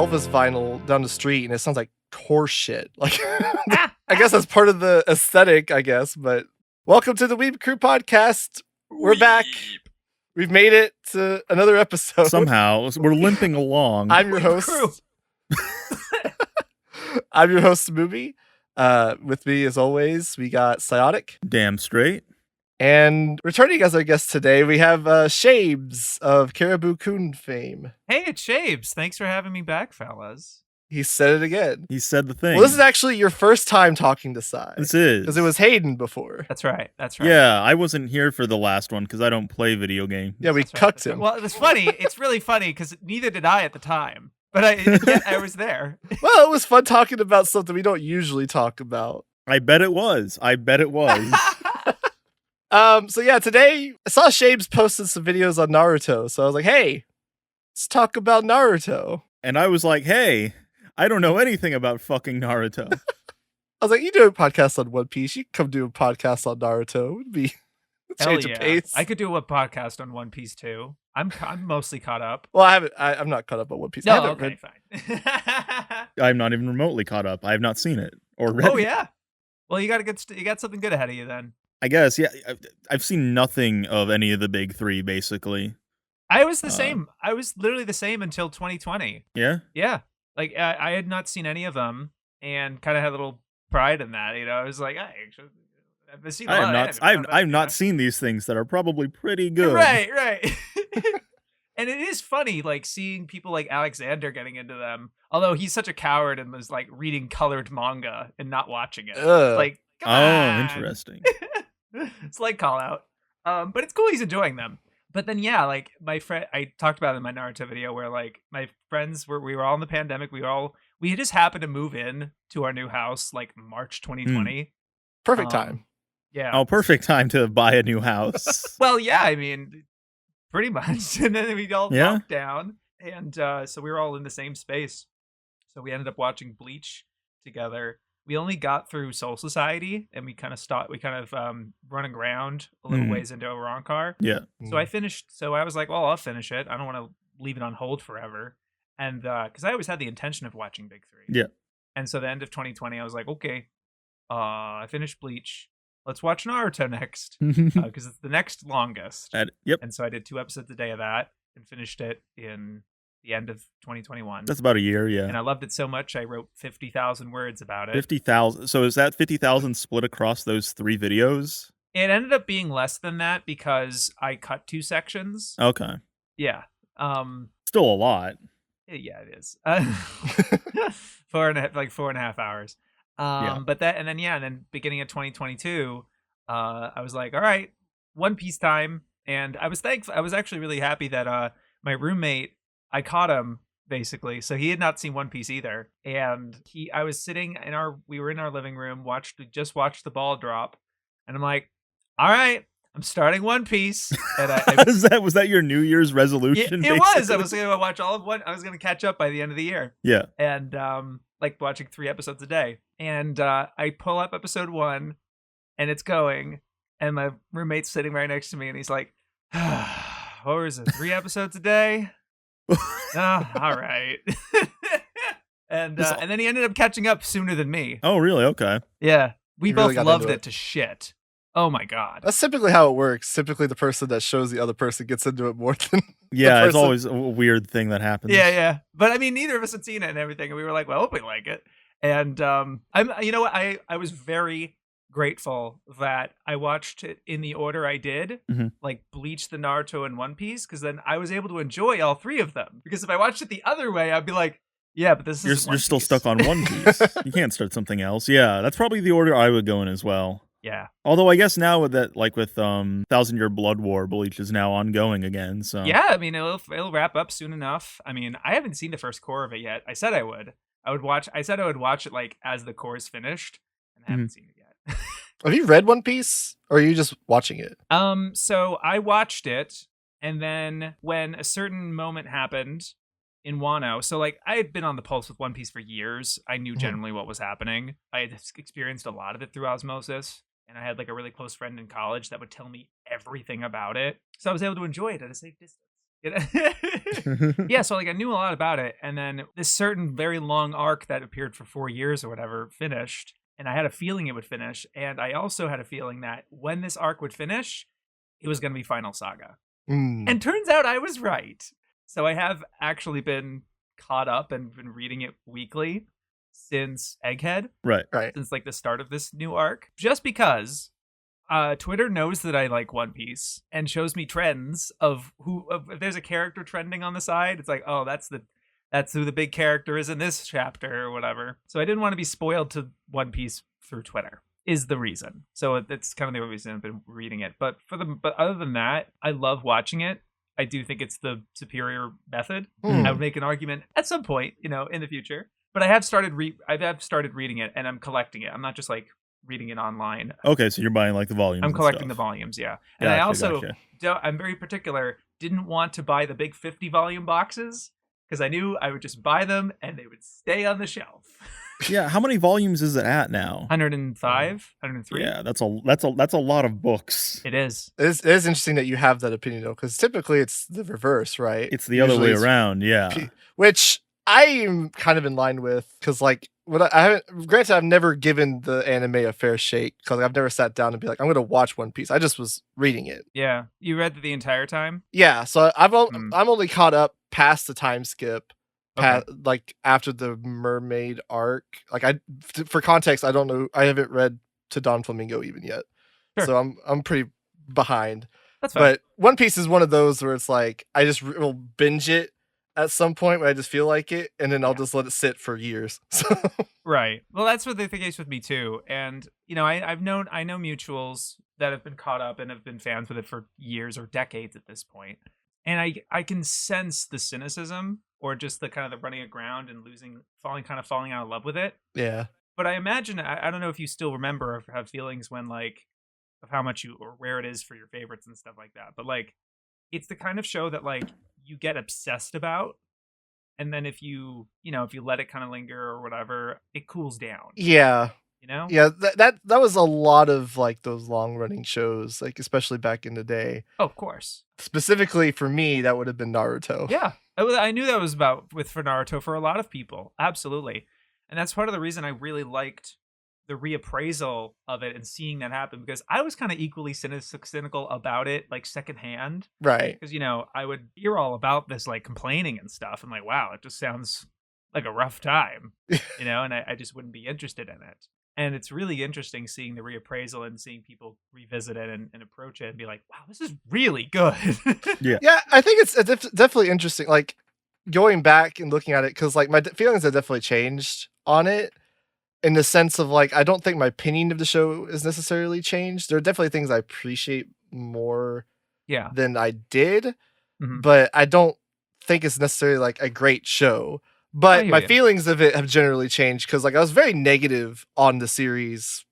Elvis vinyl down the street and it sounds like horse shit. Like, I guess that's part of the aesthetic, I guess. But welcome to the Weeb Crew podcast. We're back. We've made it to another episode. Somehow we're limping along. I'm your host. I'm your host, Mumi. With me, as always, we got Psiotic. Damn straight. And returning as our guest today, we have Shaybs of Caribou-kun fame. Hey, it's Shaybs. Thanks for having me back, fellas. He said it again. He said the thing. Well, this is actually your first time talking to Sai. This is. Because it was Hayden before. That's right. Yeah, I wasn't here for the last one because I don't play video games. Yeah, we cucked him. Well, it's funny. It's really funny because neither did I at the time. But I was there. Well, it was fun talking about something we don't usually talk about. I bet it was. So yeah, today I saw Shaybs posted some videos on Naruto. So I was like, hey, let's talk about Naruto. And I was like, hey, I don't know anything about fucking Naruto. I was like, you do a podcast on One Piece. You can come do a podcast on Naruto. It would be a change of pace. I could do a podcast on One Piece too. I'm mostly caught up. Well, I'm not caught up on One Piece. No, okay, fine. I'm not even remotely caught up. I have not seen it or read it. Oh yeah. Well, you got something good ahead of you then. I guess, yeah. I've seen nothing of any of the big three, basically. I was the same. I was literally the same until 2020. Yeah? Yeah. Like, I had not seen any of them and kind of had a little pride in that. You know, I was like, I've seen a lot. I've not seen these things that are probably pretty good. Right. And it is funny, like, seeing people like Alexander getting into them. Although he's such a coward and was, like, reading colored manga and not watching it. Like, come on. Interesting. It's like call out. But it's cool he's enjoying them. But then, yeah, like, my friend, I talked about it in my Naruto video where, like, my friends we were all in the pandemic. We just happened to move in to our new house, like, March 2020. Perfect time. Yeah. Oh, perfect time to buy a new house. Well, yeah, I mean, pretty much. And then we all locked down. And so we were all in the same space. So we ended up watching Bleach together. We only got through Soul Society, and we kind of stopped. We kind of running around a little ways into Arankar. Yeah. So I finished. So I was like, well, I'll finish it. I don't want to leave it on hold forever. And because I always had the intention of watching Big Three. Yeah. And so the end of 2020, I was like, okay, I finished Bleach. Let's watch Naruto next because it's the next longest. Yep. And so I did 2 episodes a day of that and finished it in the end of 2021. That's about a year, yeah. And I loved it so much, I wrote 50,000 words about it. 50,000. So is that 50,000 split across those 3 videos? It ended up being less than that because I cut 2 sections. Okay. Yeah. Still a lot. Yeah, it is. 4.5 hours. But that, and then beginning of 2022, I was like, all right, One Piece time. And I was thankful. I was actually really happy that my roommate, I caught him basically. So he had not seen One Piece either. And I was sitting we were in our living room, just watched the ball drop. And I'm like, all right, I'm starting One Piece. And was that your New Year's resolution? It was. I was going to watch all of one. I was going to catch up by the end of the year. Yeah. And like watching 3 episodes a day. And I pull up episode 1 and it's going. And my roommate's sitting right next to me and he's like, what was it? 3 episodes a day? All right. And then he ended up catching up sooner than me. Oh, really? Okay. Yeah. We both really loved it to shit. Oh my God. That's typically how it works. Typically the person that shows the other person gets into it more than yeah, it's always a weird thing that happens. Yeah. But I mean, neither of us had seen it and everything. And we were like, well, I hope we like it. And you know what? I was very grateful that I watched it in the order I did, like Bleach, the Naruto, and One Piece, because then I was able to enjoy all 3 of them. Because if I watched it the other way, I'd be like, yeah, but this is you're still stuck on One Piece. You can't start something else. Yeah, that's probably the order I would go in as well. Yeah. Although I guess now with that, like with 1,000-Year Blood War, Bleach is now ongoing again. So yeah, I mean it'll wrap up soon enough. I mean, I haven't seen the first core of it yet. I said I would. I said I would watch it like as the core is finished, and I haven't seen it yet. Have you read One Piece, or are you just watching it? So I watched it, and then when a certain moment happened in Wano, so like I had been on the pulse with One Piece for years. I knew generally what was happening. I had experienced a lot of it through osmosis, and I had like a really close friend in college that would tell me everything about it. So I was able to enjoy it at a safe distance. Yeah, so like I knew a lot about it, and then this certain very long arc that appeared for 4 years or whatever finished, and I had a feeling it would finish, and I also had a feeling that when this arc would finish, it was going to be Final Saga. And turns out I was right. So I have actually been caught up and been reading it weekly since Egghead. Right. Since like the start of this new arc. Just because Twitter knows that I like One Piece and shows me trends of if there's a character trending on the side, it's like, oh, that's who the big character is in this chapter or whatever. So I didn't want to be spoiled to One Piece through Twitter. Is the reason. So it's kind of the reason I've been reading it. But other than that, I love watching it. I do think it's the superior method. I would make an argument at some point, in the future. But I have started reading it, and I'm collecting it. I'm not just like reading it online. Okay, so you're buying like the volumes. I'm collecting the volumes, yeah. And I also I'm very particular. Didn't want to buy the big 50 volume boxes because I knew I would just buy them and they would stay on the shelf. Yeah, how many volumes is it at now? 105, 103. Yeah, that's a lot of books. It is. It is interesting that you have that opinion though, because typically it's the reverse, right? It's the other way around, yeah. Which I am kind of in line with, because like granted, I've never given the anime a fair shake, because I've never sat down and be like, I'm going to watch One Piece. I just was reading it. Yeah, you read it the entire time. Yeah, so I'm only caught up past the time skip. Okay. Like after the mermaid arc, like for context, I don't know, I haven't read to Don Flamingo even yet, so I'm pretty behind. That's fine. But One Piece is one of those where it's like I just will binge it at some point when I just feel like it, and then I'll just let it sit for years. Right. Well, that's what the case with me too. And I know mutuals that have been caught up and have been fans with it for years or decades at this point, and I can sense the cynicism. Or just the kind of the running aground and falling out of love with it. Yeah. But I imagine, I don't know if you still remember or have feelings when like, of how much or where it is for your favorites and stuff like that. But like, it's the kind of show that like you get obsessed about. And then if you let it kind of linger or whatever, it cools down. Yeah. Yeah, that was a lot of like those long running shows, like especially back in the day. Oh, of course. Specifically for me, that would have been Naruto. Yeah, I knew that was for Naruto for a lot of people, absolutely, and that's part of the reason I really liked the reappraisal of it and seeing that happen, because I was kind of equally cynical about it, like secondhand, right? Because I would hear all about this like complaining and stuff, and like, wow, it just sounds like a rough time, and I just wouldn't be interested in it. And it's really interesting seeing the reappraisal and seeing people revisit it and approach it and be like, wow, this is really good. Yeah, I think it's definitely interesting. Like going back and looking at it, because like my feelings have definitely changed on it in the sense of like, I don't think my opinion of the show is necessarily changed. There are definitely things I appreciate more than I did, but I don't think it's necessarily like a great show. But my feelings of it have generally changed, because like I was very negative on the series,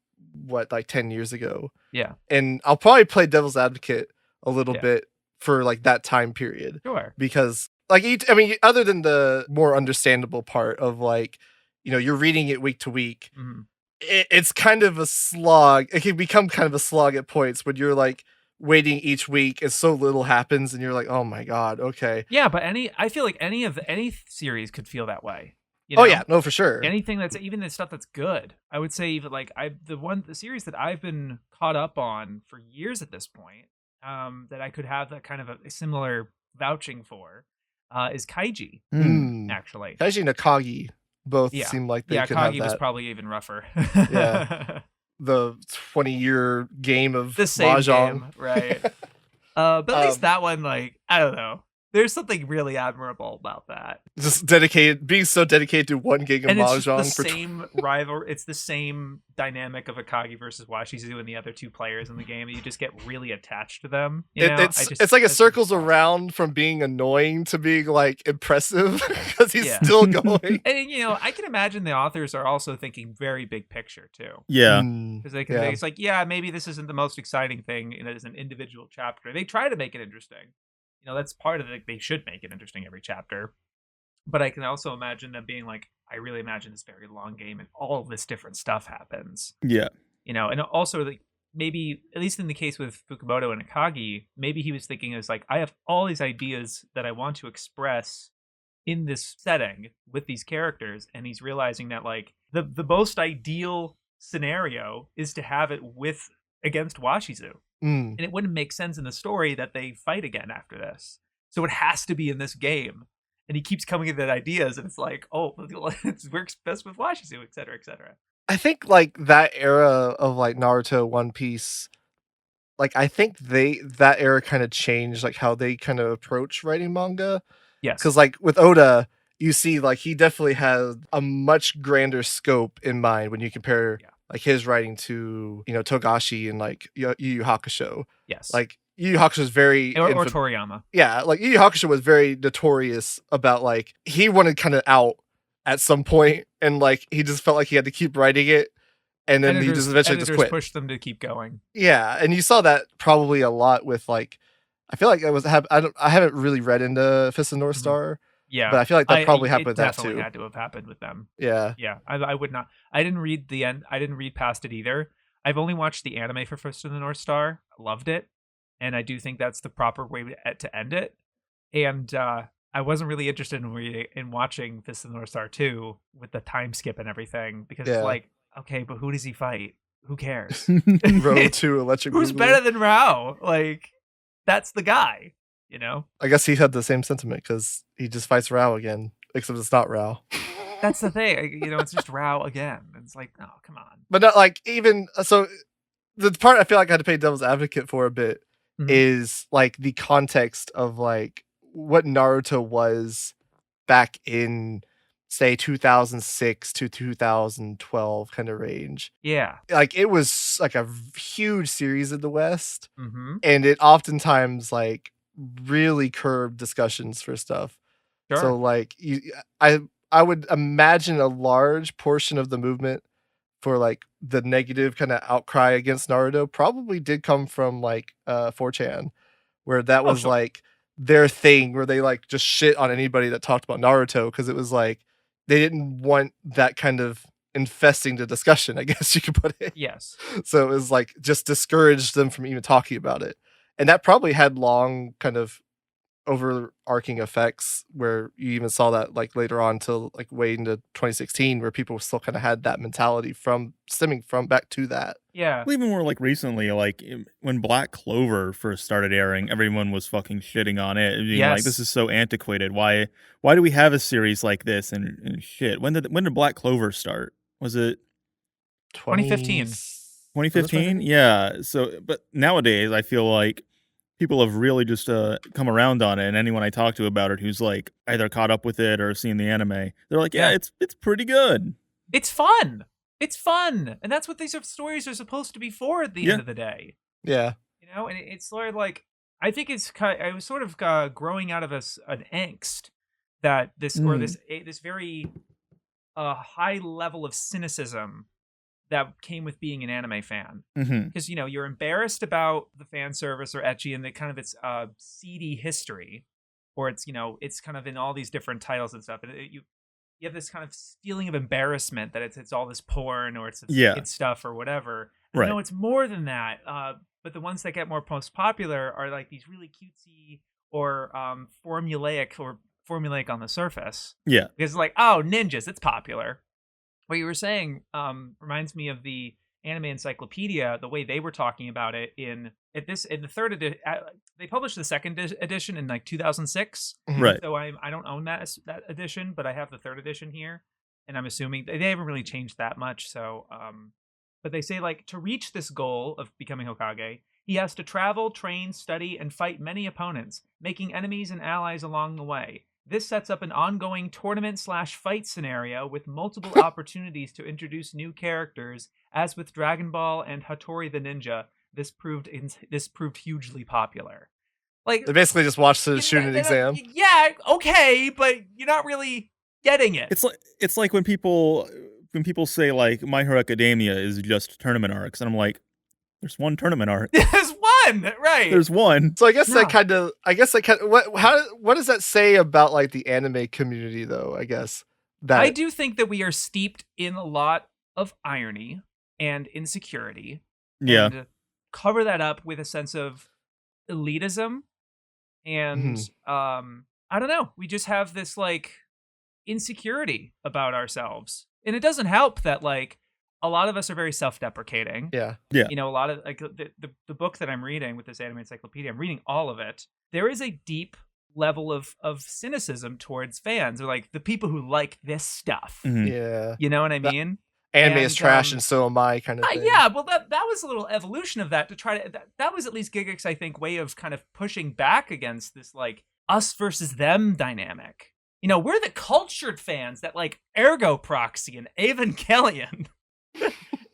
like 10 years ago. Yeah. And I'll probably play devil's advocate a little bit for like that time period. Sure. Because like, other than the more understandable part of like, you're reading it week to week, it's kind of a slog. It can become kind of a slog at points when you're like waiting each week and so little happens and you're like, oh my god, okay. Yeah, but I feel like any series could feel that way. Oh yeah, no, for sure. Anything that's even the stuff that's good, I would say, even like the series that I've been caught up on for years at this point, that I could have that kind of a similar vouching for, is Kaiji. Actually, Kaiji and Akagi both seem like they could have that. Akagi was probably even rougher. Yeah. The 20-year game of the same Mahjong. Game, right? But at least that one, like, I don't know. There's something really admirable about that. Just being so dedicated to one game of Mahjong. It's the same rival. It's the same dynamic of Akagi versus Washizu and the other two players in the game. You just get really attached to them. It's like it circles around from being annoying to being like impressive, because he's still going. And I can imagine the authors are also thinking very big picture too. Yeah, because they can. It's like, maybe this isn't the most exciting thing as an individual chapter. They try to make it interesting. That's part of it. They should make it interesting every chapter. But I can also imagine them being like, I really imagine this very long game and all of this different stuff happens. Yeah. And also maybe, at least in the case with Fukumoto and Akagi, maybe he was thinking is like, I have all these ideas that I want to express in this setting with these characters, and he's realizing that like the most ideal scenario is to have it against Washizu. And it wouldn't make sense in the story that they fight again after this. So it has to be in this game. And he keeps coming up with ideas, and it's like, oh, it works best with Washizu, et cetera, et cetera. I think like that era of like Naruto, One Piece, like I think that era kind of changed like how they kind of approach writing manga. Yes. Because like with Oda, you see like he definitely has a much grander scope in mind when you compare like his writing to, you know, Togashi and like Yu Yu Hakusho. Yes. Like Yu Yu Hakusho is very or Toriyama. Yeah, like Yu Yu Hakusho was very notorious about like he wanted kind of out at some point, and like he just felt like he had to keep writing it, and then he just eventually just quit. Pushed them to keep going. Yeah, and you saw that probably a lot with like, I feel like I haven't really read into Fist of North Star. Yeah, but I feel like that probably happened with that too. Definitely had to have happened with them. Yeah, yeah. I would not. I didn't read the end. I didn't read past it either. I've only watched the anime for Fist of the North Star. I loved it, and I do think that's the proper way to end it. And I wasn't really interested in watching Fist of the North Star 2 with the time skip and everything, because it's like, okay, but who does he fight? Who cares? Road to Electric. Who's better than Rao? Like, that's the guy. You know, I guess he had the same sentiment because he just fights Rao again, except it's not Rao. That's the thing, you know, it's just Rao again. It's like, oh, come on. But not like even so. The part I feel like I had to play devil's advocate for a bit is like the context of like what Naruto was back in, say, 2006 to 2012 kind of range. Yeah, like it was like a huge series in the West, and it oftentimes like really curbed discussions for stuff. Sure. So like I would imagine a large portion of the movement for like the negative kind of outcry against Naruto probably did come from like 4chan, where that was like their thing, where they like just shit on anybody that talked about Naruto, because it was like they didn't want that kind of infesting the discussion, I guess you could put it. Yes. So it was like just discouraged them from even talking about it. And that probably had long kind of overarching effects, where you even saw that like later on till like way into 2016, where people still kind of had that mentality from stemming from back to that. Yeah. Well, even more like recently, like when Black Clover first started airing, everyone was fucking shitting on it. Being like, this is so antiquated. Why do we have a series like this and shit? When did Black Clover start? Was it 2015? 2015? Yeah. So, but nowadays I feel like people have really just come around on it, and anyone I talk to about it who's like either caught up with it or seen the anime, they're like, yeah, it's pretty good. It's fun. It's fun, and that's what these stories are supposed to be for at the end of the day. Yeah, you know, and it's sort of like, I think it's kind of, I was sort of growing out of an angst that this or this very high level of cynicism that came with being an anime fan, because you know, you're embarrassed about the fan service or ecchi and the kind of its seedy history, or it's, you know, it's kind of in all these different titles and stuff, and you have this kind of feeling of embarrassment that it's all this porn or it's kid stuff or whatever. Right. No, it's more than that. But the ones that get more most popular are like these really cutesy or formulaic on the surface. Yeah, because it's like, oh, ninjas, it's popular. What you were saying reminds me of the anime encyclopedia, the way they were talking about it in the third edition. They published the second edition in like 2006. Right. So I don't own that edition, but I have the third edition here, and I'm assuming they haven't really changed that much. So, but they say like to reach this goal of becoming Hokage, he has to travel, train, study, and fight many opponents, making enemies and allies along the way. This sets up an ongoing tournament/fight scenario with multiple opportunities to introduce new characters. As with Dragon Ball and Hattori the Ninja, this proved hugely popular. Like, they basically just watched the Shounen exam. Yeah, okay, but you're not really getting it. It's like when people say like My Hero Academia is just tournament arcs, and I'm like, there's one tournament arc. There's one, right? There's one. So I guess that kind of what does that say about like the anime community though? I guess that I do think that we are steeped in a lot of irony and insecurity. Yeah. And cover that up with a sense of elitism. And I don't know. We just have this like insecurity about ourselves. And it doesn't help that like a lot of us are very self-deprecating. Yeah. You know, a lot of like the book that I'm reading with this anime encyclopedia, I'm reading all of it. There is a deep level of cynicism towards fans, or like the people who like this stuff. Yeah. You know what I mean? Anime is trash and so am I kind of thing. Yeah, well that was a little evolution of that to try to that was at least Gigic's, I think, way of kind of pushing back against this like us versus them dynamic. You know, we're the cultured fans that like Ergo Proxy and Evangelion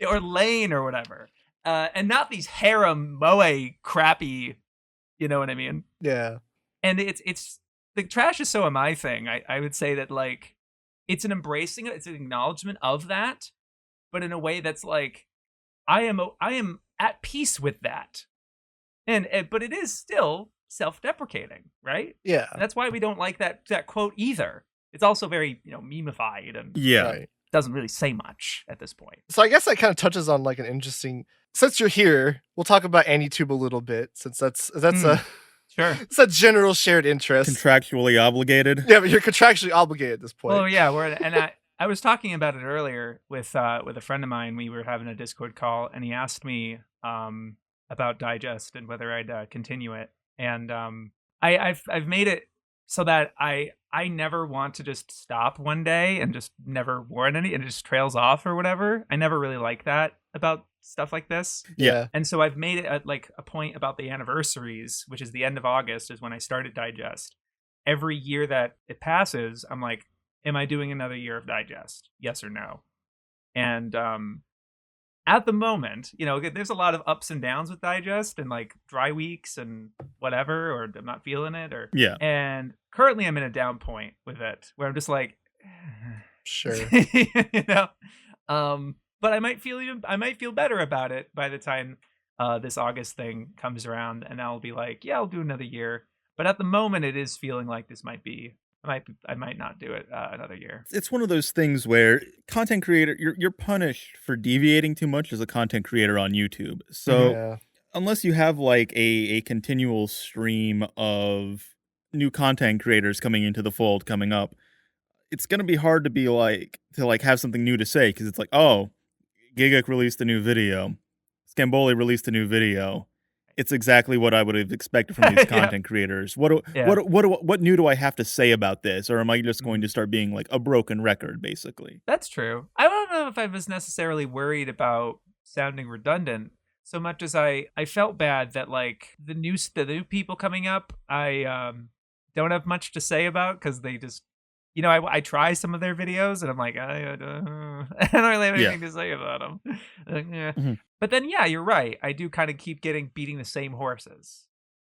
or Lane or whatever. And not these harem moe crappy, you know what I mean? Yeah. And it's the trash is so am I thing. I would say that like it's an embracing, it's an acknowledgement of that, but in a way that's like I am at peace with that. And but it is still self-deprecating, right? Yeah. And that's why we don't like that quote either. It's also very, you know, memified and right. Doesn't really say much at this point. So I guess that kind of touches on like an interesting, since you're here, we'll talk about Anitube a little bit, since that's a sure. It's a general shared interest. Contractually obligated. Yeah, but you're contractually obligated at this point. Well, yeah, I was talking about it earlier with a friend of mine. We were having a Discord call, and he asked me about Digest and whether I'd continue it. And I've made it so that I never want to just stop one day and just never warn any, and it just trails off or whatever. I never really like that about stuff like this. Yeah. And so I've made it a point about the anniversaries, which is the end of August is when I started Digest. Every year that it passes, I'm like, am I doing another year of Digest? Yes or no? And at the moment, you know, there's a lot of ups and downs with Digest and like dry weeks and whatever, or I'm not feeling it, or and currently I'm in a down point with it where I'm just like, sure, you know, but I might feel better about it by the time this August thing comes around, and I'll be like, yeah, I'll do another year. But at the moment, it is feeling like this might be. I might not do it another year. It's one of those things where content creator, you're punished for deviating too much as a content creator on YouTube. So unless you have like a continual stream of new content creators coming into the fold coming up, it's gonna be hard to be like have something new to say, because it's like, oh, Gigic released a new video, Scamboli released a new video. It's exactly what I would have expected from these content creators. What new do I have to say about this? Or am I just going to start being like a broken record, basically? That's true. I don't know if I was necessarily worried about sounding redundant so much as I felt bad that like the new people coming up, I don't have much to say about, because they just, you know, I try some of their videos and I'm like, I don't really have anything to say about them. But then, yeah, you're right. I do kind of keep beating the same horses.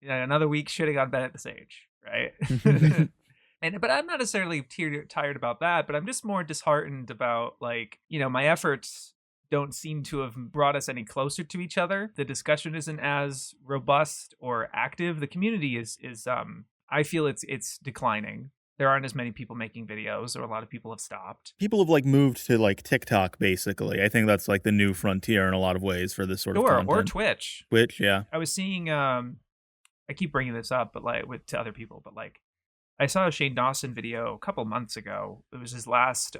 You know, another week shitting on Bennett the Sage, right? But I'm not necessarily tired about that, but I'm just more disheartened about, like, you know, my efforts don't seem to have brought us any closer to each other. The discussion isn't as robust or active. The community is I feel it's declining. There aren't as many people making videos, or a lot of people have stopped. People have like moved to like TikTok, basically. I think that's like the new frontier in a lot of ways for this sort of content. Or Twitch. Twitch, yeah. I was seeing, I keep bringing this up, but like to other people, but like I saw a Shane Dawson video a couple months ago. It was his last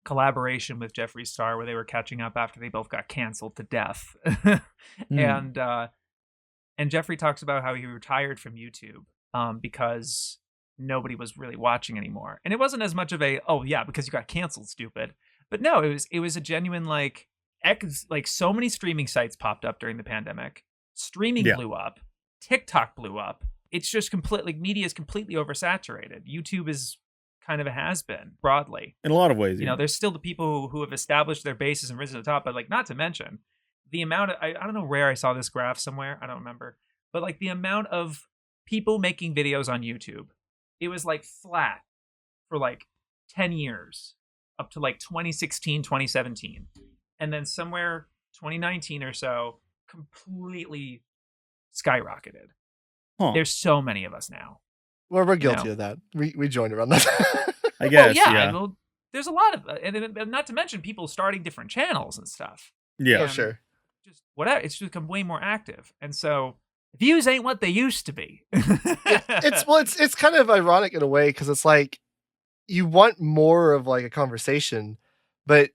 collaboration with Jeffree Star, where they were catching up after they both got canceled to death. And Jeffree talks about how he retired from YouTube because nobody was really watching anymore. And it wasn't as much of a, oh yeah, because you got canceled, stupid. But no, it was a genuine like so many streaming sites popped up during the pandemic. Streaming blew up. TikTok blew up. It's just media is completely oversaturated. YouTube is kind of a has-been broadly. In a lot of ways. You know, there's still the people who have established their bases and risen to the top, but like not to mention the amount of, I don't know where I saw this graph somewhere. I don't remember. But like the amount of people making videos on YouTube, it was like flat for like 10 years up to like 2016, 2017. And then somewhere 2019 or so completely skyrocketed. There's so many of us now. Well, we're guilty of that. We joined around that. I guess, Well, there's a lot of, and not to mention people starting different channels and stuff. Yeah, sure. just whatever. It's just become way more active, and so views ain't what they used to be. It's kind of ironic in a way because it's like you want more of like a conversation, but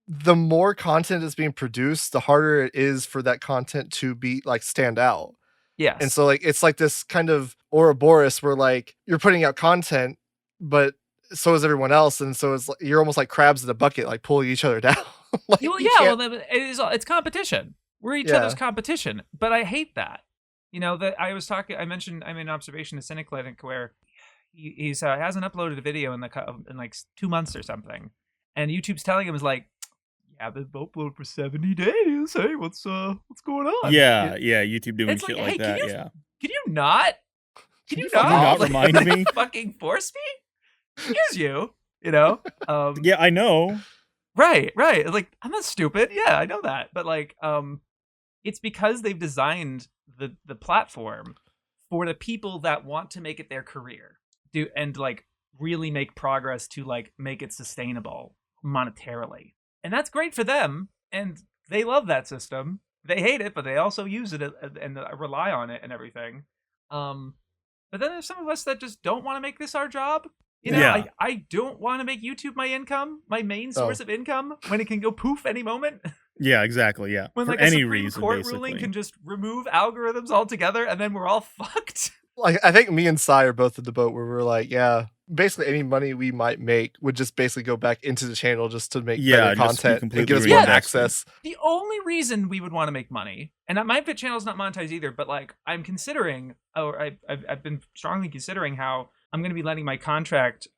the more content is being produced, the harder it is for that content to be like stand out. Yes. And so like it's like this kind of Ouroboros where like you're putting out content, but so is everyone else, and so it's like, you're almost like crabs in a bucket, like pulling each other down. Like, well, yeah, well, it's competition. We're each other's competition, but I hate that. That I mentioned, I made an observation to Cynical, I think, where he hasn't uploaded a video in like 2 months or something, and YouTube's telling him is like, yeah, they've uploaded for 70 days. Hey, what's going on? Yeah, YouTube doing shit like that. Can you not? Can you not remind me? Fucking force me? Excuse you. Yeah, I know. Right. Like, I'm not stupid. Yeah, I know that. But like, it's because they've designed the platform for the people that want to make it their career, and like really make progress to like make it sustainable monetarily. And that's great for them, and they love that system. They hate it, but they also use it and rely on it and everything. But then there's some of us that just don't want to make this our job. I don't want to make YouTube my income, my main source of income, when it can go poof any moment. Yeah, exactly. Yeah, when for like any a Supreme reason, Court basically. ruling can just remove algorithms altogether, and then we're all fucked. Like I think me and Sai are both in the boat where we're like, yeah, basically any money we might make would just basically go back into the channel just to make better content and give us more access. The only reason we would want to make money, and my Fit channel is not monetized either, but like I'm considering, or I've been strongly considering how I'm going to be letting my contract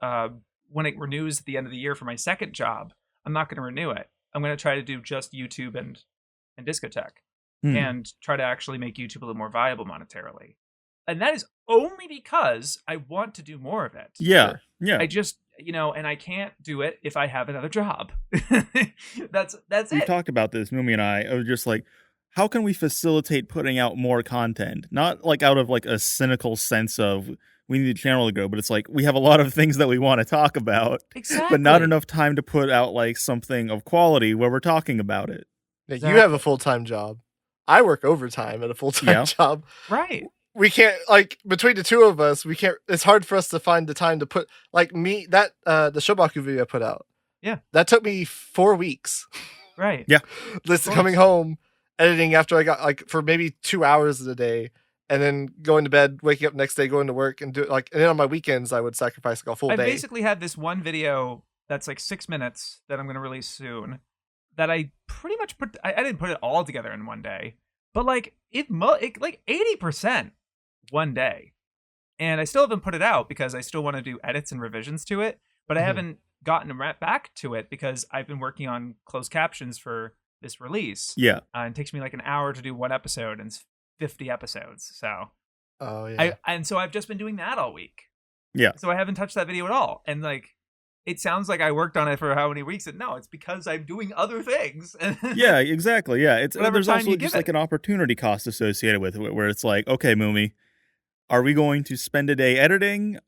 when it renews at the end of the year for my second job. I'm not going to renew it. I'm going to try to do just YouTube and discotheque, and try to actually make YouTube a little more viable monetarily. And that is only because I want to do more of it. Yeah. I just, and I can't do it if I have another job. That's it. We've talked about this, Mumi and I. I was just like, how can we facilitate putting out more content? Not like out of like a cynical sense of we need the channel to grow, but it's like we have a lot of things that we want to talk about, but not enough time to put out like something of quality where we're talking about it. Yeah, exactly. You have a full-time job. I work overtime at a full-time job. Right. We can't, like, between the two of us, it's hard for us to find the time to put, like, the Shobaku video I put out. Yeah. That took me 4 weeks. Right. Yeah. Listen, coming home, editing after I got, like, for maybe 2 hours a day, and then going to bed, waking up next day, going to work, and do it, like, and then on my weekends, I would sacrifice like a full day. I basically had this one video that's like 6 minutes that I'm going to release soon that I pretty much I didn't put it all together in one day, but like, it like 80%. One day, and I still haven't put it out because I still want to do edits and revisions to it, but I haven't gotten back to it because I've been working on closed captions for this release. Yeah. It takes me like an hour to do one episode, and it's 50 episodes. So so I've just been doing that all week. Yeah. So I haven't touched that video at all, and like, it sounds like I worked on it for how many weeks, and no, it's because I'm doing other things. Yeah, exactly. Yeah, there's also just like an opportunity cost associated with it, where it's like, okay, Mumi, are we going to spend a day editing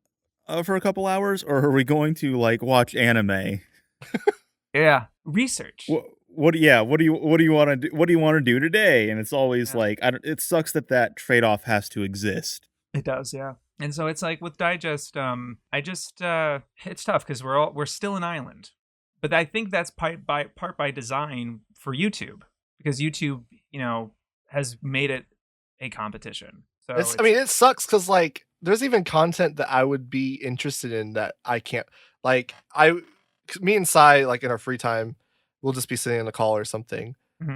for a couple hours, or are we going to like watch anime? Yeah, research. What do you want to do? What do you want to do today? And it's always like, it sucks that trade-off has to exist. It does, yeah. And so it's like with Digest, it's tough because we're still an island, but I think that's part by design for YouTube, because YouTube, has made it a competition. So it sucks because like there's even content that I would be interested in that I can't, like, me and Sai, like in our free time, we'll just be sitting in a call or something,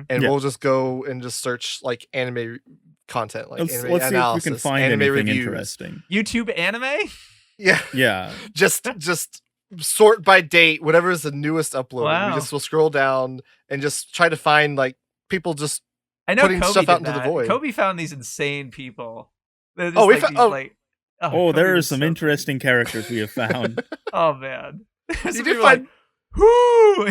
and we'll just go and just search like anime content, like let's anime see analysis, if we can find anime anything reviews. interesting. YouTube anime? Yeah. Just sort by date, whatever is the newest upload. Wow. We just will scroll down and just try to find like people just putting Kobe stuff out did into the that. void. Kobe found these insane people. There are some interesting characters we have found. Oh man. You do find whoo!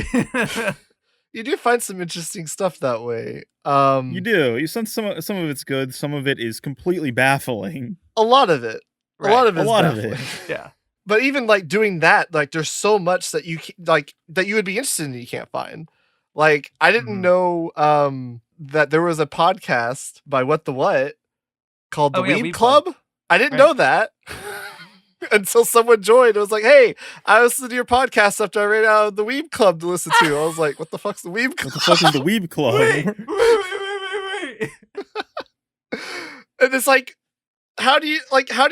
You do find some interesting stuff that way. You do. Some of it's good. Some of it is completely baffling. A lot of it. Right. A lot of it. Yeah. But even like doing that, like there's so much that you like that you would be interested in that you can't find. Like I didn't know that there was a podcast by What the What called The Weeb Club. I didn't know that until someone joined. It was like, hey, I listened to your podcast after I ran out of the Weeb Club to listen to. I was like, what the fuck's the Weeb Club? What the fuck is the Weeb Club? Wait. And it's like, how are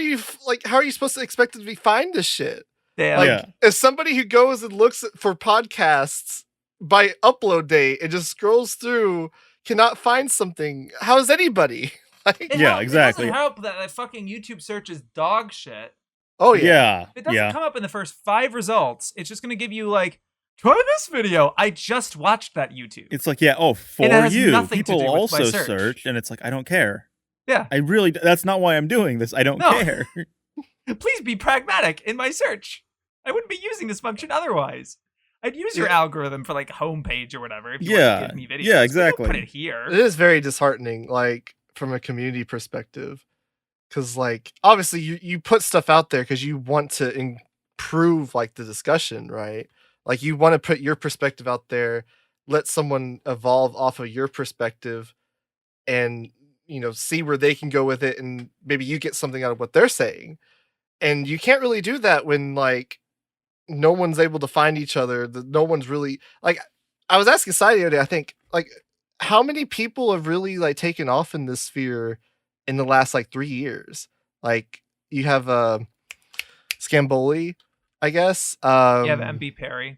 you supposed to expect to find this shit? As somebody who goes and looks for podcasts by upload date and just scrolls through cannot find something, how is anybody? Exactly. It doesn't help that fucking YouTube search is dog shit. Oh yeah. It doesn't come up in the first 5 results. It's just gonna give you like, try this video. I just watched that YouTube. It's like, for you. People also search, and it's like, I don't care. Yeah. That's not why I'm doing this. I don't care. Please be pragmatic in my search. I wouldn't be using this function otherwise. I'd use your algorithm for like homepage or whatever. If you want to give me videos. Yeah, exactly. Don't put it here. It is very disheartening, like from a community perspective, because like obviously you put stuff out there because you want to improve like the discussion, right? Like you want to put your perspective out there, let someone evolve off of your perspective, and see where they can go with it, and maybe you get something out of what they're saying. And you can't really do that when like no one's able to find each other. No one's really like. I was asking Sai the other day. I think like how many people have really like taken off in this sphere in the last like 3 years? Like you have Scamboli, I guess. The MB Perry,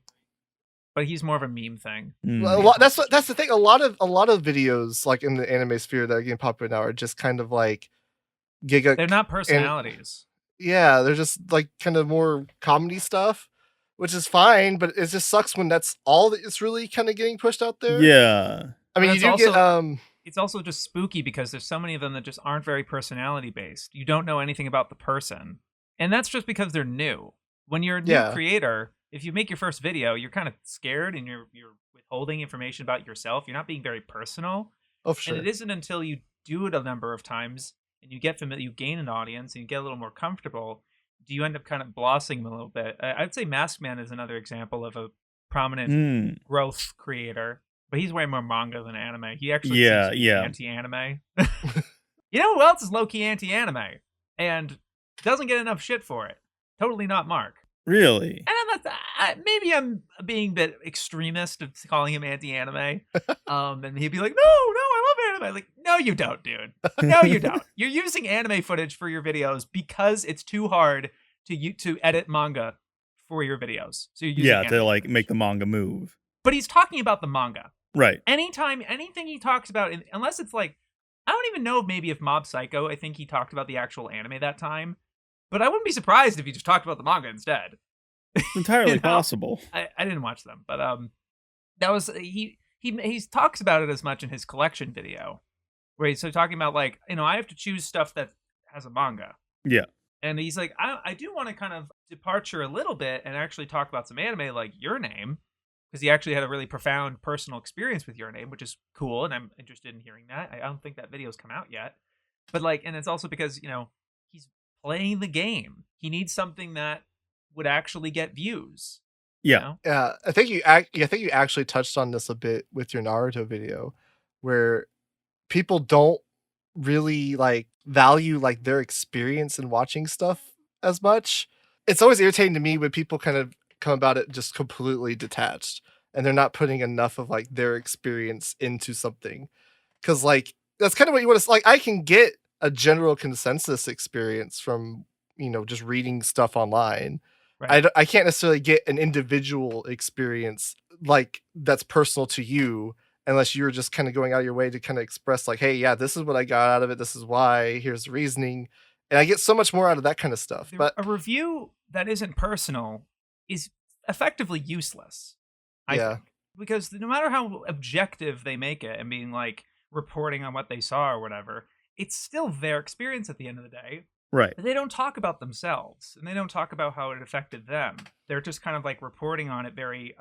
but he's more of a meme thing. That's the thing. A lot of videos like in the anime sphere that are getting popular now are just kind of like They're not personalities. They're just like kind of more comedy stuff, which is fine, but it just sucks when that's all that it's really kind of getting pushed out there. Yeah. I mean, it's also just spooky because there's so many of them that just aren't very personality based. You don't know anything about the person. And that's just because they're new. When you're a new creator, if you make your first video, you're kind of scared and you're withholding information about yourself. You're not being very personal. Oh, for sure. And it isn't until you do it a number of times and you get familiar, you gain an audience and you get a little more comfortable, do you end up kind of blossoming a little bit. I'd say Masked Man is another example of a prominent growth creator, but he's way more manga than anime. He actually seems to be anti-anime. You know who else is low-key anti-anime and doesn't get enough shit for it? Totally not Mark. Really? And maybe I'm being a bit extremist of calling him anti-anime. And he'd be like, no, I love anime. Like, no, you don't, dude. No, you don't. You're using anime footage for your videos because it's too hard to edit manga for your videos. So you're using to like make the manga move. But he's talking about the manga. Right. Anything he talks about, unless it's like, I don't even know if Mob Psycho, I think he talked about the actual anime that time. But I wouldn't be surprised if he just talked about the manga instead. It's entirely possible. I didn't watch them, but that was he talks about it as much in his collection video, where he's talking about like, I have to choose stuff that has a manga. Yeah. And he's like, I do want to kind of departure a little bit and actually talk about some anime like Your Name, because he actually had a really profound personal experience with Your Name, which is cool, and I'm interested in hearing that. I don't think that video's come out yet, but like, and it's also because he's playing the game. He needs something that would actually get views. Yeah. Yeah. I think you actually touched on this a bit with your Naruto video, where people don't really like value like their experience in watching stuff as much. It's always irritating to me when people kind of come about it just completely detached and they're not putting enough of like their experience into something. Cause like, that's kind of what you want to like. I can get a general consensus experience from, just reading stuff online. Right. I can't necessarily get an individual experience like that's personal to you unless you're just kind of going out of your way to kind of express like, hey, yeah, this is what I got out of it. This is why. Here's the reasoning. And I get so much more out of that kind of stuff. But a review that isn't personal is effectively useless. I think. Because no matter how objective they make it and being like reporting on what they saw or whatever, it's still their experience at the end of the day. Right. They don't talk about themselves and they don't talk about how it affected them. They're just kind of like reporting on it very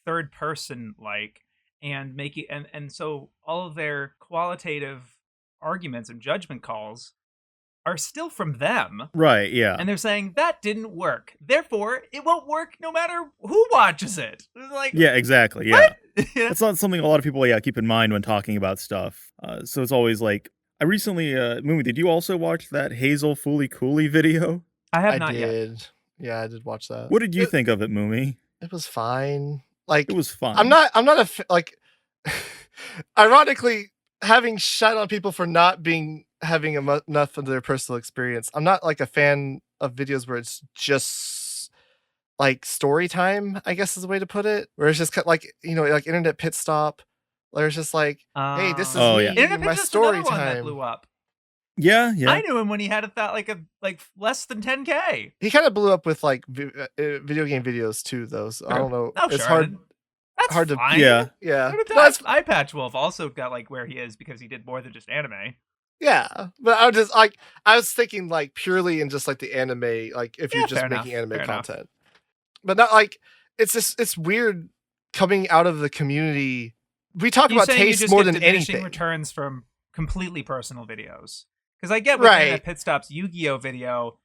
third person like, and make it, and so all of their qualitative arguments and judgment calls are still from them. Right, yeah. And they're saying that didn't work. Therefore, it won't work no matter who watches it. Like, yeah, exactly. Yeah. What? That's not something a lot of people keep in mind when talking about stuff. So it's always like, I recently, Mumi, did you also watch that Hazel Fooly Cooley video? I have not yet. Yeah, I did watch that. What did you think of it, Mumi? It was fine. Like, it was fine. I'm not like, ironically, having shut on people for not having enough of their personal experience. I'm not like a fan of videos where it's just like story time, I guess is the way to put it. Where it's just like, like Internet Pit Stop. Where it's just like, hey, this is me, my story time. That blew up. Yeah. I knew him when he had like less than 10K. He kind of blew up with like video game videos too, though. So I don't know. Oh, it's sure. hard fine. to. Yeah. No, Eye Patch Wolf also got like where he is because he did more than just anime. Yeah, but I was just like, I was thinking like purely in just like the anime, like if you're just making anime content, but not like it's weird coming out of the community. We talk about taste more than anything. Returns from completely personal videos, because I get with Internet Pit Stop's Yu-Gi-Oh video,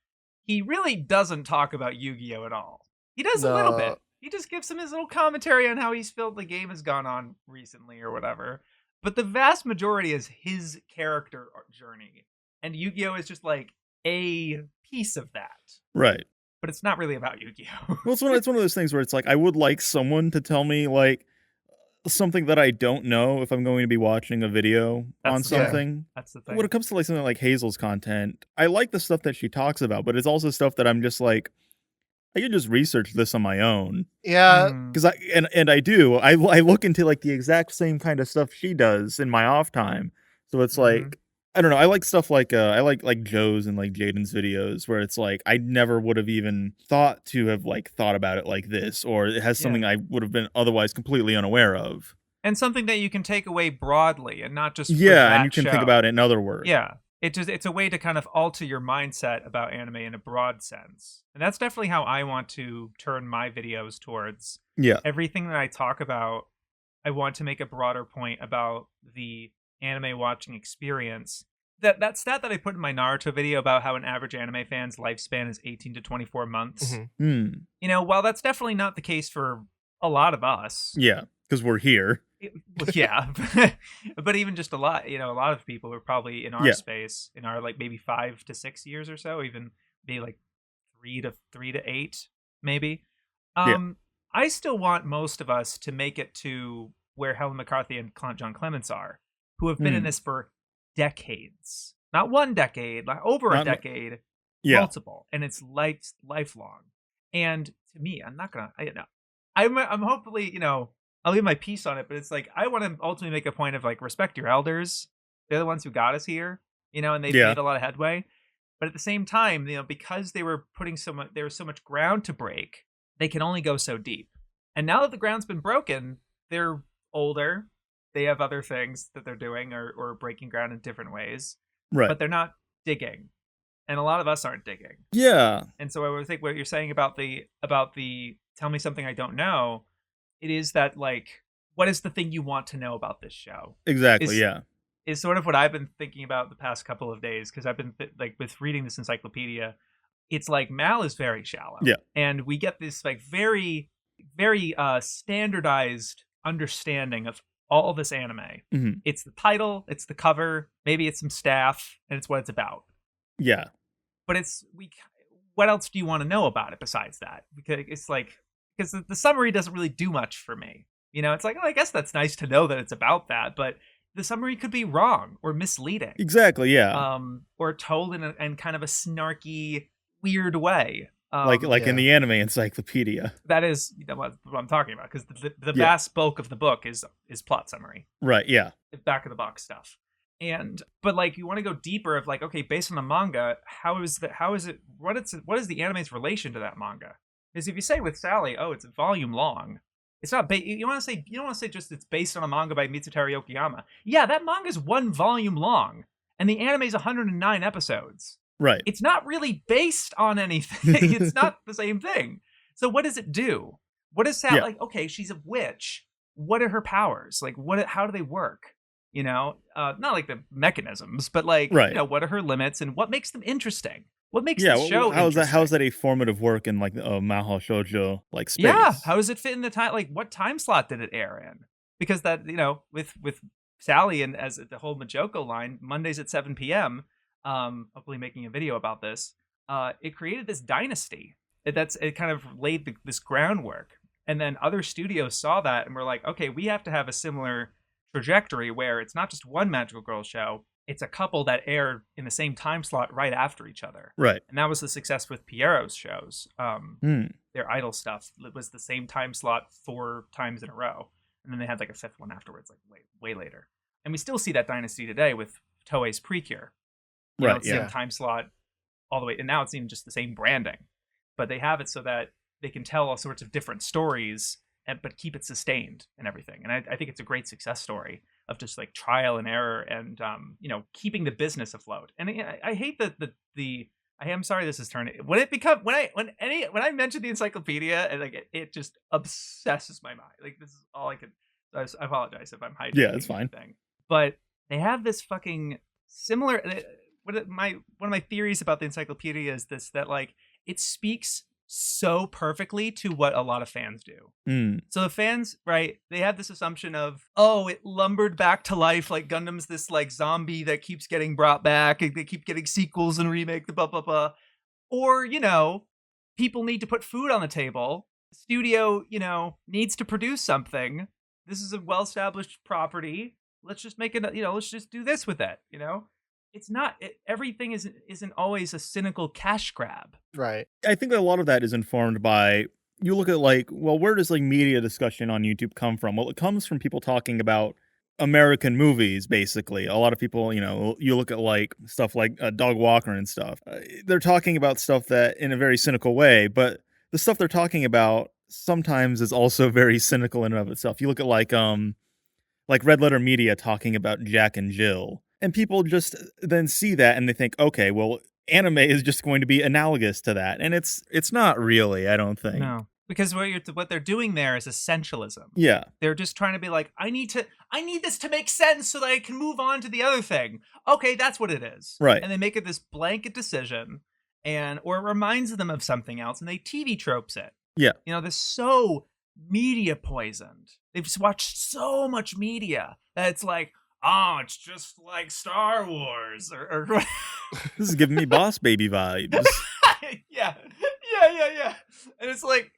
he really doesn't talk about Yu-Gi-Oh at all. He does a little bit. He just gives him his little commentary on how he's felt the game has gone on recently or whatever. But the vast majority is his character journey, and Yu-Gi-Oh is just like a piece of that. Right. But it's not really about Yu-Gi-Oh. Well, it's one of those things where it's like, I would like someone to tell me like something that I don't know if I'm going to be watching a video on something. That's the thing. When it comes to like something like Hazel's content, I like the stuff that she talks about, but it's also stuff that I'm just like, I can just research this on my own. Yeah. Because I do. I look into like the exact same kind of stuff she does in my off time. So it's like, I don't know. I like stuff like I like Joe's and like Jaden's videos where it's like I never would have even thought to have like thought about it like this, or it has something I would have been otherwise completely unaware of. And something that you can take away broadly and not just and you can think about it in other words. Yeah. It's a way to kind of alter your mindset about anime in a broad sense. And that's definitely how I want to turn my videos towards. Yeah. Everything that I talk about, I want to make a broader point about the anime watching experience. That stat that I put in my Naruto video about how an average anime fan's lifespan is 18 to 24 months. While that's definitely not the case for a lot of us. Yeah, because we're here. But even just a lot of people are probably in our space, in our like maybe 5 to 6 years or so, even be like 3 to 8 maybe. I still want most of us to make it to where Helen McCarthy and John Clements are, who have been in this for decades, not 1 decade, like over a decade, multiple, and it's lifelong. And to me, I'm not gonna, I'm hopefully, I'll leave my piece on it, but it's like, I want to ultimately make a point of like, respect your elders. They're the ones who got us here, and they've made a lot of headway. But at the same time, because they were putting there was so much ground to break, they can only go so deep. And now that the ground's been broken, they're older. They have other things that they're doing or breaking ground in different ways. Right. But they're not digging. And a lot of us aren't digging. Yeah. And so I would think what you're saying about the tell me something I don't know, it is that, like, what is the thing you want to know about this show? Exactly, Is sort of what I've been thinking about the past couple of days, because I've been, with reading this encyclopedia, it's like Mal is very shallow. Yeah. And we get this, like, very, very standardized understanding of all this anime. Mm-hmm. It's the title, it's the cover, maybe it's some staff, and it's what it's about. Yeah. But what else do you want to know about it besides that? Because it's like, the summary doesn't really do much for me. It's like, oh, I guess that's nice to know that it's about that, but the summary could be wrong or misleading. Exactly, yeah. Or told in kind of a snarky, weird way. Like in the anime encyclopedia. That is what I'm talking about, because the vast bulk of the book is plot summary. Right, yeah. Back of the box stuff. But like, you want to go deeper of like, okay, based on the manga, what is the anime's relation to that manga? Because if you say with Sally, oh, it's a volume long, it's not. You don't want to say just it's based on a manga by Mitsutaro Yokoyama. Yeah, that manga's 1 volume long, and the anime's 109 episodes. Right. It's not really based on anything. It's not the same thing. So what does it do? What is Sally like? Okay, she's a witch. What are her powers? Like, how do they work? Not like the mechanisms, but like, what are her limits and what makes them interesting? What makes the show interesting? How is that a formative work in like Mahou Shoujo like space? Yeah, how does it fit in the time? Like, what time slot did it air in? because that, with Sally and as the whole Majoko line, Mondays at 7 p.m. Hopefully making a video about this. It created this dynasty. It kind of laid this groundwork, and then other studios saw that and were like, okay, we have to have a similar trajectory where it's not just one magical girl show, it's a couple that air in the same time slot right after each other. Right. And that was the success with Piero's shows. Their idol stuff, it was the same time slot 4 times in a row, and then they had like a 5th one afterwards, like way later. And we still see that dynasty today with Toei's Precure. Right. Same time slot all the way, and now it's even just the same branding, but they have it so that they can tell all sorts of different stories, but keep it sustained and everything. And I think it's a great success story of just like trial and error and keeping the business afloat. And I hate I am sorry this is turning when I mention the encyclopedia, and like it just obsesses my mind. Like this is all I can. I apologize if I'm hiding. Yeah, it's fine. But they have this fucking similar. One of my theories about the encyclopedia is that like it speaks so perfectly to what a lot of fans do. So the fans, right, they have this assumption of, oh, it lumbered back to life, like Gundam's this like zombie that keeps getting brought back, and they keep getting sequels and remake the blah blah blah. Or, people need to put food on the table. The studio, needs to produce something. This is a well-established property. Let's just make it, let's just do this with it, It's not, everything isn't always a cynical cash grab. Right. I think that a lot of that is informed by, you look at like, well, where does like media discussion on YouTube come from? Well, it comes from people talking about American movies, basically. A lot of people, you look at like stuff like Dog Walker and stuff. They're talking about stuff that in a very cynical way, but the stuff they're talking about sometimes is also very cynical in and of itself. You look at like Red Letter Media talking about Jack and Jill. And people just then see that and they think, okay, well, anime is just going to be analogous to that. And it's not really, I don't think. No, because what they're doing there is essentialism. Yeah. They're just trying to be like, I need this to make sense so that I can move on to the other thing. Okay, that's what it is. Right. And they make it this blanket decision, or it reminds them of something else, and they TV tropes it. Yeah. They're so media poisoned. They've watched so much media that it's like, oh, it's just like Star Wars or This is giving me Boss Baby vibes. yeah. And it's like,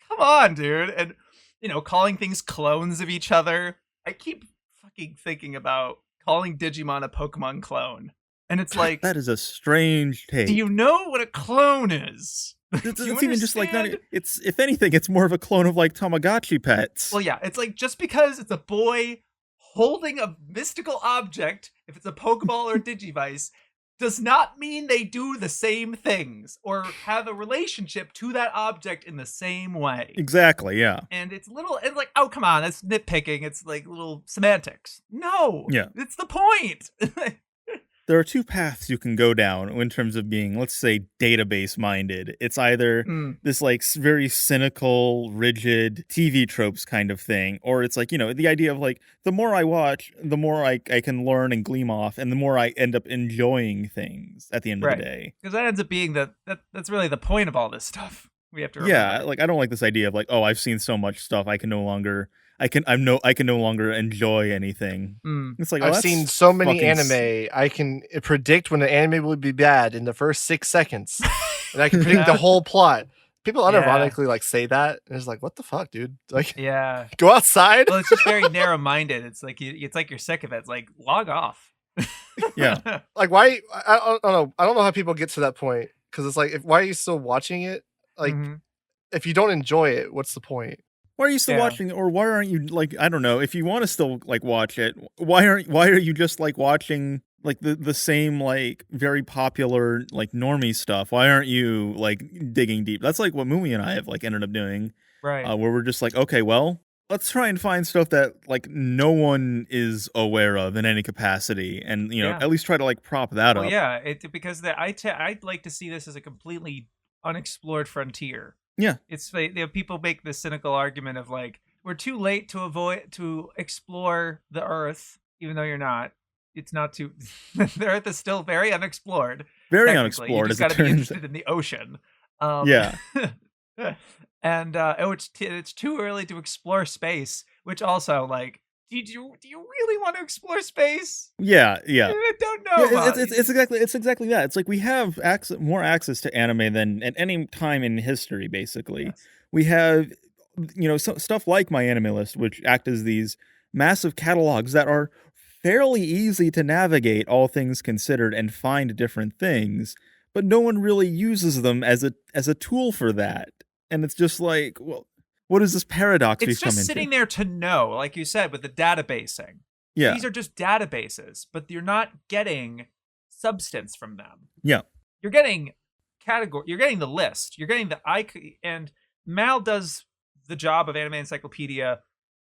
come on, dude. And calling things clones of each other. I keep fucking thinking about calling Digimon a Pokemon clone. And it's like, that is a strange take. Do you know what a clone is? It's even just like not. It's, if anything, it's more of a clone of like Tamagotchi pets. Well, yeah, it's like just because it's a boy holding a mystical object, if it's a Pokeball or a Digivice, does not mean they do the same things or have a relationship to that object in the same way. Exactly, yeah. And it's like, oh, come on, that's nitpicking. It's like little semantics. No, yeah, it's the point. There are 2 paths you can go down in terms of being, let's say, database minded. It's either this like very cynical, rigid TV tropes kind of thing, or it's like, the idea of like, the more I watch, the more I can learn and gleam off, and the more I end up enjoying things at the end of the day. Because that ends up being that's really the point of all this stuff. We have to remember. Yeah, like I don't like this idea of like, oh, I've seen so much stuff, I can no longer enjoy anything. It's like, I've seen so many anime, I can predict when an anime will be bad in the first 6 seconds, and I can predict the whole plot. People unironically like say that, and it's like, what the fuck, dude? Like, go outside. Well, it's just very narrow-minded. It's like you're sick of it. It's like, log off. Yeah. Like, why? I don't know how people get to that point, because it's like, why are you still watching it? Like, if you don't enjoy it, what's the point? Why are you still watching it? Or why aren't you like, I don't know, if you want to still like watch it, why are you just like watching like the same like very popular like normie stuff? Why aren't you like digging deep? That's like what Mumi and I have like ended up doing. Right. Where we're just like, okay, well, let's try and find stuff that like no one is aware of in any capacity, and at least try to like prop that up. Yeah, because I'd like to see this as a completely unexplored frontier. Yeah, it's people make this cynical argument of like, we're too late to explore the Earth, even though you're not. It's not too. The Earth is still very unexplored. Very unexplored. You just got to be interested in the ocean. Yeah. And it's too early to explore space, which also like do you really want to explore space? Yeah. I don't know. Yeah, it's exactly that. It's like we have more access to anime than at any time in history. Basically, Yes. we have stuff like My Anime List, which act as these massive catalogs that are fairly easy to navigate, all things considered, and find different things. But no one really uses them as a tool for that, and it's just like, well, what is this paradox we've come into? It's just sitting there to know, like you said, with the databasing. Yeah. These are just databases, but you're not getting substance from them. Yeah. You're getting category. You're getting the list. You're getting the icon. And Mal does the job of Anime Encyclopedia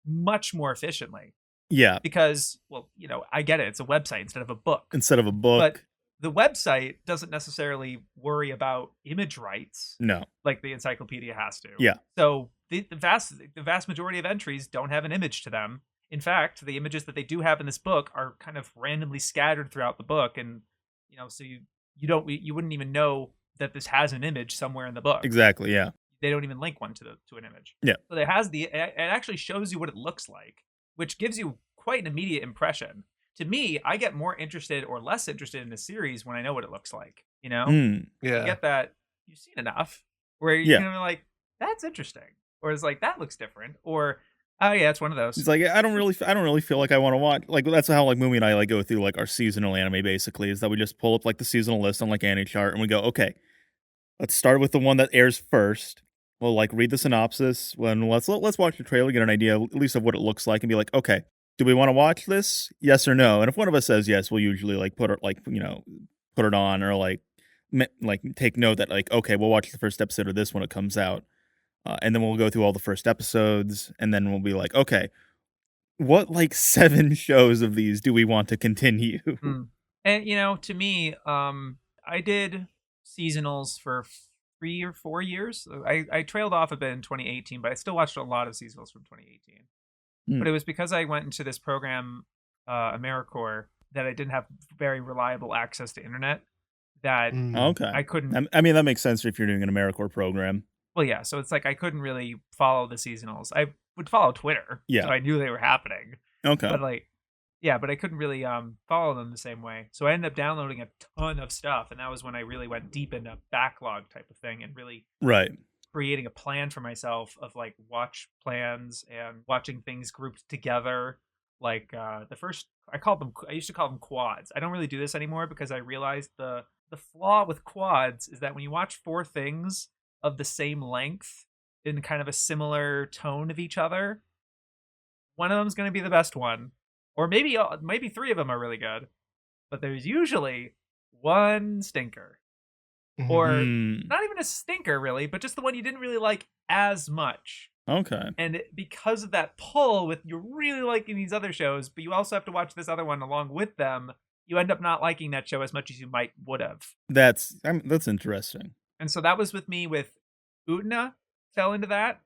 much more efficiently. Yeah. Because, well, I get it. It's a website instead of a book. But the website doesn't necessarily worry about image rights. No. Like the encyclopedia has to. Yeah. So the vast majority of entries don't have an image to them. In fact, the images that they do have in this book are kind of randomly scattered throughout the book, and so you wouldn't even know that this has an image somewhere in the book. Exactly. Yeah. They don't even link one to an image. Yeah. So it actually shows you what it looks like, which gives you quite an immediate impression. To me, I get more interested or less interested in the series when I know what it looks like. Yeah. You get that you've seen enough where you're gonna be like, that's interesting, or it's like that looks different, or oh yeah, it's one of those. It's like I don't really feel like I want to watch. Like that's how like Mumi and I like go through like our seasonal anime. Basically, is that we just pull up like the seasonal list on like AniChart and we go, okay, let's start with the one that airs first. We'll like read the synopsis. Let's watch the trailer, get an idea at least of what it looks like, and be like, okay, do we want to watch this? Yes or no? And if one of us says yes, we'll usually like put it on or like take note that like, okay, we'll watch the first episode of this when it comes out. And then we'll go through all the first episodes, and then we'll be like, okay, what like 7 shows of these do we want to continue? And to me, I did seasonals for 3 or 4 years. I trailed off a bit in 2018, but I still watched a lot of seasonals from 2018. But it was because I went into this program, AmeriCorps, that I didn't have very reliable access to internet. That okay, I couldn't. I mean, that makes sense if you're doing an AmeriCorps program. Well, yeah, so it's like I couldn't really follow the seasonals. I would follow Twitter, so I knew they were happening. Okay. But I couldn't really follow them the same way. So I ended up downloading a ton of stuff, and that was when I really went deep into backlog type of thing and really creating a plan for myself of like watch plans and watching things grouped together. Like I used to call them quads. I don't really do this anymore because I realized the flaw with quads is that when you watch 4 things of the same length in kind of a similar tone of each other, one of them is going to be the best one, or maybe 3 of them are really good, but there's usually one stinker, or not even a stinker really, but just the one you didn't really like as much. Okay. And because of that pull with you're really liking these other shows, but you also have to watch this other one along with them, you end up not liking that show as much as you would have. That's interesting. And so that was with me with Utena, fell into that.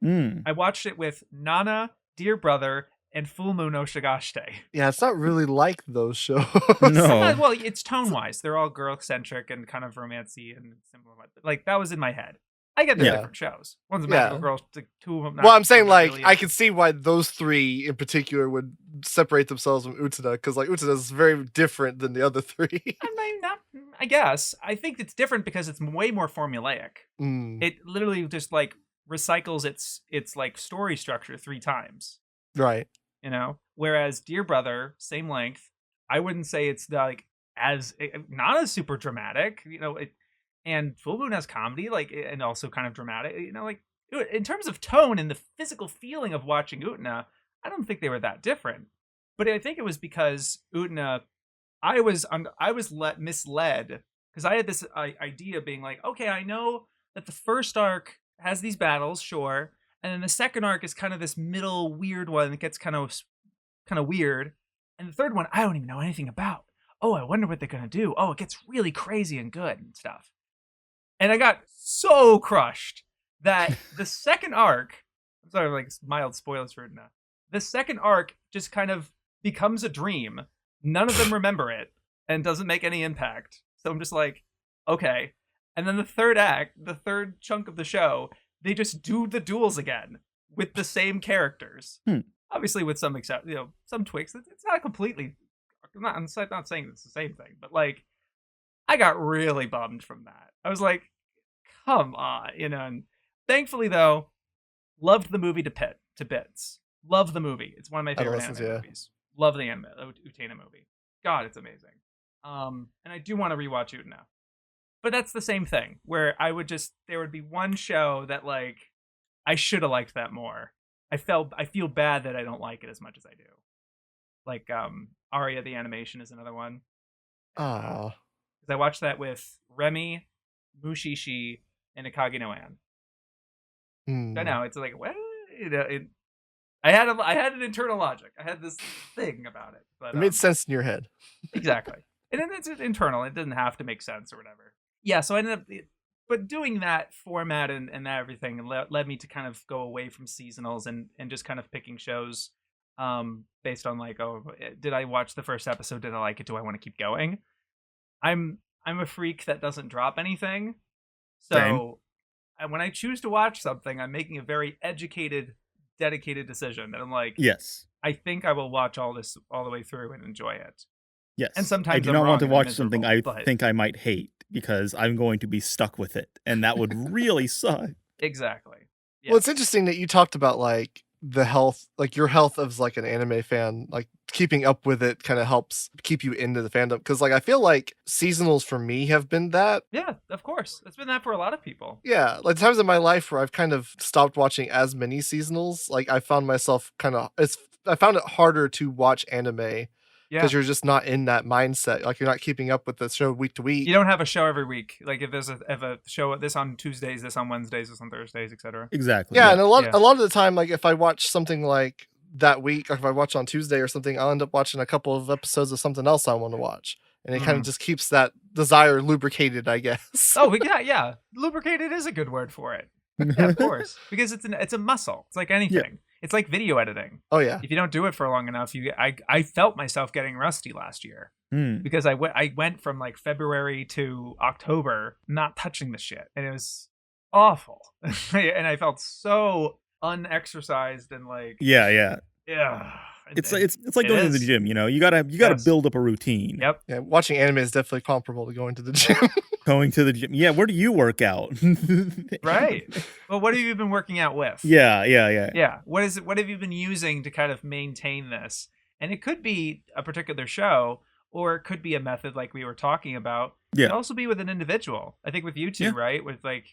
I watched it with Nana, Dear Brother, and Full Moon Oshigashite. Yeah, it's not really like those shows. No. Well, it's tone-wise. They're all girl-centric and kind of romancy and similar. Like, that was in my head. I get the different shows. One's a magical girl, 2 of them. Well, I'm saying, like, really I can see why those 3 in particular would separate themselves from Utena, because, like, Utena is very different than the other 3. I guess. I think it's different because it's way more formulaic. It literally just, like, recycles its like, story structure 3 times. Right. Whereas Dear Brother, same length, I wouldn't say it's, like, not as super dramatic, and Full Moon has comedy, like, and also kind of dramatic, like, in terms of tone and the physical feeling of watching Utena, I don't think they were that different. But I think it was because Utena, I was misled, because I had this idea being like, okay, I know that the first arc has these battles, sure, and then the second arc is kind of this middle weird one that gets kind of weird, and the third one I don't even know anything about. Oh, I wonder what they're gonna do. Oh, it gets really crazy and good and stuff. And I got so crushed that the second arc, I'm sorry, like mild spoilers for it now. The second arc just kind of becomes a dream. None of them remember it and doesn't make any impact. So I'm just like, okay. And then the third act, the third chunk of the show, they just do the duels again with the same characters. obviously with some some tweaks. It's not completely. I'm not saying it's the same thing, but like, I got really bummed from that. I was like, come on, And thankfully, though, loved the movie to bits. Love the movie. It's one of my favorite anime movies. Love the Utena movie. God, it's amazing. And I do want to rewatch Utena. But that's the same thing, where there would be one show that, like, I should have liked that more. I feel bad that I don't like it as much as I do. Like, Aria the animation is another one. Oh. I watched that with Remy, Mushishi, and Akagi no An. I know, it's like, what? I had an internal logic. I had this thing about it. But it made sense in your head. Exactly. And then it's internal. It doesn't have to make sense or whatever. Yeah, so I ended up... But doing that format and everything led me to kind of go away from seasonals and just kind of picking shows based on like, oh, did I watch the first episode? Did I like it? Do I want to keep going? I'm a freak that doesn't drop anything. So when I choose to watch something, I'm making a very educated, dedicated decision. And I'm like, yes, I think I will watch all this all the way through and enjoy it. Yes. And sometimes I do not want to watch something I think I might hate because I'm going to be stuck with it. And that would really suck. Exactly. Yeah. Well, it's interesting that you talked about like the health, like your health as like an anime fan, like keeping up with it kind of helps keep you into the fandom. Cause like, I feel like seasonals for me have been that. Yeah, of course. It's been that for a lot of people. Yeah. Like times in my life where I've kind of stopped watching as many seasonals. Like I found myself I found it harder to watch anime. Because you're just not in that mindset. Like you're not keeping up with the show week to week. You don't have a show every week. Like if there's a show this on Tuesdays, this on Wednesdays, this on Thursdays, etc. Exactly. Yeah, and a lot of the time, like if I watch something like that week, like if I watch on Tuesday or something, I'll end up watching a couple of episodes of something else I want to watch. And it kind of just keeps that desire lubricated, I guess. Oh, yeah. Lubricated is a good word for it. Yeah, of course. Because it's a muscle. It's like anything. Yeah. It's like video editing. Oh yeah. If you don't do it for long enough, I felt myself getting rusty last year because I went from like February to October not touching the shit, and it was awful. And I felt so unexercised and like yeah. It's like going to the gym. You gotta build up a routine. Yep. Yeah, watching anime is definitely comparable to going to the gym. Going to the gym. Yeah, where do you work out? Right. Well, what have you been working out with? Yeah. Yeah. What have you been using to kind of maintain this? And it could be a particular show, or it could be a method like we were talking about. Yeah. It could also be with an individual. I think with you two, right? With like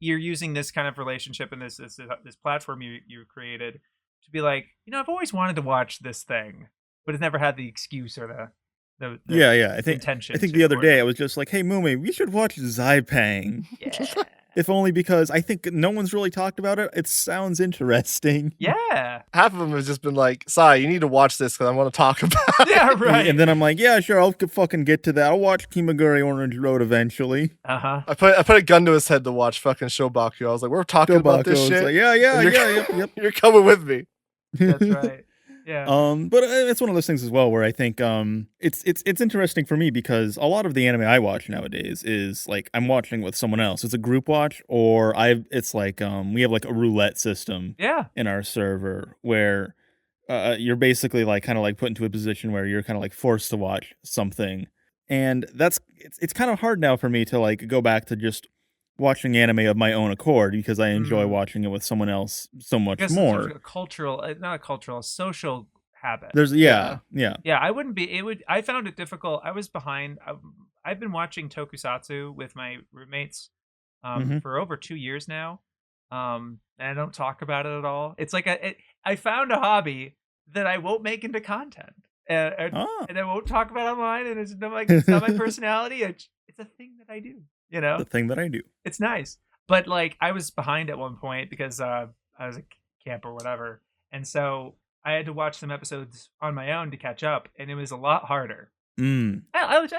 you're using this kind of relationship and this platform you created to be like, I've always wanted to watch this thing, but it's never had the excuse or the I think intention. I think the other day I was just like, hey Mumi, we should watch Zaipang. Yeah. If only because I think no one's really talked about it. It sounds interesting. Yeah. Half of them have just been like, Sai, you need to watch this because I want to talk about it. Yeah, right. And then I'm like, yeah, sure, I'll fucking get to that. I'll watch Kimagure Orange Road eventually. Uh-huh. I put a gun to his head to watch fucking Shobaku. I was like, we're talking about this shit. Like, yep. You're coming with me. That's right. Yeah. But it's one of those things as well where I think it's interesting for me because a lot of the anime I watch nowadays is like I'm watching with someone else. It's a group watch, or it's like we have like a roulette system in our server where you're basically like kind of like put into a position where you're kind of like forced to watch something, and it's kind of hard now for me to like go back to just watching anime of my own accord because I enjoy watching it with someone else so much more. A social habit. There's yeah. I wouldn't be. I found it difficult. I was behind. I've been watching tokusatsu with my roommates for over 2 years now, and I don't talk about it at all. It's like I found a hobby that I won't make into content, and I won't talk about online. And it's not my personality. It's a thing that I do. The thing that I do. It's nice. But like I was behind at one point because I was at camp or whatever. And so I had to watch some episodes on my own to catch up, and it was a lot harder. I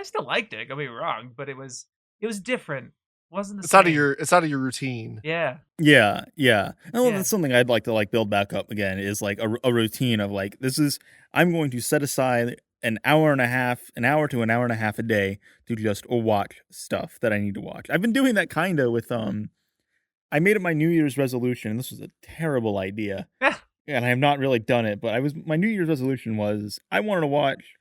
still liked it, don't get me wrong, but it was different. It wasn't the same. It's out of your routine. Yeah. And that's something I'd like to like build back up again is like a routine of like I'm going to set aside an hour to an hour and a half a day to just watch stuff that I need to watch. I've been doing that kind of with I made it my New Year's resolution, and this was a terrible idea. and I have not really done it, but my New Year's resolution was I wanted to watch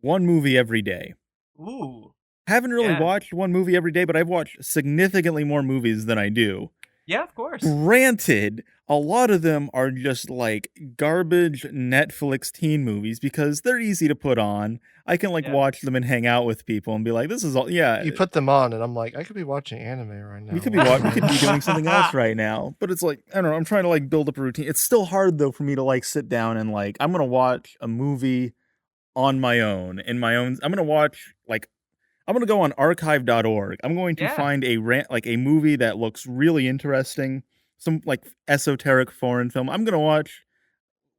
one movie every day. Ooh. Haven't really watched one movie every day, but I've watched significantly more movies than I do. Yeah, of course. Granted, a lot of them are just like garbage Netflix teen movies because they're easy to put on. I can watch them and hang out with people and be like, this is all, You put them on and I'm like, I could be watching anime right now. We could be doing something else right now. But it's like, I don't know, I'm trying to build up a routine. It's still hard though for me to sit down and I'm going to watch a movie on my own, I'm going to watch I'm going to go on archive.org. I'm going to find a movie that looks really interesting, some esoteric foreign film. I'm going to watch,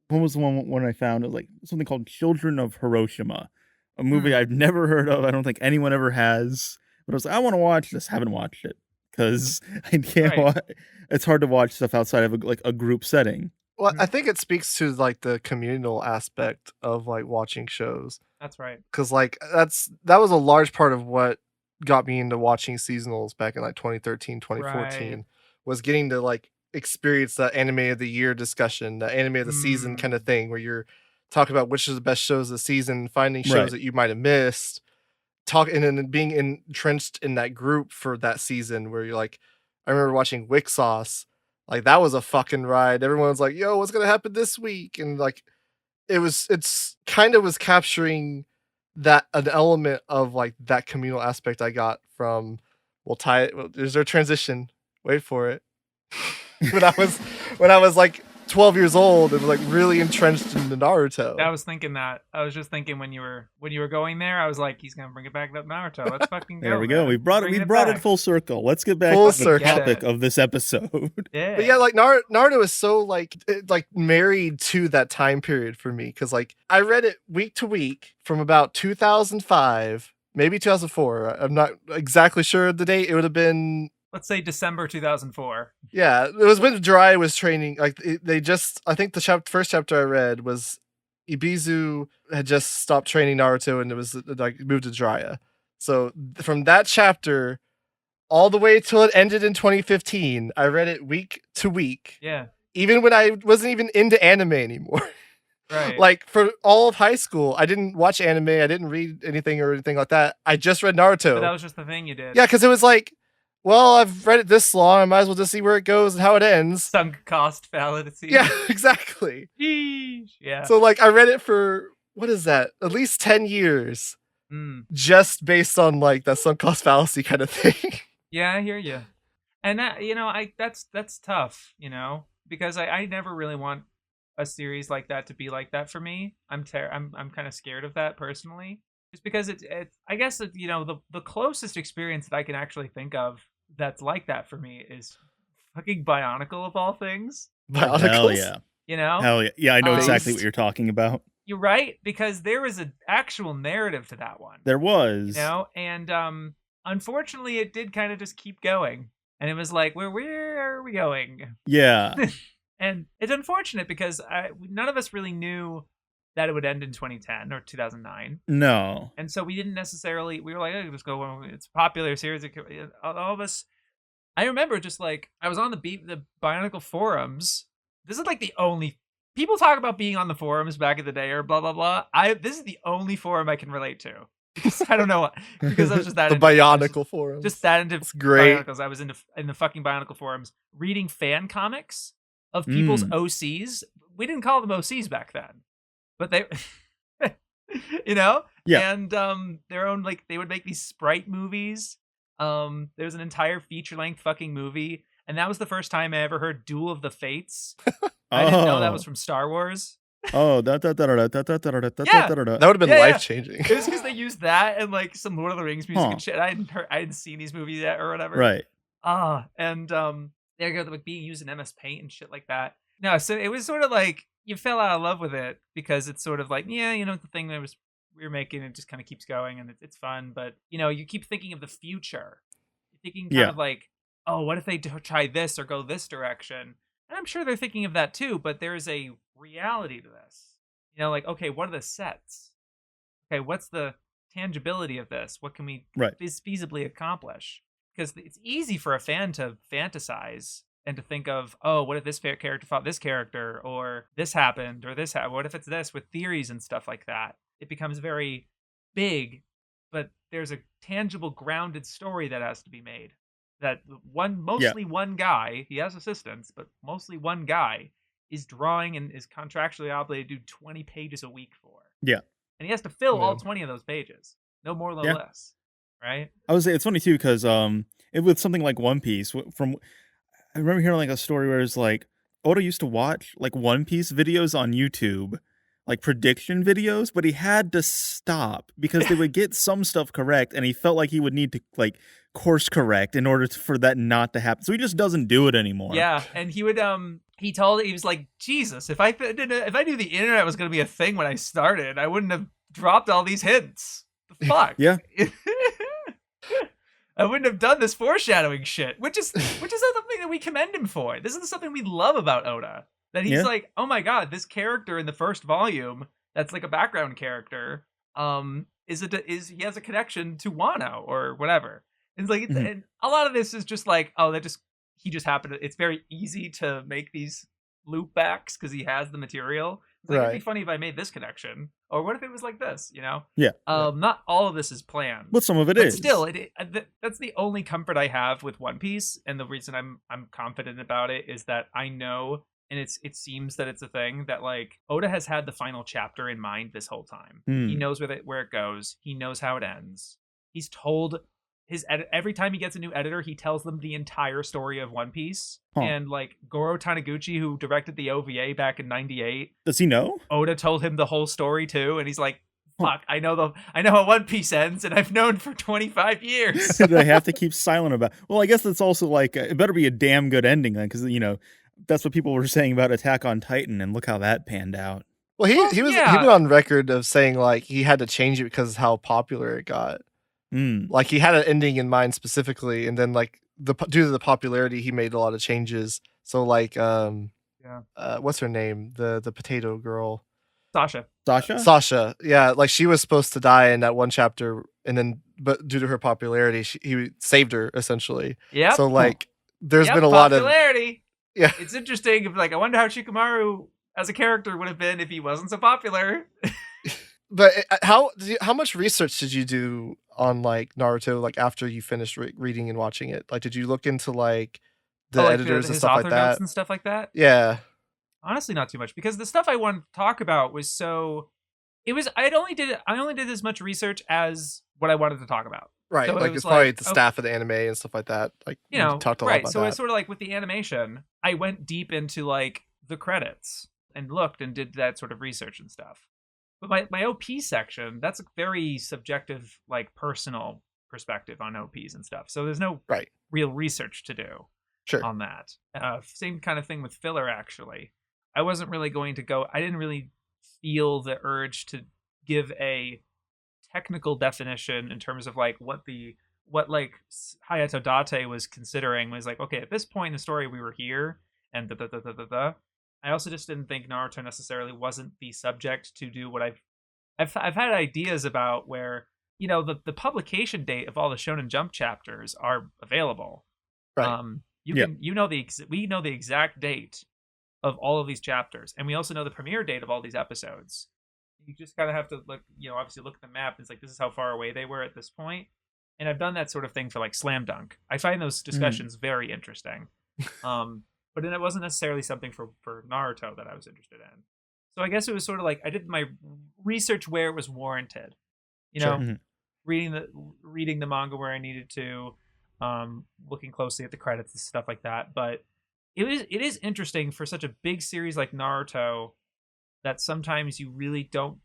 what was the one I found? It was something called Children of Hiroshima, a movie I've never heard of. I don't think anyone ever has. But I was like, I want to watch this. Haven't watched it because I can't watch. It's hard to watch stuff outside of a group setting. Well, I think it speaks to the communal aspect of watching shows. That's right. Because that was a large part of what got me into watching seasonals back in 2013, 2014, was getting to experience the anime of the year discussion, the anime of the season kind of thing, where you're talking about which is the best shows of the season, finding shows that you might have missed, and then being entrenched in that group for that season where you're I remember watching Wick Sauce. That was a fucking ride. Everyone's like, yo, what's going to happen this week? And it's kind of was capturing an element of that communal aspect I got from, there's their transition. Wait for it. when I was 12 years old and really entrenched in the Naruto. I was thinking that. I was just thinking when you were going there, I was like, he's gonna bring it back to Naruto. Let's fucking go. There we go. We brought it full circle. Let's get back to the topic of this episode. Yeah. But yeah, Naruto is so married to that time period for me because I read it week to week from about 2005, maybe 2004. I'm not exactly sure of the date. It would have been, let's say, December 2004. Yeah, it was when Jiraiya was training. I think the first chapter I read was Ibizu had just stopped training Naruto and it was moved to Jiraiya. So from that chapter all the way till it ended in 2015, I read it week to week. Yeah. Even when I wasn't even into anime anymore. Right. For all of high school, I didn't watch anime. I didn't read anything or anything like that. I just read Naruto. But that was just the thing you did. Yeah, because it was well, I've read it this long. I might as well just see where it goes and how it ends. Sunk cost fallacy. Yeah, exactly. Yeesh. Yeah. So I read it for, what is that? At least 10 years. Just based on that sunk cost fallacy kind of thing. Yeah, I hear you. And that, that's tough, because I never really want a series like that to be like that for me. I'm kind of scared of that personally. Just because it's I guess the closest experience that I can actually think of that's like that for me is fucking Bionicle of all things. Bionicles? Hell yeah. Hell yeah. Yeah, I know exactly what you're talking about. You're right, because there was an actual narrative to that one. There was. And unfortunately it did kind of just keep going. And it was where are we going? Yeah. And it's unfortunate because none of us really knew that it would end in 2010 or 2009. No. And so we didn't necessarily, we were like, oh, just go, it's a popular series. All of us, I remember just I was on the Bionicle forums. This is the only, people talk about being on the forums back in the day or blah, blah, blah. This is the only forum I can relate to. I don't know, because I was just that the Bionicle forums. Just that into great. Bionicles. I was in the fucking Bionicle forums reading fan comics of people's OCs. We didn't call them OCs back then. But they, Yeah. And their own they would make these sprite movies. There's an entire feature-length fucking movie, and that was the first time I ever heard Duel of the Fates. I didn't know that was from Star Wars. Oh, that would have been life-changing. It was because they used that and some Lord of the Rings music and shit. I hadn't seen these movies yet or whatever. Right. And they're being used in MS Paint and shit like that. No, so it was sort of you fell out of love with it because it's sort of the thing that we were making, it just kind of keeps going and it's fun, but you keep thinking of the future. You're thinking kind of oh, what if they try this or go this direction? And I'm sure they're thinking of that too, but there's a reality to this. Okay, what are the sets? Okay, what's the tangibility of this? What can we feasibly accomplish? Because it's easy for a fan to fantasize and to think of, oh, what if this character fought this character, or this happened, or this happened, what if it's this, with theories and stuff like that. It becomes very big, but there's a tangible, grounded story that has to be made. That one guy, he has assistants, but mostly one guy is drawing and is contractually obligated to do 20 pages a week for. Yeah. And he has to fill all 20 of those pages. No more, no less. Right? I would say it's funny too, because with something like One Piece, I remember hearing like a story where it's like Oda used to watch like One Piece videos on YouTube, like prediction videos, but he had to stop because they would get some stuff correct, and he felt like he would need to like course correct in order for that not to happen. So he just doesn't do it anymore. Yeah, and he would he was like, Jesus, if I knew the internet was going to be a thing when I started, I wouldn't have dropped all these hints. The fuck? Yeah. I wouldn't have done this foreshadowing shit, which is something that we commend him for. This is something we love about Oda. That he's like, oh my god, this character in the first volume that's like a background character, he has a connection to Wano or whatever. And it's like, and a lot of this is just like, oh, he just happened to, it's very easy to make these loop backs because he has the material. It's like, it'd be funny if I made this connection. Or what if it was like this, you know? Yeah. Not all of this is planned. But some of it is. But still, that's the only comfort I have with One Piece. And the reason I'm confident about it is that I know, and it seems that it's a thing, that like Oda has had the final chapter in mind this whole time. He knows where it goes. He knows how it ends. He's told every time he gets a new editor, he tells them the entire story of One Piece. And like Goro Taniguchi, who directed the OVA back in '98, does he know? Oda told him the whole story too, and he's like, "Fuck, I know how One Piece ends, and I've known for 25 years." Do I have to keep silent about? Well, I guess that's also like it better be a damn good ending then, because that's what people were saying about Attack on Titan, and look how that panned out. Well, he went on record of saying like he had to change it because of how popular it got. Like he had an ending in mind specifically, and then like due to the popularity, he made a lot of changes. So like, what's her name? The potato girl, Sasha. Yeah, like she was supposed to die in that one chapter, and then but due to her popularity, he saved her essentially. Yeah. So like, there's been a lot of popularity. Yeah, it's interesting. Like, I wonder how Shikamaru as a character would have been if he wasn't so popular. But how much research did you do on like Naruto, like after you finished reading and watching it? Like, did you look into like the editors and stuff like that? Notes and stuff like that? Yeah. Honestly, not too much, because the stuff I wanted to talk about was I only did as much research as what I wanted to talk about. Right. So like it's probably the staff of the anime and stuff like that. Like, talked a lot about so that. It's sort of like with the animation, I went deep into like the credits and looked and did that sort of research and stuff. But my OP section, that's a very subjective, like personal perspective on OPs and stuff. So there's no real research to do on that. Same kind of thing with filler, actually. I wasn't really going to go, I didn't really feel the urge to give a technical definition in terms of like what like Hayato Date was considering was like, okay, at this point in the story we were here and I also just didn't think Naruto necessarily wasn't the subject to do what I've had ideas about, where the publication date of all the Shounen Jump chapters are available. Right. We know the exact date of all of these chapters, and we also know the premiere date of all these episodes. You just kind of have to look, obviously look at the map. It's like, this is how far away they were at this point. And I've done that sort of thing for like Slam Dunk. I find those discussions very interesting. But then it wasn't necessarily something for Naruto that I was interested in. So I guess it was sort of like I did my research where it was warranted. Reading the manga where I needed to, looking closely at the credits and stuff like that. But it is interesting for such a big series like Naruto that sometimes you really don't.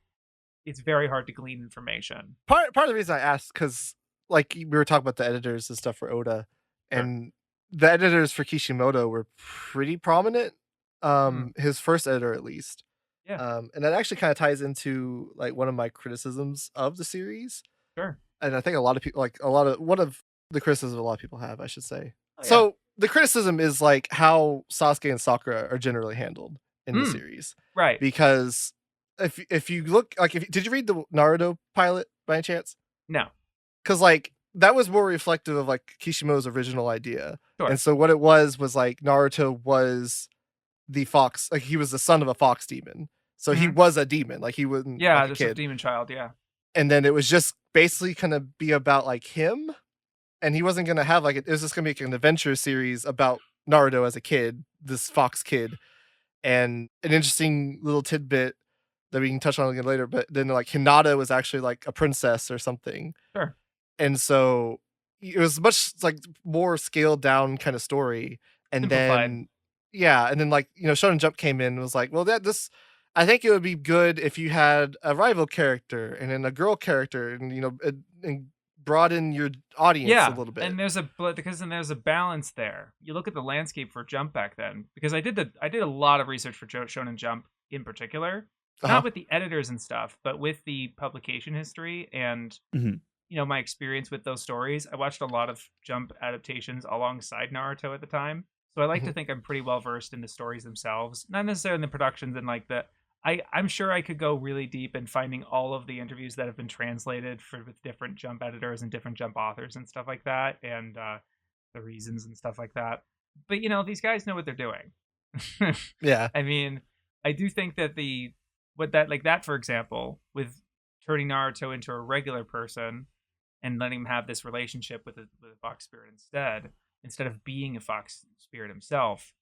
It's very hard to glean information. Part of the reason I asked, because like we were talking about the editors and stuff for Oda, and the editors for Kishimoto were pretty prominent. His first editor, at least. Yeah. And that actually kind of ties into like one of my criticisms of the series. Sure. And I think a lot of people one of the criticisms a lot of people have, I should say. Oh, yeah. So the criticism is like how Sasuke and Sakura are generally handled in the series. Right. Because if you look, like, did you read the Naruto pilot by any chance? No. Because like that was more reflective of like Kishimoto's original idea. Sure. And so what it was like Naruto was the fox, like he was the son of a fox demon. So he was a demon, like he wasn't like a just kid. a demon child, yeah. And then it was just basically gonna be about like him, and he wasn't gonna have like it was just gonna be like an adventure series about Naruto as a kid, this fox kid. And an interesting little tidbit that we can touch on again later, but then like Hinata was actually like a princess or something. Sure. And so it was much like more scaled down kind of story. And Simplified. then like, you know, Shounen Jump came in and was like, well, I think it would be good if you had a rival character and then a girl character and, you know, and broaden your audience a little bit. And there's a balance there. You look at the landscape for Jump back then, because I did a lot of research for Shounen Jump in particular, not with the editors and stuff, but with the publication history and you know, my experience with those stories. I watched a lot of Jump adaptations alongside Naruto at the time, so I like to think I'm pretty well versed in the stories themselves, not necessarily in the productions and like the. I'm sure I could go really deep in finding all of the interviews that have been translated with different Jump editors and different Jump authors and stuff like that, and the reasons and stuff like that. But you know, these guys know what they're doing. Yeah. I mean, I do think that that for example, with turning Naruto into a regular person and letting him have this relationship with a fox spirit instead of being a fox spirit himself,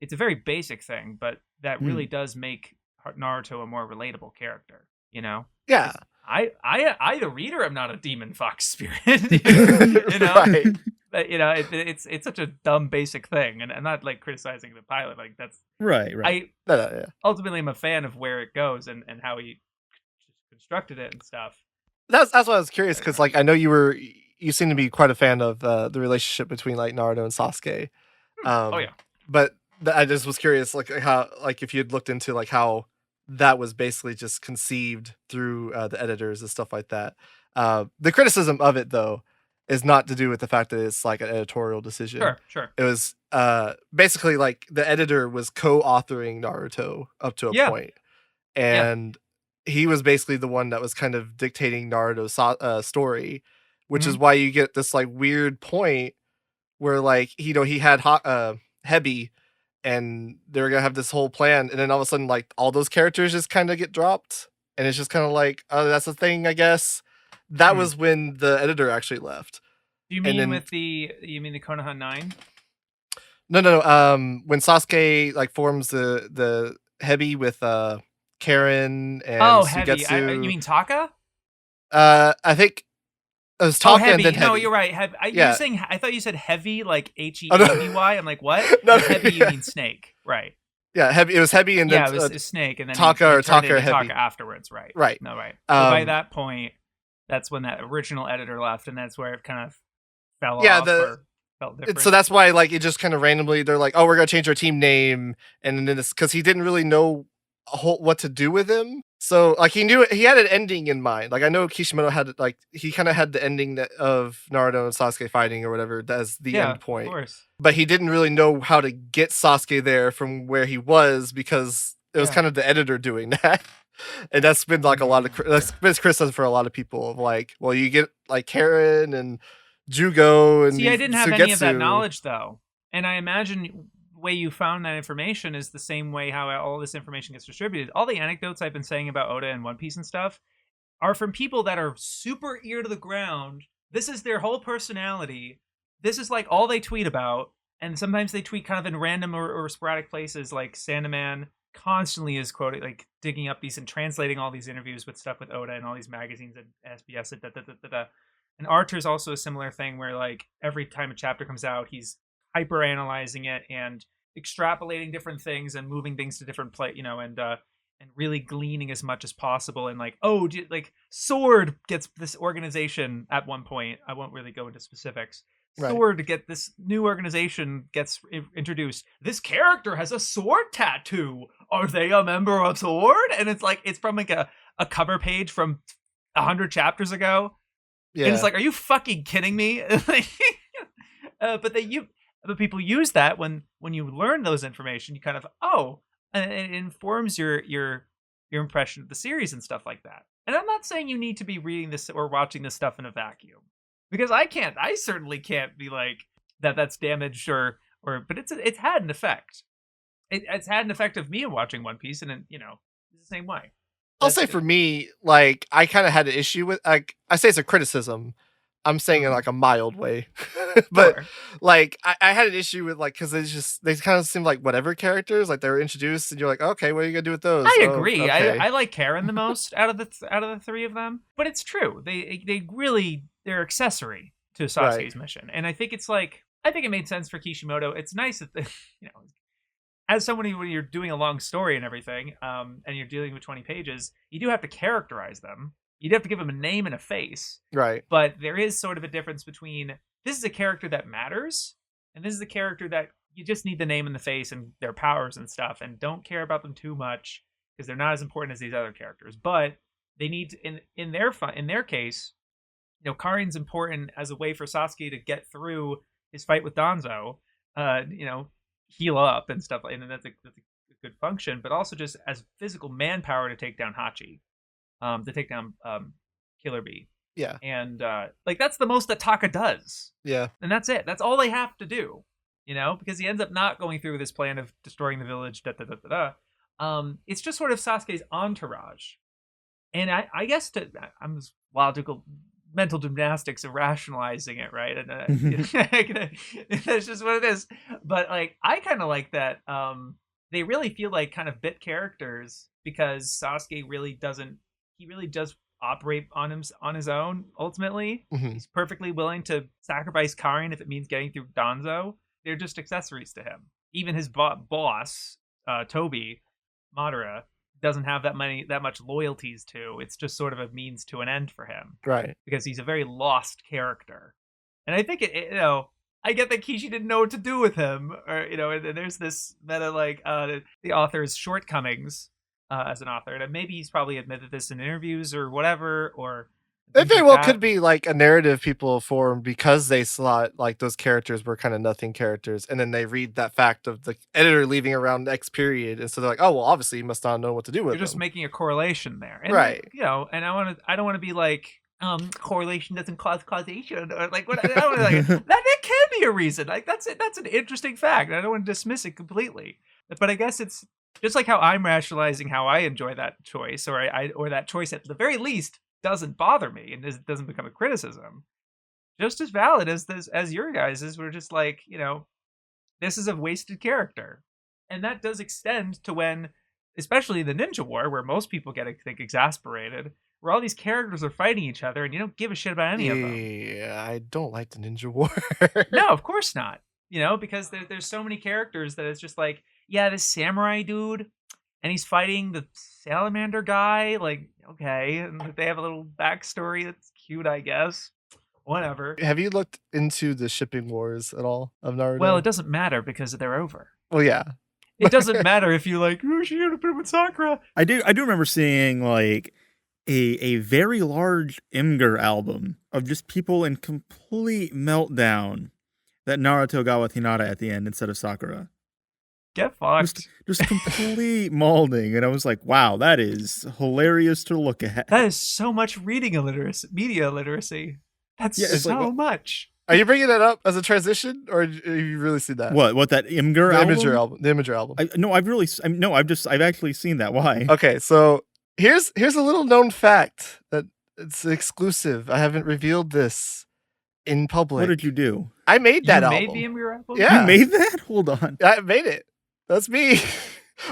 it's a very basic thing, but that really does make Naruto a more relatable character, you know? Yeah. I the reader, am not a demon fox spirit, you know? Right. But, you know, it's such a dumb basic thing, and I'm not like criticizing the pilot, like that's right. Ultimately I'm a fan of where it goes and how he constructed it and stuff. That's why I was curious, because like I know you seem to be quite a fan of the relationship between like Naruto and Sasuke. But I just was curious, like how, like if you had looked into like how that was basically just conceived through the editors and stuff like that. The criticism of it though is not to do with the fact that it's like an editorial decision. Sure. It was basically like the editor was co-authoring Naruto up to a point, and he was basically the one that was kind of dictating Naruto's story, which is why you get this like weird point where like he had Hebi, and they were gonna have this whole plan, and then all of a sudden like all those characters just kind of get dropped, and it's just kind of like, oh, that's the thing, I guess. That was when the editor actually left. Do you mean you mean the Konoha 9? No. When Sasuke like forms the Hebi with Karen and Sugetsu. You mean Taka? I think it was Taka and then Hebi. No, you're right. You're saying, I thought you said heavy, like Heavy. I'm like, what? No. Heavy, you mean snake, right? Yeah, Hebi. It was Hebi, and then it was snake, and then Taka or Hebi afterwards, right? Right. No, right. So by that point, that's when that original editor left, and that's where it kind of fell off. Or felt different. So that's why, like, it just kind of randomly, they're like, oh, we're gonna change our team name, and then it's because he didn't really know what to do with him. So like he knew he had an ending in mind. Like I know Kishimoto had like he kind of had the ending of Naruto and Sasuke fighting or whatever as the end point. Of course. But he didn't really know how to get Sasuke there from where he was because it was kind of the editor doing that. And that's been like that's been criticism for a lot of people of like, well, you get like Karen and Jugo and I didn't have Sugetsu. any of that knowledge though, and I imagine way you found that information is the same way how all this information gets distributed. All the anecdotes I've been saying about Oda and One Piece and stuff are from people that are super ear to the ground. This is their whole personality. This is like all they tweet about, and sometimes they tweet kind of in random or sporadic places. Like Sandman constantly is quoting, like digging up these and translating all these interviews with stuff with Oda and all these magazines and SBS. And Archer's also a similar thing where like every time a chapter comes out, he's hyper analyzing it and extrapolating different things and moving things to different and really gleaning as much as possible. And like, like Sword gets this organization at one point. I won't really go into specifics. Sword to get this new organization gets introduced. This character has a sword tattoo. Are they a member of Sword? And it's like it's from like a cover page from 100 chapters ago. Yeah. And it's like, are you fucking kidding me? But people use that when you learn those information, you kind of and it informs your impression of the series and stuff like that. And I'm not saying you need to be reading this or watching this stuff in a vacuum. Because I certainly can't be like that's damaged but it's had an effect. It's had an effect of me watching One Piece, and it's the same way. I'll say for me, like, I kind of had an issue with, like, I say it's a criticism. I'm saying in like a mild way, but Sure. like I had an issue with, like, because they kind of seem like whatever characters, like they were introduced and you're like, okay, what are you gonna do with those? I agree. Okay. I like Karen the most out of the three of them, but it's true. They're accessory to Sasuke's mission, and I think it made sense for Kishimoto. It's nice that as somebody, when you're doing a long story and everything, and you're dealing with 20 pages, you do have to characterize them. You'd have to give them a name and a face. Right. But there is sort of a difference between this is a character that matters, and this is a character that you just need the name and the face and their powers and stuff, and don't care about them too much because they're not as important as these other characters. But they need to, in their case, Karin's important as a way for Sasuke to get through his fight with Danzo, heal up and stuff, and that's a good function, but also just as physical manpower to take down Hachi. To take down Killer Bee. Yeah. And that's the most that Taka does. Yeah. And that's it. That's all they have to do. Because he ends up not going through this plan of destroying the village, it's just sort of Sasuke's entourage. And I guess I'm wild to go mental gymnastics of rationalizing it, right? And that's just what it is. But like I kind of like that they really feel like kind of bit characters because Sasuke really does operate on his own ultimately. Mm-hmm. He's perfectly willing to sacrifice Karin if it means getting through Danzo. They're just accessories to him. Even his boss, Toby Madara, doesn't have that much loyalties to. It's just sort of a means to an end for him. Right. Because he's a very lost character. And I think I get that Kishi didn't know what to do with him, or and there's this meta like the author's shortcomings as an author, and maybe he's probably admitted this in interviews or whatever, or it very well could be like a narrative people form because they slot like those characters were kind of nothing characters, and then they read that fact of the editor leaving around X period, and so they're like, oh well, obviously you must not know what to do with. You're just making a correlation there, and right? And I don't want to be like. Correlation doesn't cause causation, or like what? I don't like that can be a reason. Like that's it. That's an interesting fact. I don't want to dismiss it completely, but I guess it's just like how I'm rationalizing how I enjoy that choice, or or that choice at the very least doesn't bother me and doesn't become a criticism. Just as valid as your guys is. We're just like this is a wasted character, and that does extend to when, especially the Ninja War, where most people get exasperated. Where all these characters are fighting each other and you don't give a shit about any of them. Yeah, I don't like the Ninja War. No, of course not. Because there's so many characters that it's just like, yeah, this samurai dude, and he's fighting the salamander guy. Like, okay, and they have a little backstory that's cute, I guess. Whatever. Have you looked into the shipping wars at all of Naruto? Well, it doesn't matter because they're over. Well, yeah. It doesn't matter if you like, oh, she had a bit with Sakura. I do remember seeing like a very large Imgur album of just people in complete meltdown that Naruto got with Hinata at the end instead of Sakura. Get fucked. Just complete malding. And I was like, wow, that is hilarious to look at. That is so much media literacy. That's so much. Are you bringing that up as a transition, or have you really seen that? What that Imgur album? The Imager album. I've actually seen that. Why? Okay, so here's a little known fact that it's exclusive. I haven't revealed this in public. What did you do? I made that album. You made the Imgur album? Yeah. You made that? Hold on. I made it. That's me.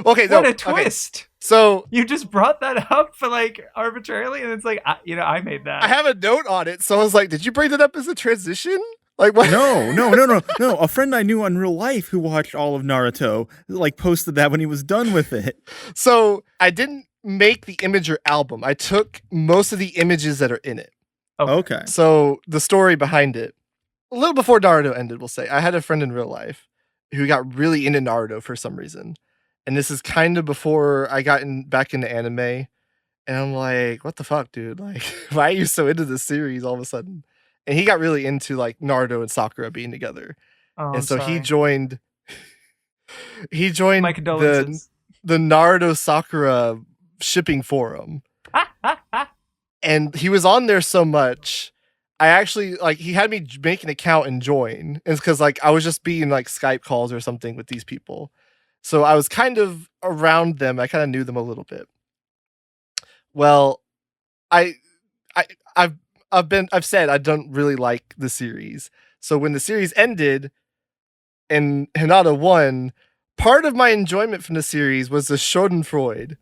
Okay, what a twist. Okay. So you just brought that up for like arbitrarily, and it's like, I made that. I have a note on it, so I was like, did you bring that up as a transition? Like what? No. A friend I knew in real life who watched all of Naruto like posted that when he was done with it. So I didn't make the Imager album. I took most of the images that are in it. Okay. So the story behind it, a little before Naruto ended, we'll say, I had a friend in real life who got really into Naruto for some reason. And this is kind of before I got back into anime. And I'm like, what the fuck, dude? Like, why are you so into this series all of a sudden? And he got really into like Naruto and Sakura being together. And so he joined My condolences. the Naruto Sakura shipping forum. And he was on there so much I actually like he had me make an account and join. It's because like I was just being like Skype calls or something with these people, so I was kind of around them. I kind of knew them a little bit. Well, I I've said I don't really like the series. So when the series ended and Hinata won, part of my enjoyment from the series was the Schadenfreude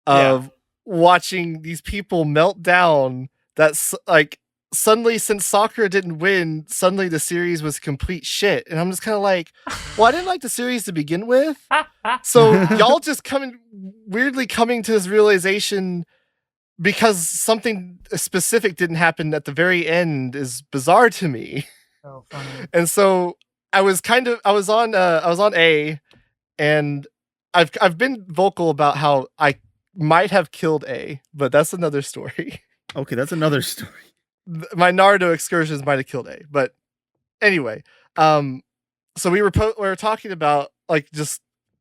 of watching these people melt down. That's like suddenly, since Sakura didn't win, suddenly the series was complete shit. And I'm just kind of like, well, I didn't like the series to begin with. So y'all just weirdly coming to this realization because something specific didn't happen at the very end is bizarre to me. So funny. And so I was on A, and I've been vocal about how I might have killed A, but that's another story. Okay, that's another story. My Naruto excursions might have killed A, but anyway, so we were talking about like just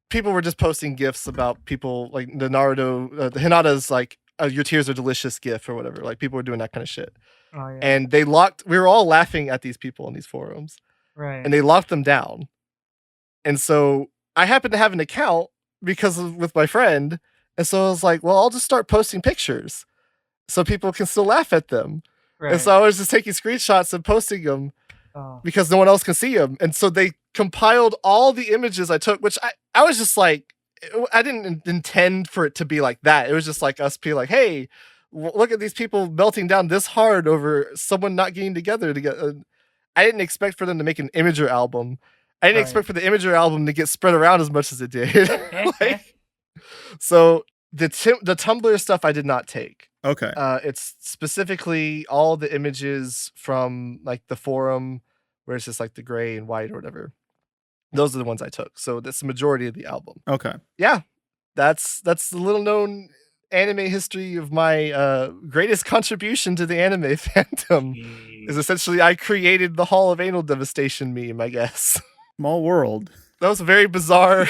people were just posting gifs about people like the Naruto, the Hinata's like your tears are delicious gif or whatever. Like people were doing that kind of shit. Oh, yeah. And we were all laughing at these people in these forums. Right. And they locked them down. And so I happened to have an account with my friend. And so I was like, well, I'll just start posting pictures so people can still laugh at them. Right. And so I was just taking screenshots and posting them because no one else can see them. And so they compiled all the images I took, which I was just like, I didn't intend for it to be like that. It was just like us being like, hey, look at these people melting down this hard over someone not getting together. I didn't expect for them to make an Imager album. I didn't expect for the Imager album to get spread around as much as it did. So the Tumblr stuff I did not take. Okay. It's specifically all the images from like the forum where it's just like the gray and white or whatever. Those are the ones I took. So that's the majority of the album. Okay. Yeah. That's the little known anime history of my greatest contribution to the anime fandom. Is essentially I created the Hall of Anal Devastation meme, I guess. Small world. That was a very bizarre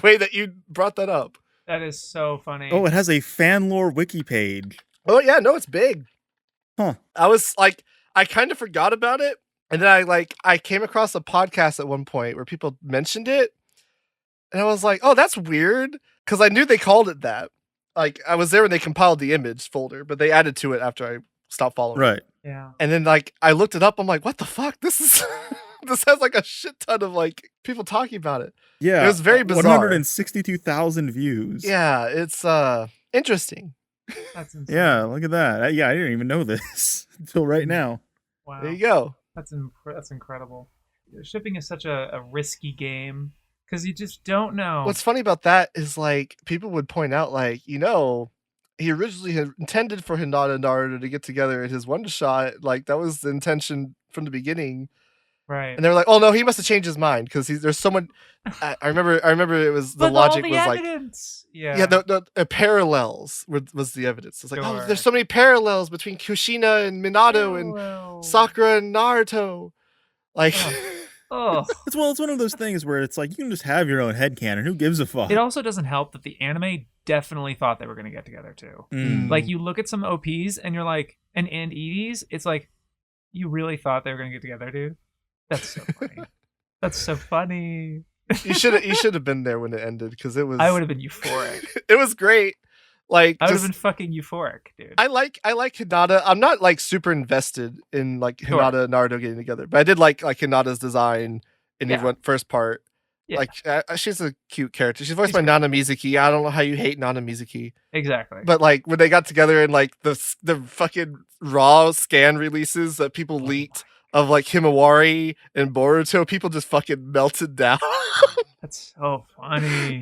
way that you brought that up. That is so funny. Oh, it has a fan lore wiki page. Oh yeah, no, it's big. Huh. I was like, I kind of forgot about it. And then I came across a podcast at one point where people mentioned it. And I was like, oh, that's weird. Because I knew they called it that. Like, I was there when they compiled the image folder, but they added to it after I stopped following. Right. Yeah. And then, like, I looked it up. I'm like, what the fuck? This is... this has, like, a shit ton of, like, people talking about it. Yeah. It was very bizarre. 162,000 views. Yeah, it's interesting. That's insane. Yeah, look at that. I didn't even know this until right now. Wow. There you go. That's incredible. Shipping is such a risky game because you just don't know. What's funny about that is like people would point out like, he originally had intended for Hinata and Naruto to get together in his one shot. Like that was the intention from the beginning. Right. And they're like, oh no, he must have changed his mind because there's someone. I remember it was the logic was evidence. like, yeah, the parallels was the evidence. It's like, oh, there's so many parallels between Kushina and Minato and Sakura and Naruto. Like, it's one of those things where it's like you can just have your own headcanon. Who gives a fuck? It also doesn't help that the anime definitely thought they were going to get together too. Like you look at some OPs and you're like, and EDs, it's like, you really thought they were going to get together, dude? That's so funny. That's so funny. You should have been there when it ended because it was. I would have been euphoric. It was great. Like I would have been fucking euphoric, dude. I like Hinata. I'm not like super invested in like Hinata and Naruto getting together, but I did like Hinata's design in the first part. Yeah. Like she's a cute character. She's voiced by Nana Mizuki. I don't know how you hate Nana Mizuki. Exactly. But like when they got together and like the fucking raw scan releases that people leaked of like Himawari and Boruto, people just fucking melted down. That's so funny.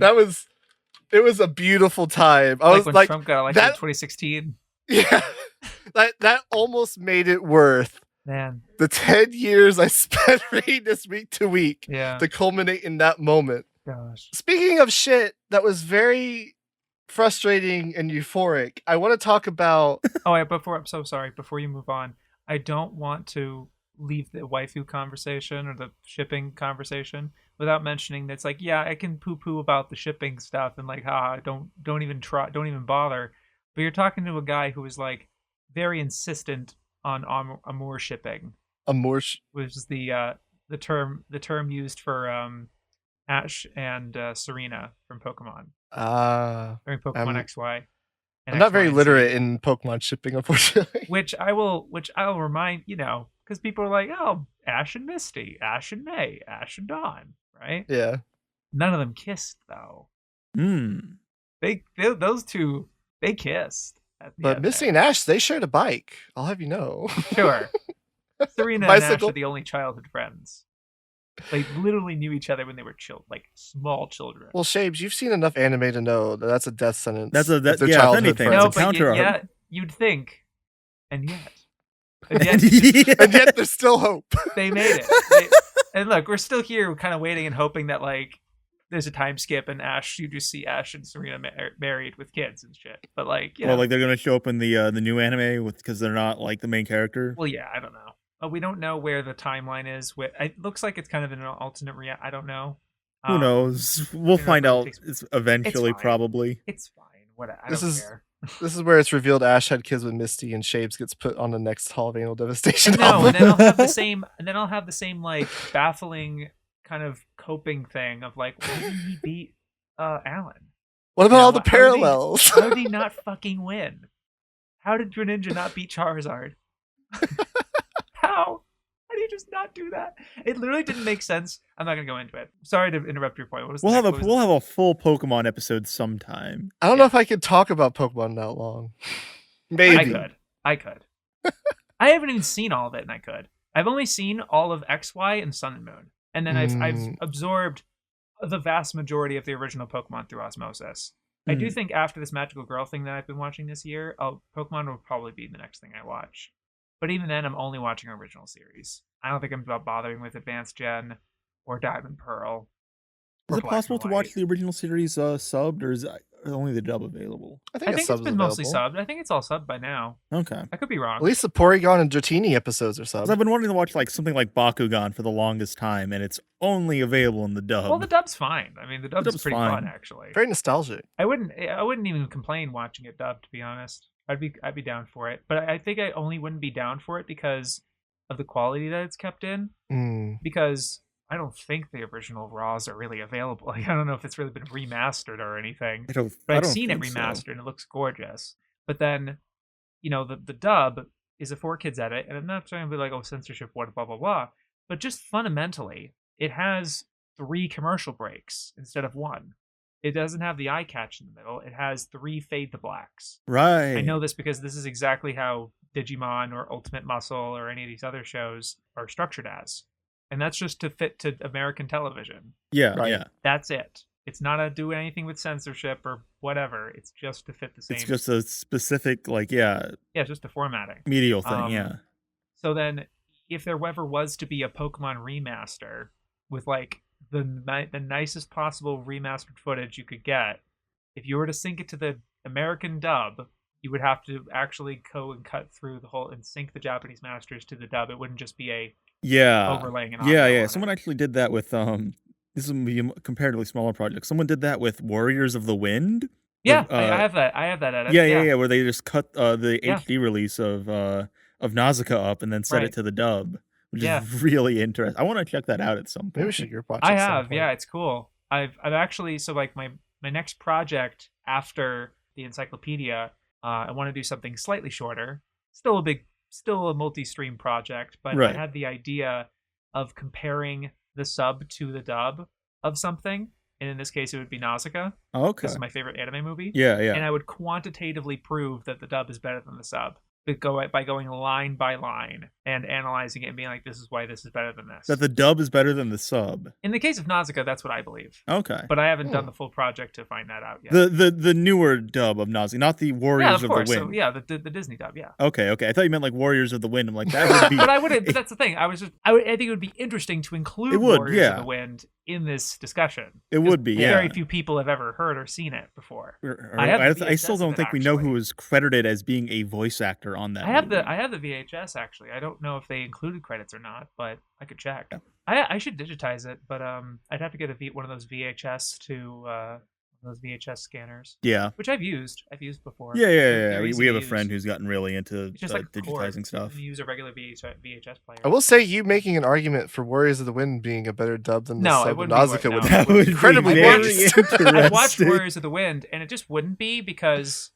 It was a beautiful time. I was when like, Trump got elected in 2016. Yeah, that almost made it worth the 10 years I spent reading this week to week to culminate in that moment. Gosh. Speaking of shit that was very frustrating and euphoric, I want to talk about. I'm so sorry. Before you move on, I don't want to leave the waifu conversation or the shipping conversation without mentioning that it's like, yeah, I can poo-poo about the shipping stuff and like, don't even bother. But you're talking to a guy who is like very insistent on amour shipping. Which is the term used for Ash and Serena from Pokemon. During Pokemon XY. I'm not very literate in Pokemon shipping, unfortunately. Which I will remind, because people are like, oh, Ash and Misty, Ash and May, Ash and Dawn, right? Yeah. None of them kissed though. They those two, they kissed. But Misty and Ash, they shared a bike. I'll have you know. Sure. Serena and Ash are the only childhood friends. They literally knew each other when they were small children. Well, Shaybs, you've seen enough anime to know that that's a death sentence. That's childhood friends. No, but you'd think, and yet, and yet there's still hope. They made it. And look, we're still here, kind of waiting and hoping that there's a time skip and you just see Ash and Serena married with kids and shit. But they're gonna show up in the new anime because they're not the main character. Well, yeah, I don't know. We don't know where the timeline is. It looks like it's kind of in an alternate reality. I don't know. Who knows? We'll find out eventually, probably. It's fine. I don't care. This is where it's revealed Ash had kids with Misty, and Shaybs gets put on the next Hall of Anal Devastation. No, and then I'll have the same. And then I'll have the same baffling kind of coping thing of why didn't he beat Alan? What about all the parallels? How did he not fucking win? How did Greninja not beat Charizard? How do you just not do that? It literally didn't make sense. I'm not gonna go into it. Sorry to interrupt your point. We'll have a full Pokemon episode sometime. I don't know if I could talk about Pokemon that long. Maybe I could. I haven't even seen all of it, and I could. I've only seen all of XY and Sun and Moon, and then I've absorbed the vast majority of the original Pokemon through osmosis. I do think after this Magical Girl thing that I've been watching this year, Pokemon will probably be the next thing I watch. But even then, I'm only watching original series. I don't think I'm bothering with Advanced Gen or Diamond Pearl. Is it possible to watch the original series subbed, or is only the dub available? I think it's been mostly subbed. I think it's all subbed by now. Okay. I could be wrong. At least the Porygon and Dratini episodes are subbed. I've been wanting to watch something like Bakugan for the longest time, and it's only available in the dub. Well, the dub's fine. I mean, the dub's pretty fun, actually. Very nostalgic. I wouldn't even complain watching it dubbed, to be honest. I'd be down for it, but I think I only wouldn't be down for it because of the quality that it's kept in. Because I don't think the original RAWs are really available. I don't know if it's really been remastered or anything. But I've seen it remastered and it looks gorgeous. But then, the dub is a 4Kids edit, and I'm not trying to be censorship, what, blah blah blah. But just fundamentally, it has 3 commercial breaks instead of 1. It doesn't have the eye catch in the middle. It has 3 fade to blacks. Right. I know this because this is exactly how Digimon or Ultimate Muscle or any of these other shows are structured as. And that's just to fit to American television. Yeah, right. Yeah. That's it. It's not to do anything with censorship or whatever. It's just to fit the same. It's just a specific, Yeah, it's just a formatting. Medial thing, yeah. So then, if there ever was to be a Pokemon remaster with the nicest possible remastered footage you could get, if you were to sync it to the American dub, you would have to actually go and cut through the whole and sync the Japanese masters to the dub. It wouldn't just be overlaying an audio. Yeah. Someone actually did that with this would be a comparatively smaller project. Someone did that with Warriors of the Wind. Yeah, I have that. I have that edit. Yeah. Where they just cut the HD release of Nausicaa up and then set it to the dub. Which is really interesting. I want to check that out at some point. Maybe we should watch it. I have, it's cool. I've actually my next project after the encyclopedia, I want to do something slightly shorter. Still a multi-stream project, but I had the idea of comparing the sub to the dub of something, and in this case, it would be Nausicaa. Oh, okay. This is my favorite anime movie. Yeah. And I would quantitatively prove that the dub is better than the sub. By going line by line and analyzing it and being like, this is why this is better than this. That the dub is better than the sub. In the case of Nausicaa, that's what I believe. Okay. But I haven't done the full project to find that out yet. The newer dub of Nausicaa, not the Warriors of the Wind. So, the Disney dub, yeah. Okay. I thought you meant Warriors of the Wind. I'm like, that would be... But I wouldn't, but that's the thing. I think it would be interesting to include Warriors of the Wind in this discussion. It would be, Very few people have ever heard or seen it before. I still don't think we know who was credited as being a voice actor on that movie. I have the VHS, actually. I don't know if they included credits or not, but I could check. I should digitize it, but I'd have to get one of those VHS to those VHS scanners. Yeah. Which I've used before. Yeah. We have a friend who's gotten really into just like digitizing stuff. You use a regular VHS player. I will say you making an argument for Warriors of the Wind being a better dub than the sub of Nausicaa would be incredibly interesting. I've watched Warriors of the Wind, and it just wouldn't be because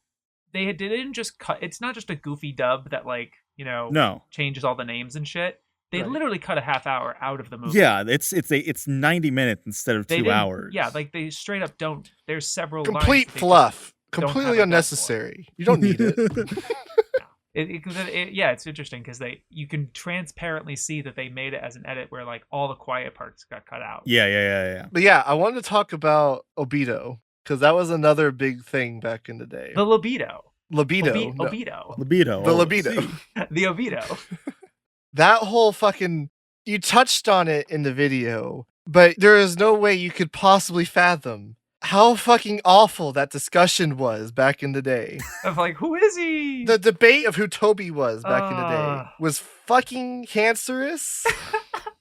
they didn't just cut. It's not just a goofy dub that changes all the names and shit. They literally cut a half hour out of the movie. Yeah, it's 90 minutes instead of 2 hours. Yeah, like they straight up don't. There's several complete fluff, completely unnecessary. You don't need it. It's interesting because you can transparently see that they made it as an edit where like all the quiet parts got cut out. Yeah. But yeah, I wanted to talk about Obito because that was another big thing back in the day. The libido. Obito. The libido. The Obito. That whole fucking... You touched on it in the video, but there is no way you could possibly fathom how fucking awful that discussion was back in the day. Of like, who is he? The debate of who Toby was back in the day was fucking cancerous.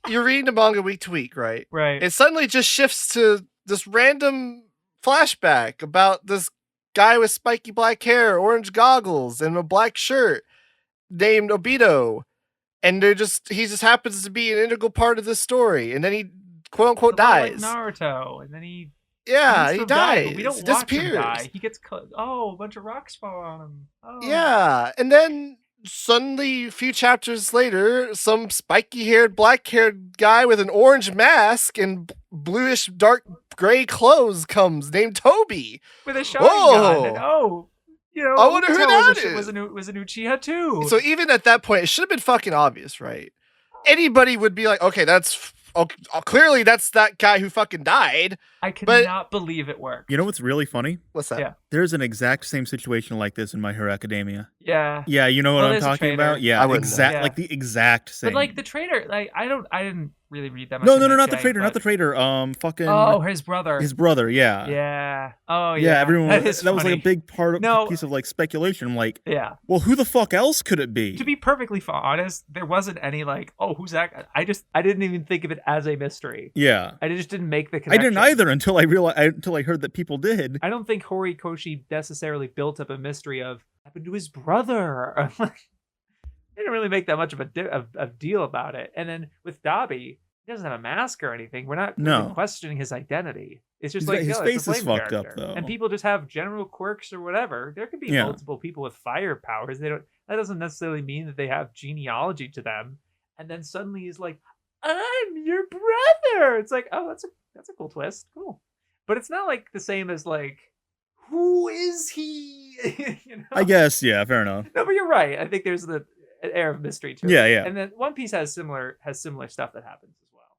You're reading the manga week to week, right? Right. It suddenly just shifts to this random flashback about this guy with spiky black hair, orange goggles, and a black shirt named Obito. And he just happens to be an integral part of this story. And then he, quote unquote, dies. Like Naruto. And then he dies. We don't watch him die. He gets a bunch of rocks fall on him. Oh. Yeah. And then suddenly, a few chapters later, some spiky-haired, black-haired guy with an orange mask and bluish, dark gray clothes comes named Toby. With a shotgun. And, I wonder who that is. Was an Uchiha too. So even at that point, it should have been fucking obvious, right? Anybody would be like, okay, clearly that's that guy who fucking died. I cannot believe it worked. You know what's really funny? What's that? Yeah. There's an exact same situation like this in My Hero Academia. Yeah. Yeah, you know what I'm talking about? Yeah, like the exact same. But like the traitor, like I didn't really read that much. No, not the traitor, not the traitor. Fucking. Oh, his brother. His brother, yeah. Yeah. Oh, yeah. Yeah, everyone. That was like a big piece of like speculation. I'm like, yeah. Well, who the fuck else could it be? To be perfectly honest, there wasn't any like, oh, who's that guy? I didn't even think of it as a mystery. Yeah. I just didn't make the connection. I didn't either until I heard that people did. I don't think Horikoshi necessarily built up a mystery of what happened to his brother. They didn't really make that much of a deal about it. And then with Dabi, he doesn't have a mask or anything. We're not really questioning his identity. It's just his face is fucked character. up though. And people just have general quirks or whatever. There could be multiple people with fire powers. That doesn't necessarily mean that they have genealogy to them. And then suddenly he's like, I'm your brother. It's like, oh, that's a cool twist. Cool. But it's not like the same as like, who is he? I guess, yeah, fair enough. No, but you're right. I think there's an air of mystery to it. Yeah. And then One Piece has similar stuff that happens as well.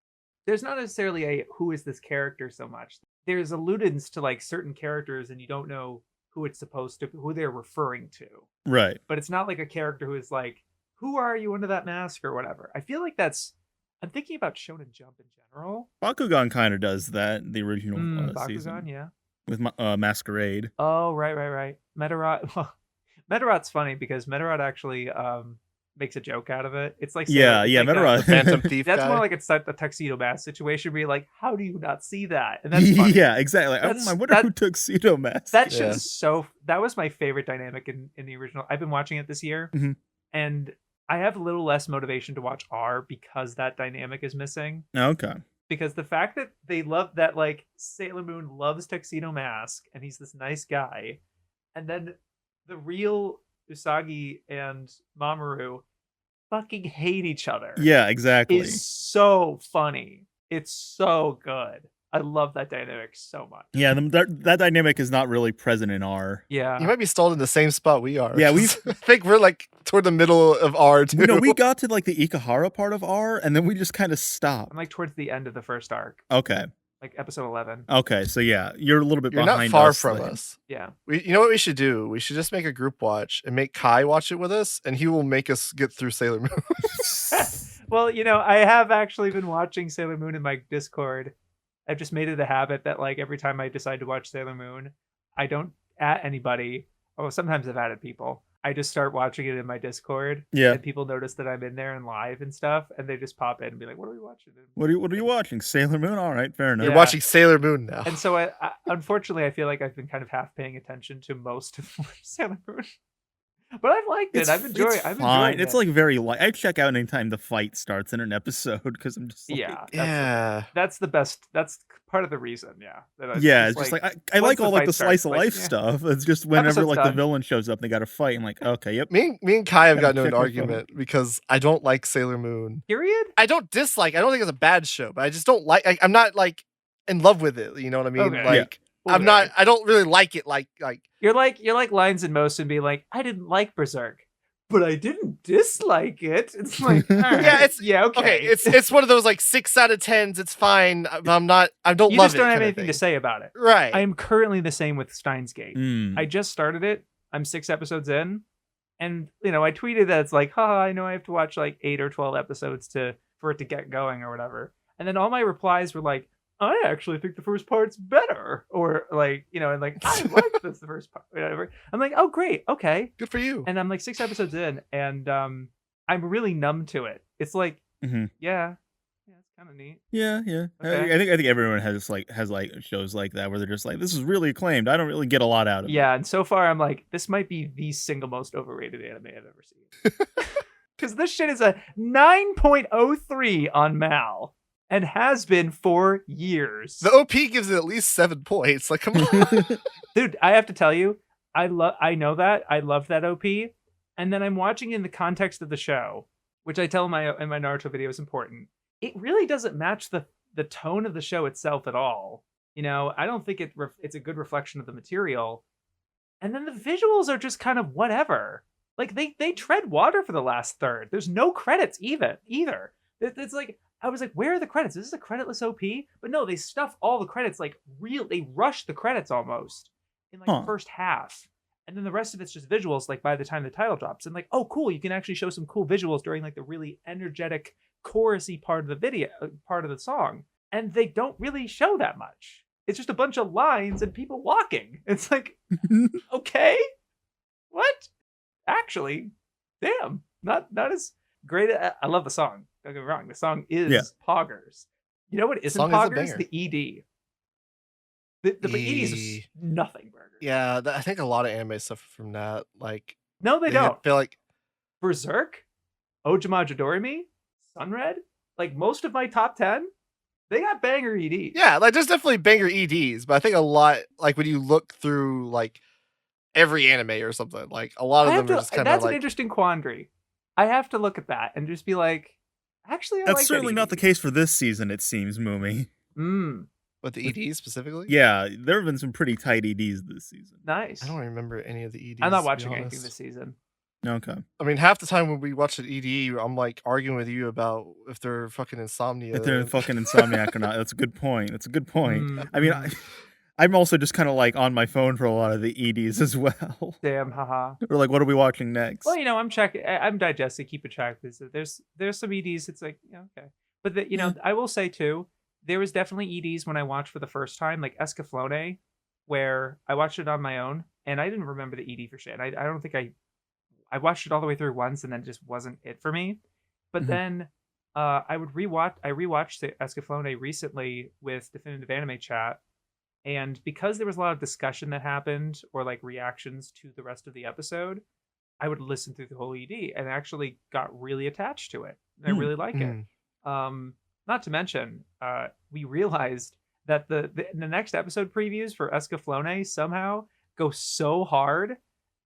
There's not necessarily a who is this character so much. There's alludence to like certain characters, and you don't know who they're referring to. Right. But it's not like a character who is like, who are you under that mask or whatever. I feel like I'm thinking about Shounen Jump in general. Bakugan kind of does that, the original Bakugan, season. Yeah. With Masquerade. Oh, right. Medarot. Medarot's funny because Medarot actually makes a joke out of it. It's like Medarot. The Phantom Thief That's guy. more like a tuxedo mask situation where you're like, how do you not see that? And that's funny. Yeah, exactly. I wonder who tuxedo mask. That shit is that was my favorite dynamic in the original. I've been watching it this year, and I have a little less motivation to watch R because that dynamic is missing. Okay. Because the fact that they love that, like, Sailor Moon loves Tuxedo Mask, and he's this nice guy, and then the real Usagi and Mamoru fucking hate each other. Yeah, exactly. Is so funny. It's so good. I love that dynamic so much. Yeah, that dynamic is not really present in R. Yeah. You might be stalled in the same spot we are. Yeah, I think we're like toward the middle of R too. We got to like the Ikahara part of R, and then we just kind of stopped. I'm like towards the end of the first arc. Okay. Like episode 11. Okay, so yeah, you're a little bit behind us. You're not far from us. Yeah. You know what we should do? We should just make a group watch and make Kai watch it with us, and he will make us get through Sailor Moon. Well, I have actually been watching Sailor Moon in my Discord. I've just made it a habit that like every time I decide to watch Sailor Moon, I don't at anybody. Oh, sometimes I've added people. I just start watching it in my Discord. Yeah. And people notice that I'm in there and live and stuff, and they just pop in and be like, "What are we watching?" What are you watching? Sailor Moon? All right, fair enough. You're watching Sailor Moon now. And so I unfortunately I feel like I've been kind of half paying attention to most of Sailor Moon. But I've liked it. I've enjoyed it. It's like very light. I check out anytime the fight starts in an episode because I'm just like, that's the best. That's part of the reason. It's just like I like all like the slice of life stuff. It's just whenever like the villain shows up, and they got to fight. I'm like, okay, yep. Me and Kai have gotten into an argument because I don't like Sailor Moon. Period. I don't dislike. I don't think it's a bad show, but I just don't like. I'm not like in love with it. You know what I mean? Okay. Like I'm not. I don't really like it. Like you're like Lines and Most and being like, I didn't like Berserk, but I didn't dislike it. It's like, all right. Okay. It's one of those like 6 out of 10s. It's fine. I'm not. I don't you love it. You just don't have anything to say about it, right? I am currently the same with Steins Gate. I just started it. I'm 6 episodes in, and I tweeted that it's like, I know I have to watch like 8 or 12 episodes for it to get going or whatever. And then all my replies were like, I actually think the first part's better, or like, and like, I like this the first part, whatever. I'm like, oh great, okay, good for you. And I'm like 6 episodes in, and I'm really numb to it. It's like, yeah, it's kind of neat. Yeah. Okay. I think everyone has shows like that where they're just like, this is really acclaimed. I don't really get a lot out of it. Yeah, and so far I'm like, this might be the single most overrated anime I've ever seen. Because this shit is a 9.03 on Mal. And has been for years. The OP gives it at least 7 points. Like, come on. Dude, I have to tell you, I know that. I love that OP. And then I'm watching in the context of the show, which I tell in my Naruto video is important. It really doesn't match the tone of the show itself at all. I don't think it's a good reflection of the material. And then the visuals are just kind of whatever. Like, they tread water for the last third. There's no credits either. It's like, I was like, where are the credits? Is this a creditless OP? But no, they stuff all the credits, like, they rush the credits almost in like the first half. And then the rest of it's just visuals, like, by the time the title drops. And like, oh, cool, you can actually show some cool visuals during like the really energetic chorusy part of the video, part of the song. And they don't really show that much. It's just a bunch of lines and people walking. It's like, okay, what? Actually, damn, not as great. I love the song. Don't get me wrong. The song is poggers. You know what isn't poggers? The ED. The ED is just nothing burger. Yeah, I think a lot of anime suffer from that. Like, no, they don't. Feel like Berserk, Ojima Jidorimi, Sunred. Like most of my top 10, they got banger EDs. Yeah, like there's definitely banger EDs, but I think a lot, like when you look through like every anime or something, like a lot of them are just kind of like. That's an interesting quandary. I have to look at that and just be like, actually, that's certainly not the case for this season, it seems, Mumi. But the EDs specifically? Yeah, there have been some pretty tight EDs this season. Nice. I don't remember any of the EDs. I'm not watching anything this season. Okay. I mean, half the time when we watch an ED, I'm like arguing with you about if they're fucking insomnia. If they're fucking insomniac or not. That's a good point. I mean, I'm also just kind of like on my phone for a lot of the EDs as well. Damn, haha. Or like, what are we watching next? Well, I'm checking. I'm digesting, keeping track. There's some EDs. It's like, okay. But I will say too, there was definitely EDs when I watched for the first time, like Escaflowne, where I watched it on my own and I didn't remember the ED for shit. I don't think I watched it all the way through once and then it just wasn't it for me. But then I rewatched the Escaflowne recently with Definitive Anime Chat. And because there was a lot of discussion that happened or like reactions to the rest of the episode, I would listen through the whole ED and actually got really attached to it. And I really like it. Not to mention, we realized that the next episode previews for Escaflowne somehow go so hard,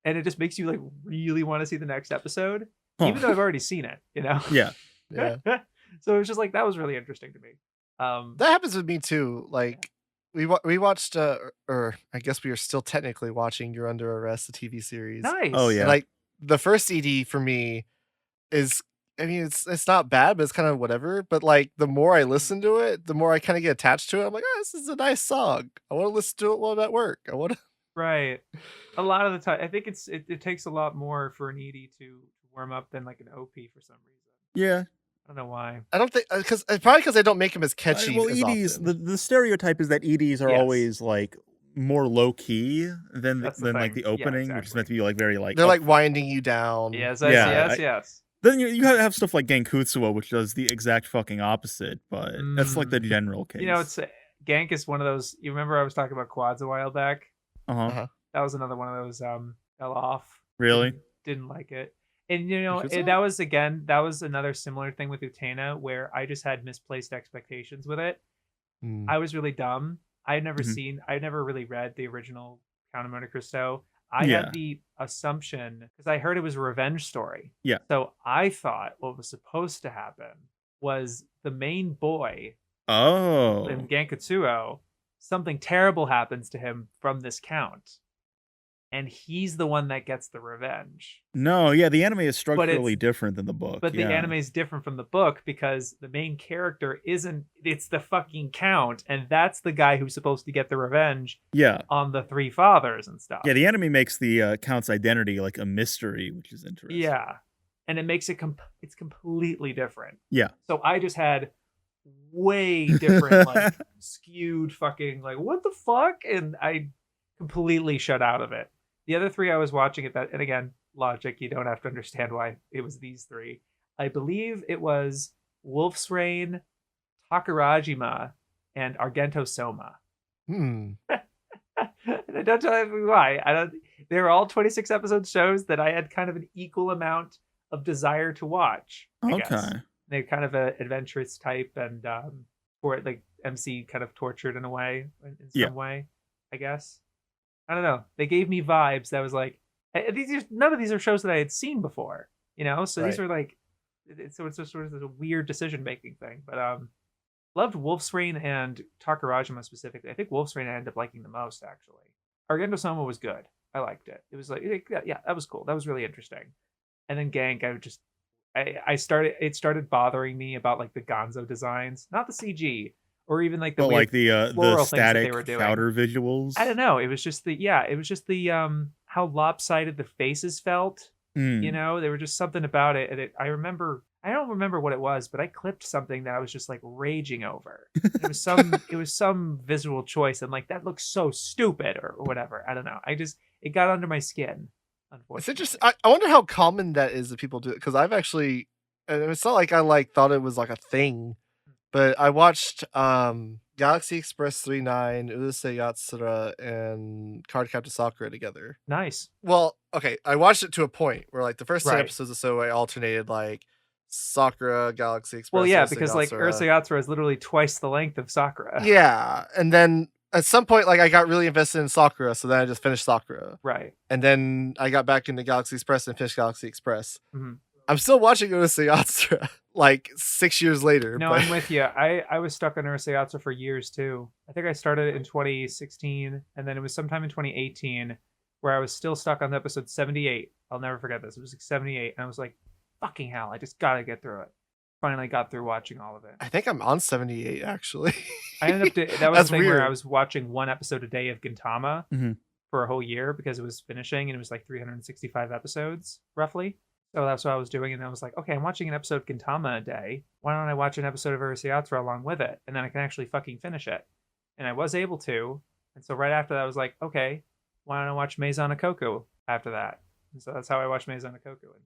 and it just makes you like really want to see the next episode, even though I've already seen it. Yeah. So it was just like that was really interesting to me. That happens with me too. Like. We watched, or I guess we are still technically watching You're Under Arrest, the TV series. Nice. Oh yeah. And like the first ED for me is, I mean, it's not bad, but it's kind of whatever. But like the more I listen to it, the more I kind of get attached to it. I'm like, this is a nice song. I want to listen to it while I'm at work. I want to. Right. A lot of the time, I think it takes a lot more for an ED to warm up than like an OP for some reason. Yeah. I don't know why. I don't think because I don't make them as catchy. Well, as EDs, often. the stereotype is that EDs are always like more low key than like the Yeah, opening, which is meant to be like very like they're like winding you down. Yes. Then you have stuff like Gankutsuou, which does the exact fucking opposite, but that's like the general case. You know, it's Gank is one of those. You remember I was talking about quads a while back? Uh-huh. That was another one of those fell off. Really? Didn't like it. And you know, that was another similar thing with Utena where I just had misplaced expectations with it. I was really dumb. I'd never really read the original Count of Monte Cristo. I had the assumption, because I heard it was a revenge story. Yeah. So I thought what was supposed to happen was the main boy in Gankutsuou, something terrible happens to him from this count. And he's the one that gets the revenge. No, yeah, the anime is structurally different than the book. But the anime is different from the book because the main character it's the fucking count, and that's the guy who's supposed to get the revenge on the three fathers and stuff. Yeah, the anime makes the count's identity like a mystery, which is interesting. Yeah, and it makes it's completely different. Yeah. So I just had way different, like, skewed fucking, like, what the fuck? And I completely shut out of it. The other three I was watching at that, and again, logic, you don't have to understand why it was these three. I believe it was Wolf's Rain, Takarajima, and Argento Soma. And don't tell me why. They were all 26 episode shows that I had kind of an equal amount of desire to watch. I guess. They're kind of an adventurous type, and for it, like MC kind of tortured in a way, in some way, I guess. I don't know. They gave me vibes that was like, none of these are shows that I had seen before, you know? So these were like, so it's just sort of a weird decision making thing. But loved Wolf's Rain and Takarajima specifically. I think Wolf's Rain I ended up liking the most, actually. Argento Soma was good. I liked it. It was like, yeah, that was cool. That was really interesting. And then Gank, it started bothering me about like the Gonzo designs, not the CG. Or even like the static powder visuals. I don't know. It was just the how lopsided the faces felt. You know, there was just something about it. And I don't remember what it was, but I clipped something that I was just like raging over. It was some visual choice, and like that looks so stupid or whatever. I don't know. It got under my skin. Unfortunately, it's interesting. I wonder how common that is that people do it, because I've actually, it's not like I thought it was like a thing. But I watched Galaxy Express 39, Urusei Yatsura, and Cardcaptor Sakura together. Nice. Well, okay, I watched it to a point where like the first 10 episodes or so I alternated like Sakura, Galaxy Express. Well, yeah, because like Urusei Yatsura is literally twice the length of Sakura. Yeah, and then at some point like I got really invested in Sakura, so then I just finished Sakura. Right. And then I got back into Galaxy Express and finished Galaxy Express. Mm-hmm. I'm still watching Urusei Yatsura like 6 years later. No, I'm with you. I was stuck on Urusei Yatsura for years too. I think I started it in 2016, and then it was sometime in 2018 where I was still stuck on episode 78. I'll never forget this. It was like 78, and I was like, fucking hell, I just gotta get through it. Finally got through watching all of it. I think I'm on 78 actually. I ended up that was the thing weird. Where I was watching one episode a day of Gintama for a whole year because it was finishing, and it was like 365 episodes roughly. So that's what I was doing, and I was like, okay, I'm watching an episode of Gintama a day. Why don't I watch an episode of Urusei Yatsura along with it? And then I can actually fucking finish it. And I was able to. And so right after that, I was like, okay, why don't I watch Maison Ikkoku after that? And so that's how I watched Maison Ikkoku. And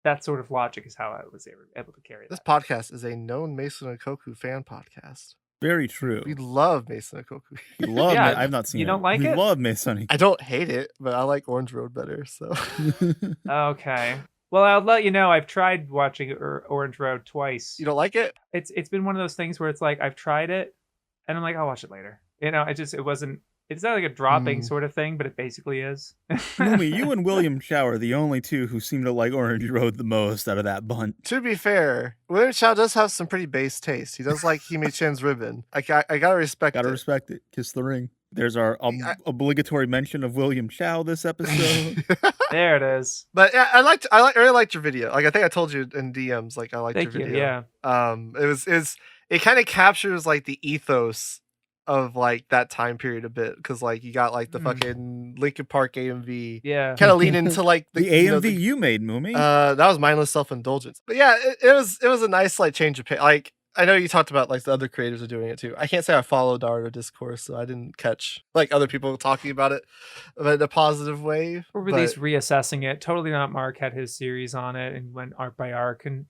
that sort of logic is how I was able to carry that. This podcast is a known Maison Ikkoku fan podcast. Very true. We love Maison Ikkoku. We love it. I've not seen it. You don't like it? We love Maison Ikkoku. I don't hate it, but I like Orange Road better. So okay. Well, I'll let you know. I've tried watching Orange Road twice. You don't like it? It's been one of those things where it's like I've tried it, and I'm like, I'll watch it later. You know, it wasn't. It's not like a dropping sort of thing, but it basically is. Mumi, you and William Chow are the only two who seem to like Orange Road the most out of that bunch. To be fair, William Chow does have some pretty base taste. He does like Hime-chan's ribbon. I gotta respect it. Gotta respect it. Kiss the ring. There's our obligatory mention of William Chow this episode. There it is. But yeah, I really liked your video. Like I think I told you in DMs, like I liked your video. Yeah. It kind of captures like the ethos of like that time period a bit, because like you got like the fucking Linkin Park AMV. Yeah. Kind of lean into like the AMV you made, Mumi. That was mindless self-indulgence. But yeah, it was a nice like change of pace. Like I know you talked about like the other creators are doing it too. I can't say I followed Naruto discourse, so I didn't catch like other people talking about it in a positive way. Or at least reassessing it. Totally Not Mark had his series on it and went arc by arc, and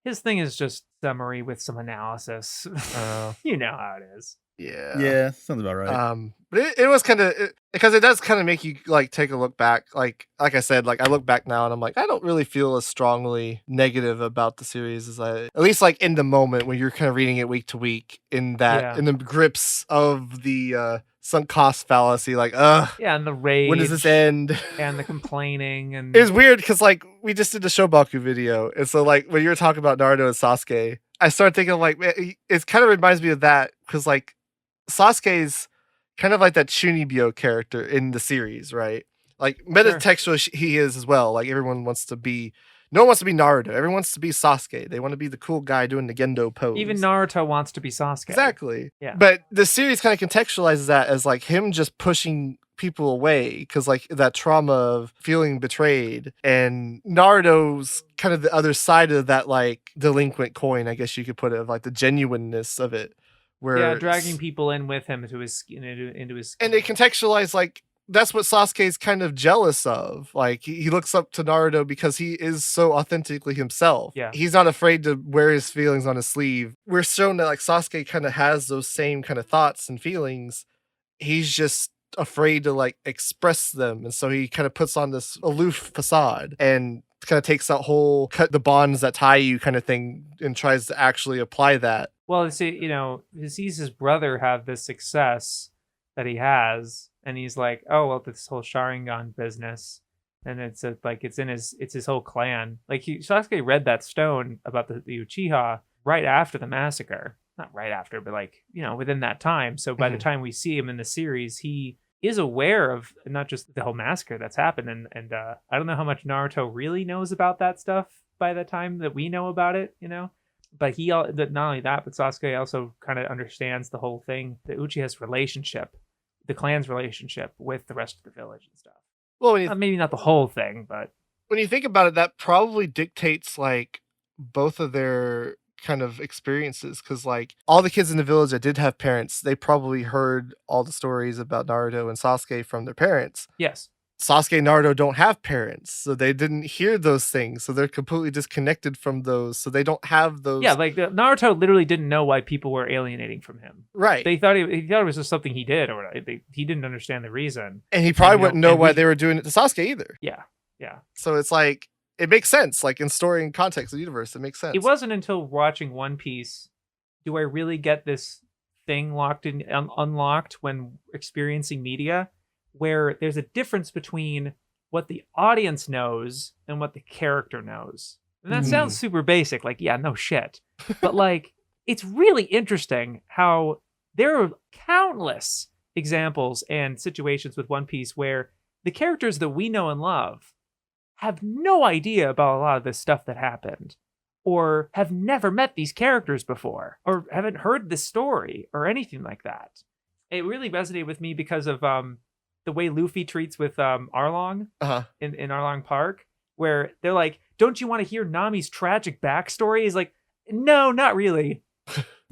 his thing is just summary with some analysis. You know how it is. Yeah, sounds about right. But it was kind of because it does kind of make you like take a look back. Like I said, like I look back now and I'm like, I don't really feel as strongly negative about the series as at least like in the moment when you're kind of reading it week to week in the grips of the sunk cost fallacy. Like, and the rage. When does this end? And the complaining and it's weird because like we just did the Shobaku video, and so like when you were talking about Naruto and Sasuke, I started thinking like, man, it kind of reminds me of that because like. Sasuke's kind of like that Chunibyo character in the series, right? Like metatextual he is as well. Like no one wants to be Naruto. Everyone wants to be Sasuke. They want to be the cool guy doing the Gendo pose. Even Naruto wants to be Sasuke. Exactly. Yeah. But the series kind of contextualizes that as like him just pushing people away because like that trauma of feeling betrayed, and Naruto's kind of the other side of that like delinquent coin, I guess you could put it, of like the genuineness of it. Dragging people in with him into his skin. And they contextualize like that's what Sasuke's kind of jealous of. Like he looks up to Naruto because he is so authentically himself. Yeah. He's not afraid to wear his feelings on his sleeve. We're shown that like Sasuke kind of has those same kind of thoughts and feelings. He's just afraid to like express them. And so he kind of puts on this aloof facade and kind of takes that whole cut the bonds that tie you kind of thing and tries to actually apply that. Well, see, he sees his brother have this success that he has, and he's like, "Oh, well, this whole Sharingan business," and it's his whole clan. Like Sasuke read that stone about the Uchiha right after the massacre, not right after, but like within that time. So by the time we see him in the series, he is aware of not just the whole massacre that's happened, and I don't know how much Naruto really knows about that stuff by the time that we know about it, But not only that, but Sasuke also kind of understands the whole thing, the Uchiha's relationship, the clan's relationship with the rest of the village and stuff. Well, maybe not the whole thing, but when you think about it, that probably dictates like both of their kind of experiences, because like all the kids in the village that did have parents, they probably heard all the stories about Naruto and Sasuke from their parents. Yes. Sasuke and Naruto don't have parents, so they didn't hear those things, so they're completely disconnected from those, so they don't have those. Yeah, like Naruto literally didn't know why people were alienating from him. Right. They thought he thought it was just something he did, or he didn't understand the reason. And he probably wouldn't know why they were doing it to Sasuke either. Yeah. So it's like, it makes sense, like in story and context of the universe, it makes sense. It wasn't until watching One Piece do I really get this thing unlocked when experiencing media, where there's a difference between what the audience knows and what the character knows. And that sounds super basic, like, yeah, no shit. But like, it's really interesting how there are countless examples and situations with One Piece where the characters that we know and love have no idea about a lot of this stuff that happened, or have never met these characters before, or haven't heard this story or anything like that. It really resonated with me because of the way Luffy treats with Arlong in Arlong Park, where they're like, "Don't you want to hear Nami's tragic backstory?" He's like, "No, not really.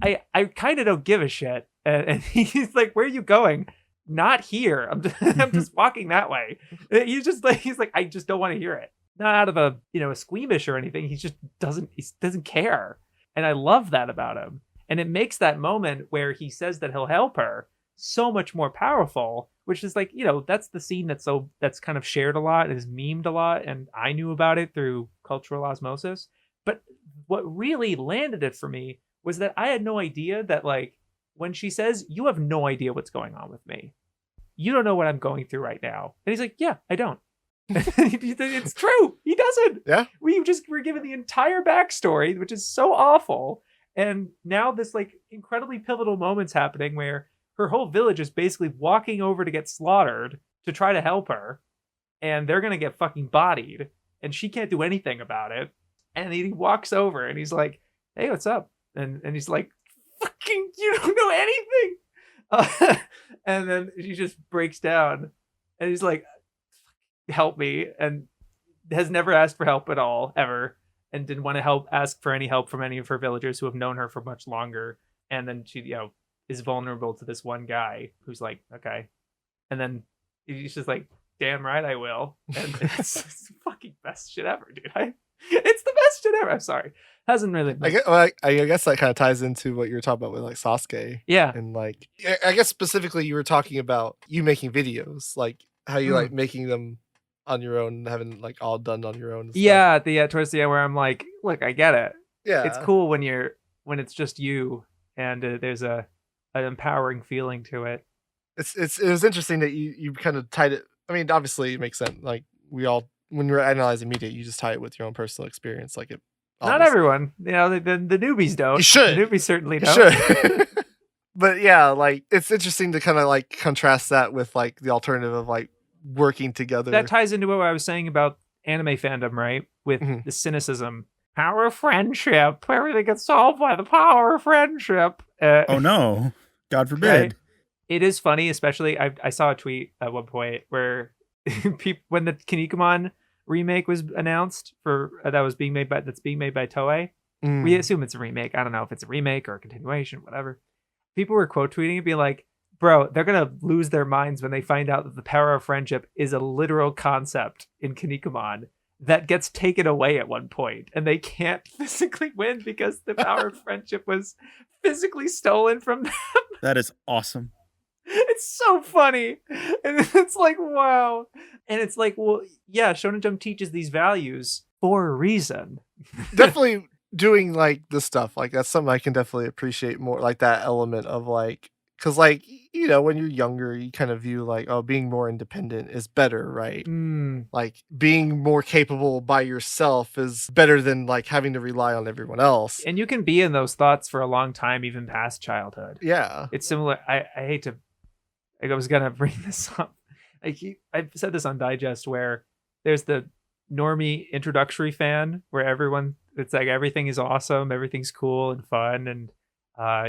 I kind of don't give a shit." And he's like, "Where are you going?" "Not here. I'm just walking that way." He's like, "I just don't want to hear it." Not out of a squeamish or anything. He doesn't care. And I love that about him. And it makes that moment where he says that he'll help her so much more powerful, which is like, that's the scene that's kind of shared a lot, is memed a lot, and I knew about it through cultural osmosis. But what really landed it for me was that I had no idea that, like, when she says, "You have no idea what's going on with me. You don't know what I'm going through right now." And he's like, "Yeah, I don't." It's true. He doesn't. Yeah. We're given the entire backstory, which is so awful. And now this like incredibly pivotal moment's happening where her whole village is basically walking over to get slaughtered to try to help her. And they're going to get fucking bodied. And she can't do anything about it. And he walks over and he's like, "Hey, what's up?" And he's like, "Fucking, you don't know anything." And then she just breaks down. And he's like, "Help me," and has never asked for help at all, ever. and didn't want to ask for any help from any of her villagers who have known her for much longer. And then she, is vulnerable to this one guy who's like, okay. And then he's just like, damn right I will. And it's the fucking best shit ever, dude. It's the best shit ever. I'm sorry. Hasn't really been. I guess that kind of ties into what you were talking about with like Sasuke. Yeah. And like, I guess specifically you were talking about you making videos, like how you like making them on your own, having like all done on your own. Yeah. Towards the end where I'm like, look, I get it. Yeah. It's cool when it's just you and there's an empowering feeling to it. It was interesting that you kind of tied it. I mean, obviously it makes sense. Like we all, when we're analyzing media, you just tie it with your own personal experience. Like it. Not everyone, the newbies don't. You should. The newbies certainly don't. Should. But yeah, like it's interesting to kind of like contrast that with like the alternative of like working together. That ties into what I was saying about anime fandom, right? With the cynicism, power of friendship. Everything gets solved by the power of friendship. Oh no, God forbid. Right? It is funny, especially I saw a tweet at one point where when the Kinnikuman remake was announced for that's being made by Toei. We assume it's a remake. I don't know if it's a remake or a continuation, whatever. People were quote tweeting and being like, bro, they're gonna lose their minds when they find out that the power of friendship is a literal concept in Kinnikuman that gets taken away at one point, and they can't physically win because the power of friendship was physically stolen from them. That is awesome. It's so funny. And it's like, wow. And it's like, well, yeah, Shounen Jump teaches these values for a reason. Definitely doing like this stuff. Like that's something I can definitely appreciate more, like that element of like, because like, when you're younger, you kind of view like, oh, being more independent is better, right? Like being more capable by yourself is better than like having to rely on everyone else. And you can be in those thoughts for a long time, even past childhood. Yeah. It's similar. I hate to, I was going to bring this up. I've said this on Digest where there's the normie introductory fan where it's like everything is awesome, everything's cool and fun, and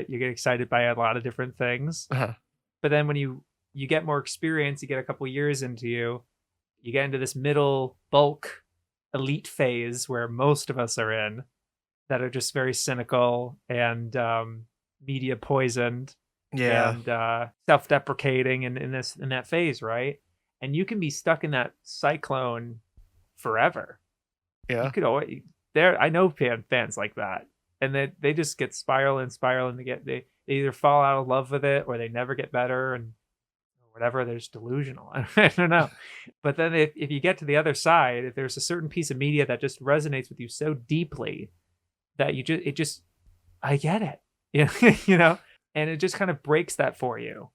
you get excited by a lot of different things. But then when you get more experience, you get a couple years into you get into this middle bulk elite phase where most of us are in, that are just very cynical and media poisoned. Yeah. And self-deprecating in that phase, right? And you can be stuck in that cyclone forever. Yeah. You could always I know fans like that. And they just get spiral and they either fall out of love with it or they never get better and whatever, they're just delusional. I don't know. But then if you get to the other side, if there's a certain piece of media that just resonates with you so deeply that I get it. And it just kind of breaks that for you.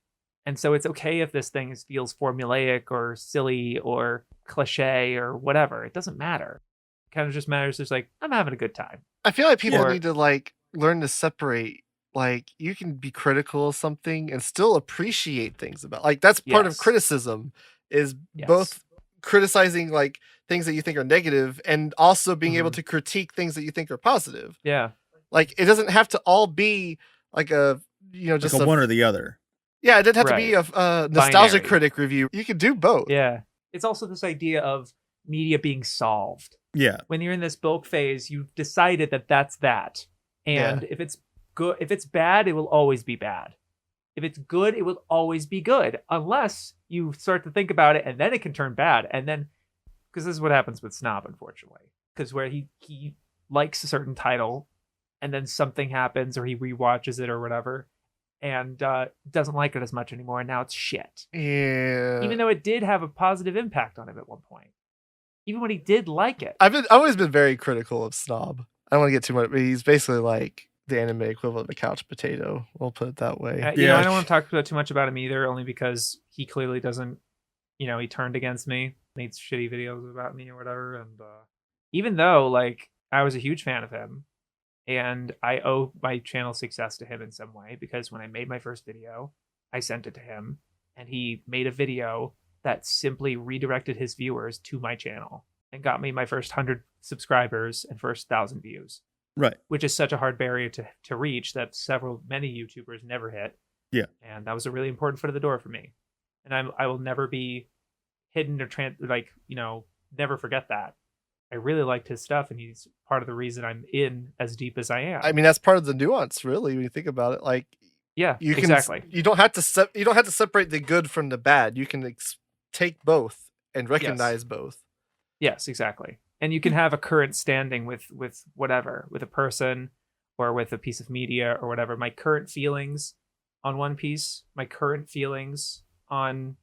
And so it's okay if this thing feels formulaic or silly or cliche or whatever. It doesn't matter. It kind of just matters. It's like, I'm having a good time. I feel like people need to like learn to separate. Like you can be critical of something and still appreciate things about. Like that's part of criticism is both criticizing like things that you think are negative and also being able to critique things that you think are positive. Yeah. Like it doesn't have to all be like a just like a one or the other. Yeah, it didn't have to be a nostalgia critic review. You could do both. Yeah. It's also this idea of media being solved. Yeah. When you're in this bulk phase, you've decided that that's that. And if it's good, if it's bad, it will always be bad. If it's good, it will always be good. Unless you start to think about it and then it can turn bad. And then, because this is what happens with Snob, unfortunately. Because where he likes a certain title and then something happens or he rewatches it or whatever and doesn't like it as much anymore, and now it's shit. Yeah. Even though it did have a positive impact on him at one point. Even when he did like it. I've always been very critical of Snob. I don't want to get too much, but he's basically like the anime equivalent of a couch potato. We'll put it that way. I don't want to talk too much about him either, only because he clearly doesn't, he turned against me, made shitty videos about me or whatever. And even though, like, I was a huge fan of him, and I owe my channel success to him in some way, because when I made my first video, I sent it to him, and he made a video that simply redirected his viewers to my channel and got me my first 100 subscribers and first 1,000 views. Right. Which is such a hard barrier to reach that many YouTubers never hit. Yeah. And that was a really important foot of the door for me. And I will never be hidden or never forget that. I really liked his stuff, and he's part of the reason I'm in as deep as I am. I mean, that's part of the nuance, really, when you think about it. Like, yeah, you can, exactly. You don't have to separate the good from the bad. You can take both and recognize both. Yes, exactly. And you can have a current standing with whatever, with a person or with a piece of media or whatever. My current feelings on One Piece, my current feelings on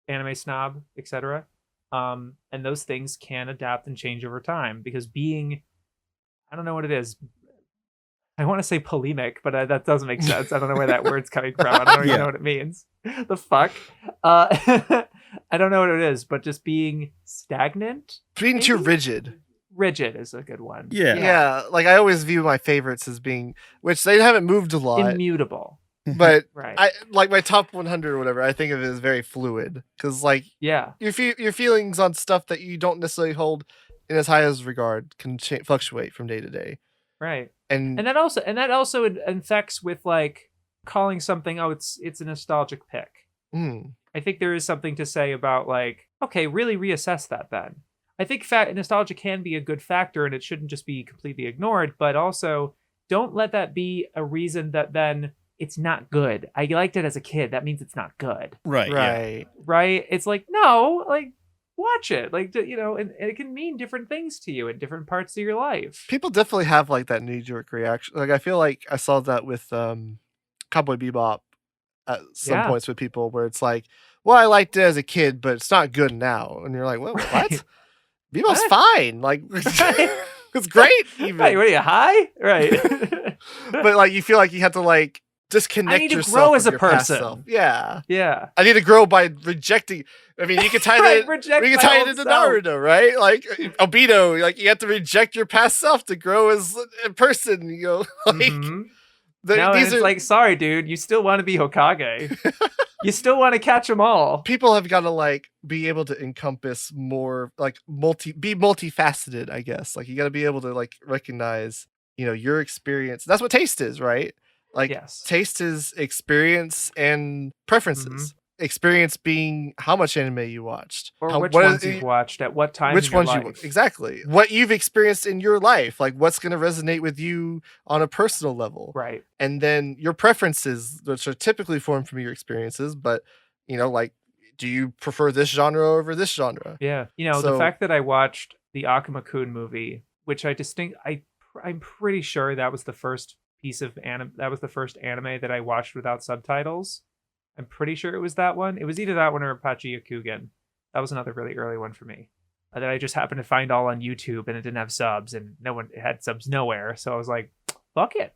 Anime Snob, etc. And those things can adapt and change over time, because being, I don't know what it is. I want to say polemic, but that doesn't make sense. I don't know where that word's coming from. I don't even know what it means. The fuck? I don't know what it is, but just being stagnant? Being too rigid. Rigid is a good one. Yeah. Like, I always view my favorites as being, which they haven't moved a lot. Immutable. But right. I like my top 100 or whatever. I think of it as very fluid, because like your feelings on stuff that you don't necessarily hold in as high as regard can fluctuate from day to day. Right. And that also infects with like calling something, oh, it's a nostalgic pick. I think there is something to say about like, okay, really reassess that then. I think nostalgia can be a good factor, and it shouldn't just be completely ignored, but also don't let that be a reason that then it's not good. I liked it as a kid. That means it's not good. Right. Right. It's like, no, like, watch it. Like, and it can mean different things to you in different parts of your life. People definitely have like that knee-jerk reaction. Like, I feel like I saw that with Cowboy Bebop at some points with people, where it's like, well, I liked it as a kid, but it's not good now. And you're like, well, what? Bebop's fine. Like, it's great. Even. Right, what are you, high? Right. But like, you feel like you have to like disconnect I need to yourself grow as a your past person. self. Yeah. I need to grow by rejecting. I mean, you can tie that. We can tie it into Naruto, right? Like Obito, like you have to reject your past self to grow as a person. You know, like these are like, sorry, dude, you still want to be Hokage. You still want to catch them all. People have got to like be able to encompass more, like be multifaceted, I guess. Like, you got to be able to like recognize, your experience. That's what taste is, right? Like, taste is experience and preferences. Experience being how much anime you watched, or which ones you've watched, at what time, which ones life. Exactly what you've experienced in your life, like what's going to resonate with you on a personal level, right? And then your preferences, which are typically formed from your experiences, but like, do you prefer this genre over this genre? Yeah, the fact that I watched the Akuma-kun movie, which I'm pretty sure that was the first piece of anime. That was the first anime that I watched without subtitles. I'm pretty sure it was that one. It was either that one or Apache Yakugan. That was another really early one for me. That I just happened to find all on YouTube, and it didn't have subs, and it had subs nowhere. So I was like, fuck it.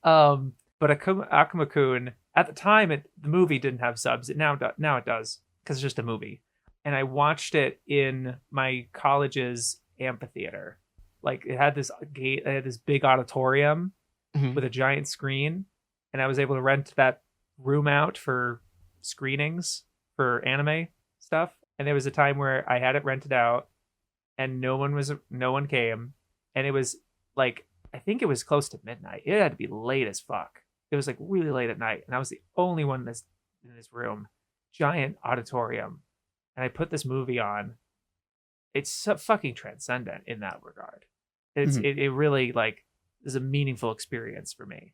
But Akuma-kun, at the time, the movie didn't have subs. Now it does, because it's just a movie. And I watched it in my college's amphitheater. Like, it had this big auditorium with a giant screen, and I was able to rent that room out for screenings for anime stuff. And there was a time where I had it rented out, and no one came, and it was like, I think it was close to midnight. It had to be late as fuck. It was like really late at night, and I was the only one in this room, giant auditorium, and I put this movie on. It's so fucking transcendent in that regard. It really like is a meaningful experience for me.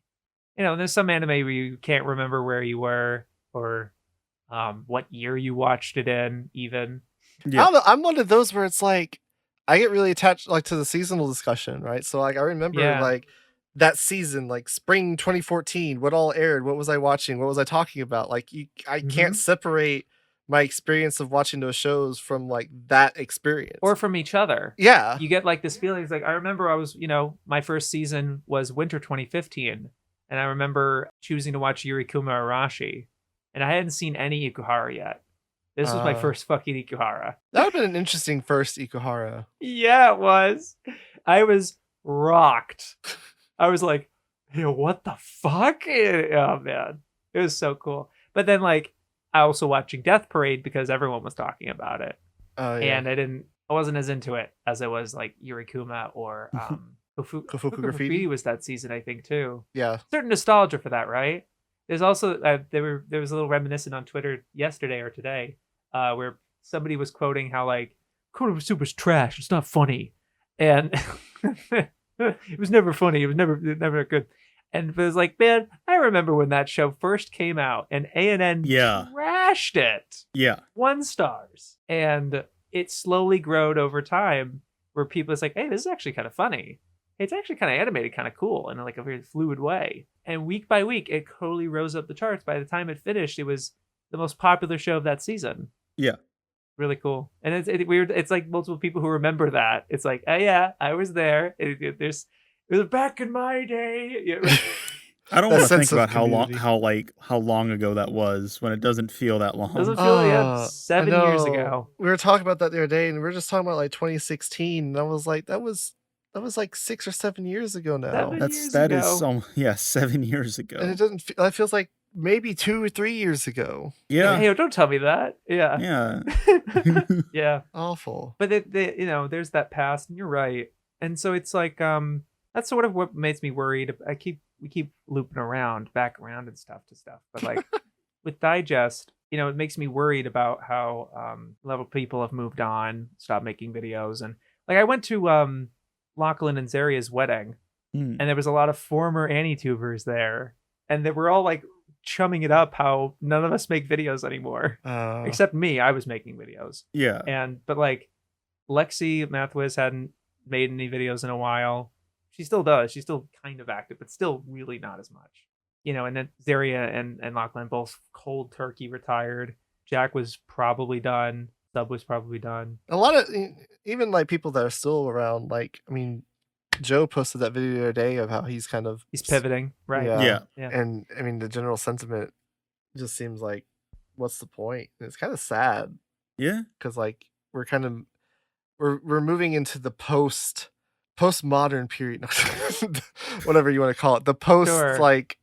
There's some anime where you can't remember where you were or what year you watched it in, even. Yeah. I don't know, I'm one of those where it's like, I get really attached like to the seasonal discussion, right? So like, I remember like that season, like spring 2014, what all aired, what was I watching, what was I talking about? Like, I can't separate my experience of watching those shows from like that experience, or from each other. Yeah, you get like this feeling. It's like, I remember I was, my first season was winter 2015. And I remember choosing to watch Yuri Kuma Arashi, and I hadn't seen any Ikuhara yet. This was my first fucking Ikuhara. That would have been an interesting first Ikuhara. Yeah, it was. I was rocked. I was like, what the fuck? Oh, man. It was so cool. But then, like, I also watching Death Parade because everyone was talking about it. Oh, yeah. And I wasn't as into it as I was, like, Yuri Kuma or... Koufouku Graffiti was that season, I think, too. Yeah, certain nostalgia for that, right? There's also there was a little reminiscent on Twitter yesterday or today, where somebody was quoting how like Konosuba's trash. It's not funny. And it was never funny. It was never good. And it was like, man, I remember when that show first came out and A&N trashed it. Yeah. 1 stars. And it slowly growed over time where people is like, hey, this is actually kind of funny. It's actually kind of animated, kind of cool in like a very fluid way. And week by week, it totally rose up the charts. By the time it finished, it was the most popular show of that season. Yeah. Really cool. And it's weird. It's like multiple people who remember that. It's like, oh yeah, I was there. It was back in my day. Yeah. I don't want to think about how long ago that was when it doesn't feel that long. Doesn't feel 7 years ago. We were talking about that the other day, and we were just talking about like 2016. And I was like, that was like 6 or 7 years ago now. 7 years ago. And it doesn't. That feels like maybe 2 or 3 years ago. Yeah. Hey, don't tell me that. Yeah. Yeah. Yeah. Awful. But there's that past, and you're right. And so it's like, that's sort of what makes me worried. We keep looping back around and stuff. But like with Digest, it makes me worried about how a lot of people have moved on, stopped making videos. And like I went to Lachlan and Zaria's wedding, and there was a lot of former Anitubers there, and they were all like chumming it up how none of us make videos anymore, except me. I was making videos. Yeah. But like Lexi Mathwiz hadn't made any videos in a while. She still does. She's still kind of active, but still really not as much. And then Zaria and Lachlan both cold turkey retired. Jack was probably done. Sub was probably done. A lot of, even like people that are still around, like, I mean, Joe posted that video the other day of how he's pivoting, right? Yeah. And I mean, the general sentiment just seems like, what's the point? And it's kind of sad. Yeah. Because like we're moving into the postmodern period, whatever you want to call it, the post like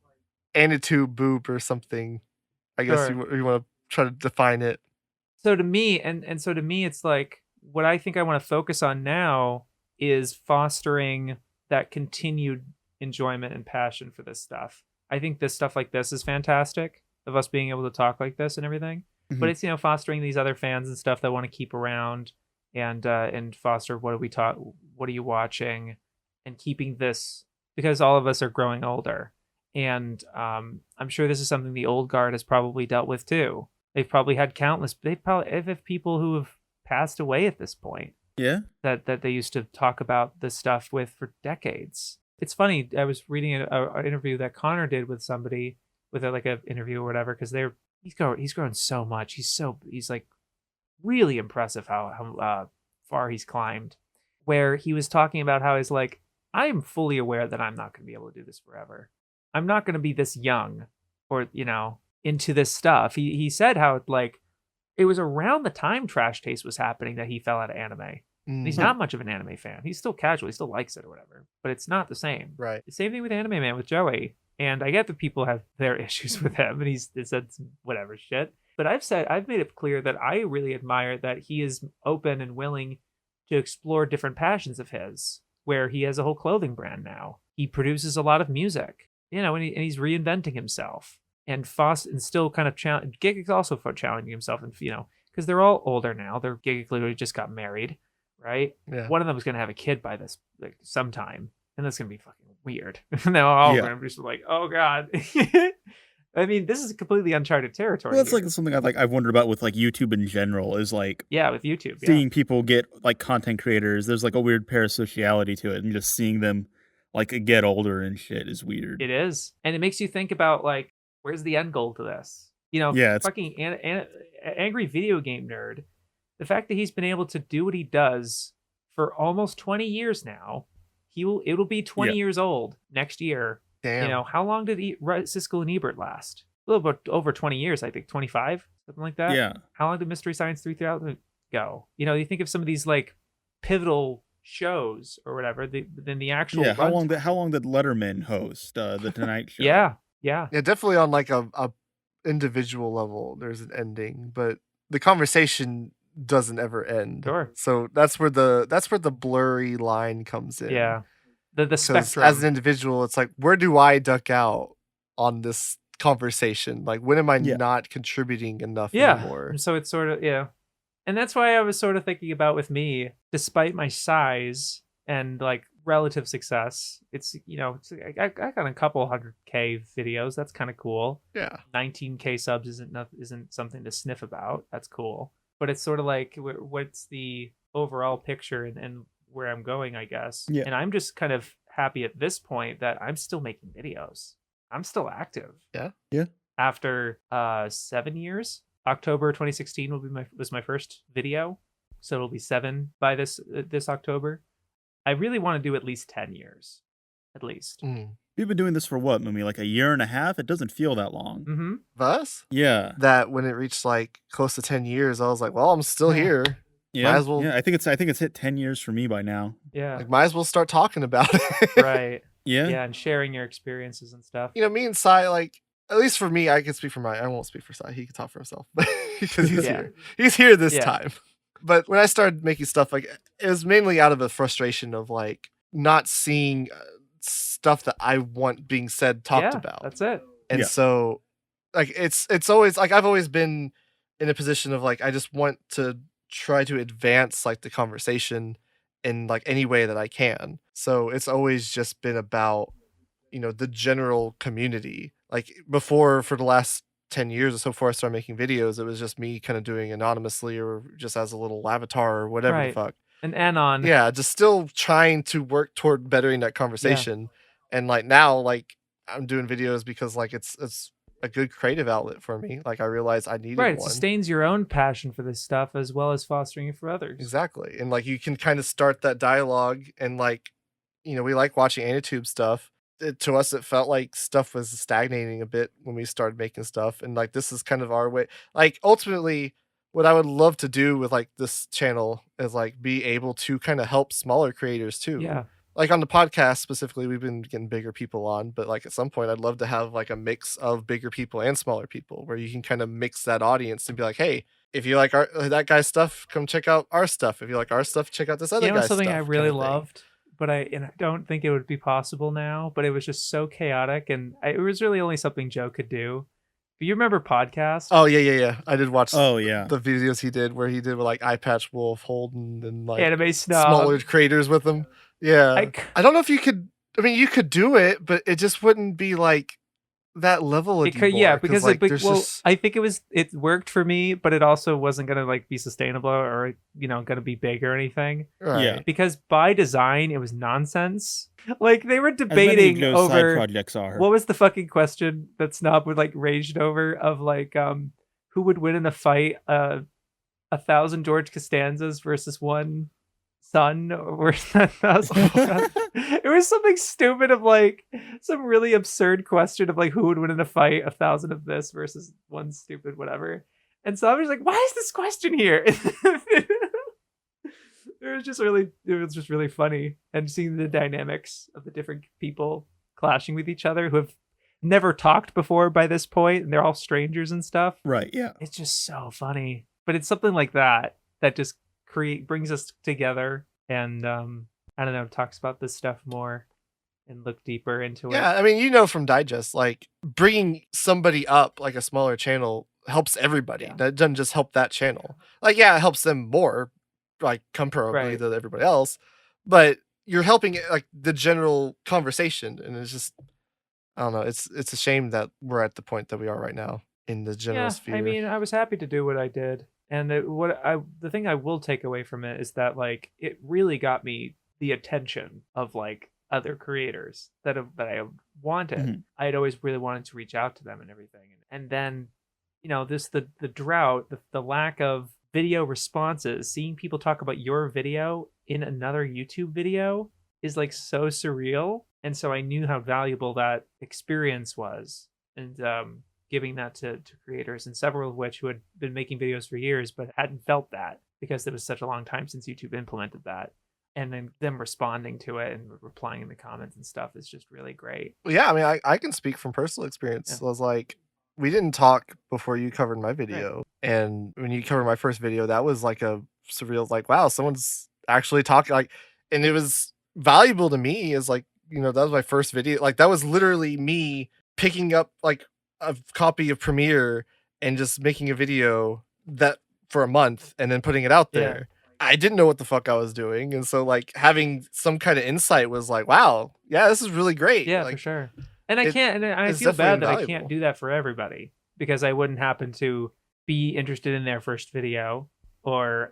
Anitube boob or something. I guess you want to try to define it. So to me, so to me, it's like what I think I want to focus on now is fostering that continued enjoyment and passion for this stuff. I think this stuff like this is fantastic, of us being able to talk like this and everything. Mm-hmm. But it's fostering these other fans and stuff that want to keep around. And foster what are you watching, and keeping this, because all of us are growing older, and I'm sure this is something the old guard has probably dealt with too. They've probably had they have people who have passed away at this point, that they used to talk about this stuff with for decades. It's funny, I was reading an interview that Connor did with somebody, with like an interview or whatever, because he's grown so much. He's like really impressive how far he's climbed, where he was talking about how he's like, I am fully aware that I'm not going to be able to do this forever. I'm not going to be this young or, into this stuff. He said how like it was around the time Trash Taste was happening that he fell out of anime. Mm-hmm. He's not much of an anime fan. He's still casual. He still likes it or whatever, but it's not the same. Right. The same thing with Anime Man with Joey. And I get that people have their issues with him, and he's said some whatever shit. But I've made it clear that I really admire that he is open and willing to explore different passions of his, where he has a whole clothing brand now. He produces a lot of music, and he's reinventing himself, and still kind of Gig is also challenging himself, and because they're all older now. They're Gig literally just got married, right? Yeah. One of them is going to have a kid by this sometime, and that's going to be fucking weird. Now all of them are just like, oh god. I mean, this is completely uncharted territory. Well, that's like something I've wondered about with like YouTube in general, is like with YouTube, seeing people get like content creators. There's like a weird parasociality to it, and just seeing them like get older and shit is weird. It is, and it makes you think about like, where's the end goal to this? Fucking angry video game nerd. The fact that he's been able to do what he does for almost 20 years now, it'll be 20 years old next year. Damn. How long did Siskel and Ebert last? A little bit over 20 years, I think, 25, something like that. Yeah. How long did Mystery Science 3000 go? You think of some of these like pivotal shows or whatever, then the actual how long did Letterman host the Tonight Show? Yeah, definitely on like a individual level, there's an ending, but the conversation doesn't ever end. Sure. So that's where the blurry line comes in. Yeah. The spectrum. As an individual, it's like, where do I duck out on this conversation? Like, when am I not contributing enough anymore? So it's sort of And that's why I was sort of thinking about with me, despite my size and like relative success, it's, you know, I got a couple 100K videos. That's kind of cool. Yeah. 19K subs isn't something to sniff about. That's cool. But it's sort of like, what's the overall picture and where I'm going, I guess. Yeah. And I'm just kind of happy at this point that I'm still making videos. I'm still active. Yeah. Yeah. After 7 years. October 2016 was my first video, so it'll be 7 by this October. I really want to do at least 10 years, at least. You've been doing this for what, Mumi? Like a year and a half? It doesn't feel that long. Mm-hmm. Us? Yeah. That when it reached like close to 10 years, I was like, well, I'm still here. Yeah. Might as well. Yeah. I think it's hit 10 years for me by now. Yeah. Like, might as well start talking about it. Right. Yeah. Yeah, and sharing your experiences and stuff. You know, me and Sai, like, at least for me, I can speak for I won't speak for Sai. He can talk for himself, but because he's here. He's here this time. But when I started making stuff, like, it was mainly out of a frustration of like not seeing stuff that I want being said, talked about. That's it. And so, like, it's always like I've always been in a position of like I just want to try to advance like the conversation in like any way that I can. So it's always just been about, you know, the general community. Like before, for the last 10 years or so before I started making videos, it was just me kind of doing anonymously or just as a little avatar or whatever the fuck. An anon. Yeah, just still trying to work toward bettering that conversation. And like now, like I'm doing videos because like it's a good creative outlet for me. Like I realized I needed one. It sustains your own passion for this stuff as well as fostering it for others. Exactly. And like you can kind of start that dialogue and like, you know, we like watching Anitube stuff. To us, it felt like stuff was stagnating a bit when we started making stuff. And like, this is kind of our way. Like ultimately what I would love to do with like this channel is like be able to kind of help smaller creators too. Yeah. Like on the podcast specifically, we've been getting bigger people on, but like at some point I'd love to have like a mix of bigger people and smaller people where you can kind of mix that audience and be like, hey, if you like that guy's stuff, come check out our stuff. If you like our stuff, check out this other guy's something stuff. I really loved, but I don't think it would be possible now, but it was just so chaotic and it was really only something Joe could do. Do you remember podcast? Oh yeah. I did watch the videos he did where he did with like Eye Patch Wolf, Holden, and like Anime Snob. Smaller creators with him. Yeah. I don't know if you could, I mean, you could do it, but it just wouldn't be like that level anymore. Yeah, because like, I think it worked for me, but it also wasn't going to like be sustainable or, you know, going to be big or anything. Right. Yeah. Because by design, it was nonsense. Like they were debating over side projects are. What was the fucking question that Snob would like raged over of like who would win in a fight, 1,000 George Costanzas versus one Sun or 1,000. It was something stupid of like some really absurd question of like who would win in a fight, 1,000 of this versus one stupid whatever. And so I was like, why is this question here? It was just really funny, and seeing the dynamics of the different people clashing with each other who have never talked before by this point, and they're all strangers and stuff. Right. Yeah. It's just so funny, but it's something like that just brings us together, and I don't know, talks about this stuff more and look deeper into it. Yeah, I mean, you know, from Digest, like bringing somebody up like a smaller channel helps everybody. Yeah. That doesn't just help that channel. Like, yeah, it helps them more, like comparably to everybody else, but you're helping like the general conversation, and it's just, I don't know, it's a shame that we're at the point that we are right now in the general sphere. I mean, I was happy to do what I did, and the thing I will take away from it is that like it really got me the attention of like other creators that I wanted. Mm-hmm. I had always really wanted to reach out to them and everything, and then, you know, the drought, the lack of video responses, seeing people talk about your video in another YouTube video is like so surreal. And so I knew how valuable that experience was, and giving that to creators, and several of which who had been making videos for years but hadn't felt that because it was such a long time since YouTube implemented that. And then them responding to it and replying in the comments and stuff is just really great. Yeah, I mean, I can speak from personal experience. Yeah. I was like, we didn't talk before you covered my video. Right. And when you covered my first video, that was like a surreal, like, wow, someone's actually talking, like, and it was valuable to me as like, you know, that was my first video. Like, that was literally me picking up like a copy of Premiere and just making a video that for a month and then putting it out there. I didn't know what the fuck I was doing. And so like having some kind of insight was like, wow, yeah, this is really great. Yeah, like, for sure. And I feel bad that I can't do that for everybody because I wouldn't happen to be interested in their first video or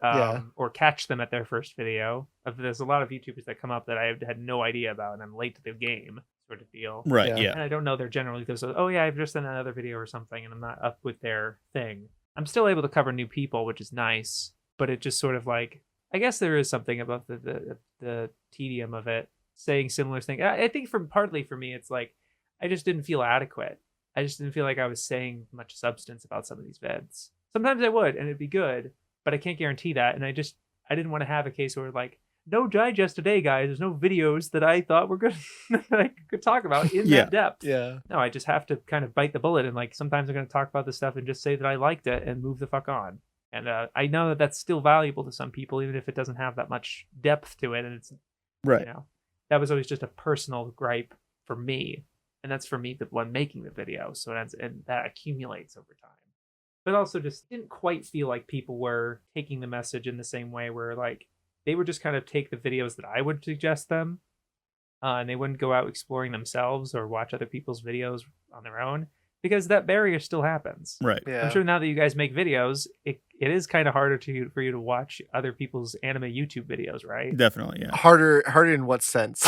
catch them at their first video. There's a lot of YouTubers that come up that I had no idea about and I'm late to the game sort of deal. Right, yeah. And I don't know, they're generally those, oh yeah, I've just done another video or something and I'm not up with their thing. I'm still able to cover new people, which is nice, but it just sort of like, I guess there is something about the tedium of it, saying similar things. I think partly for me, it's like, I just didn't feel adequate. I just didn't feel like I was saying much substance about some of these vids. Sometimes I would, and it'd be good, but I can't guarantee that. And I didn't want to have a case where like, no digest today, guys. There's no videos that I thought were good that I could talk about in that depth. Yeah. No, I just have to kind of bite the bullet. And like, sometimes I'm going to talk about this stuff and just say that I liked it and move the fuck on. And I know that that's still valuable to some people, even if it doesn't have that much depth to it. And it's, right. You know, that was always just a personal gripe for me. And that's for me, the one making the video. So and that accumulates over time. But also just didn't quite feel like people were taking the message in the same way where like they would just kind of take the videos that I would suggest them and they wouldn't go out exploring themselves or watch other people's videos on their own because that barrier still happens. Right. Yeah. I'm sure now that you guys make videos, it is kind of harder for you to watch other people's anime YouTube videos, right? Definitely, yeah. Harder in what sense?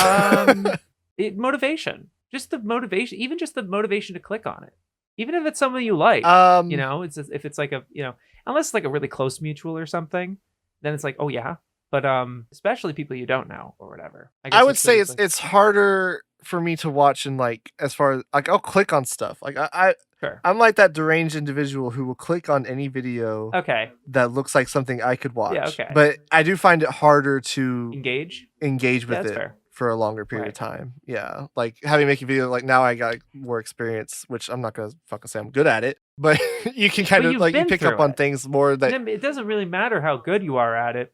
Motivation. Just the motivation, even just the motivation to click on it. Even if it's someone you like, you know, if it's like unless it's like a really close mutual or something, then it's like, oh yeah. But especially people you don't know or whatever. I would say it's harder for me to watch and like as far as like I'll click on stuff. Like I'm like that deranged individual who will click on any video that looks like something I could watch. Yeah, okay. But I do find it harder to engage with it. Fair. For a longer period of time. Yeah. Like making videos, like now I got more experience, which I'm not going to fucking say I'm good at it, but you can kind of like you pick up on things more that it doesn't really matter how good you are at it.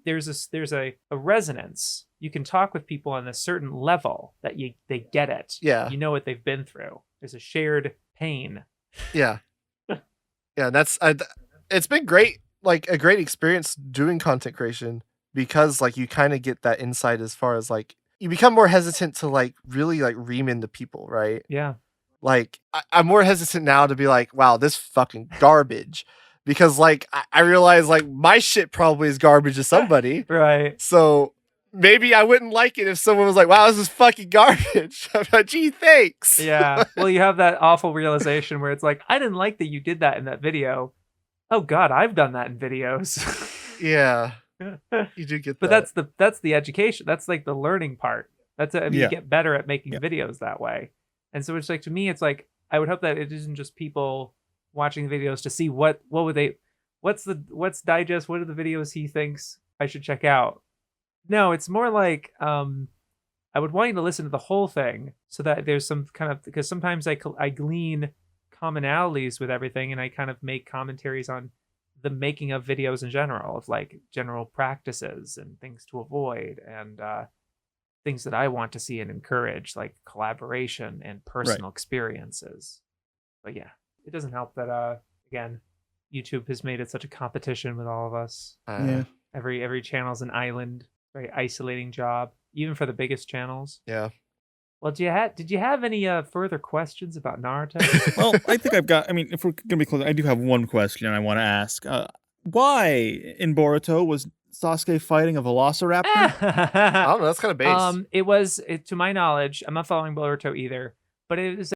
There's a resonance. You can talk with people on a certain level that they get it. Yeah. You know what they've been through. There's a shared pain. Yeah. Yeah. It's been great. Like a great experience doing content creation because like you kind of get that insight as far as like, you become more hesitant to like really like ream into people, right? Yeah. Like I'm more hesitant now to be like, wow, this fucking garbage. Because like I realize like my shit probably is garbage to somebody. Right. So maybe I wouldn't like it if someone was like, wow, this is fucking garbage. I'm like, gee, thanks. Yeah. Well, you have that awful realization where it's like, I didn't like that you did that in that video. Oh God, I've done that in videos. Yeah. You do get that. But that's the education. That's like the learning part. You get better at making videos that way. And so it's like, to me, it's like, I would hope that it isn't just people watching videos to see what's digest, what are the videos he thinks I should check out. No, it's more like, I would want you to listen to the whole thing so that there's some kind of, because sometimes I glean commonalities with everything and I kind of make commentaries on the making of videos in general, of like general practices and things to avoid and things that I want to see and encourage, like collaboration and personal experiences. But yeah, it doesn't help that again, YouTube has made it such a competition with all of us. Every channel's an island, very isolating job, even for the biggest channels. Yeah. Well, did you have any further questions about Naruto? Well, I think I've got, I mean, if we're going to be close, I do have one question I want to ask. Why in Boruto was Sasuke fighting a velociraptor? I don't know, that's kind of base. It was, to my knowledge, I'm not following Boruto either, but it was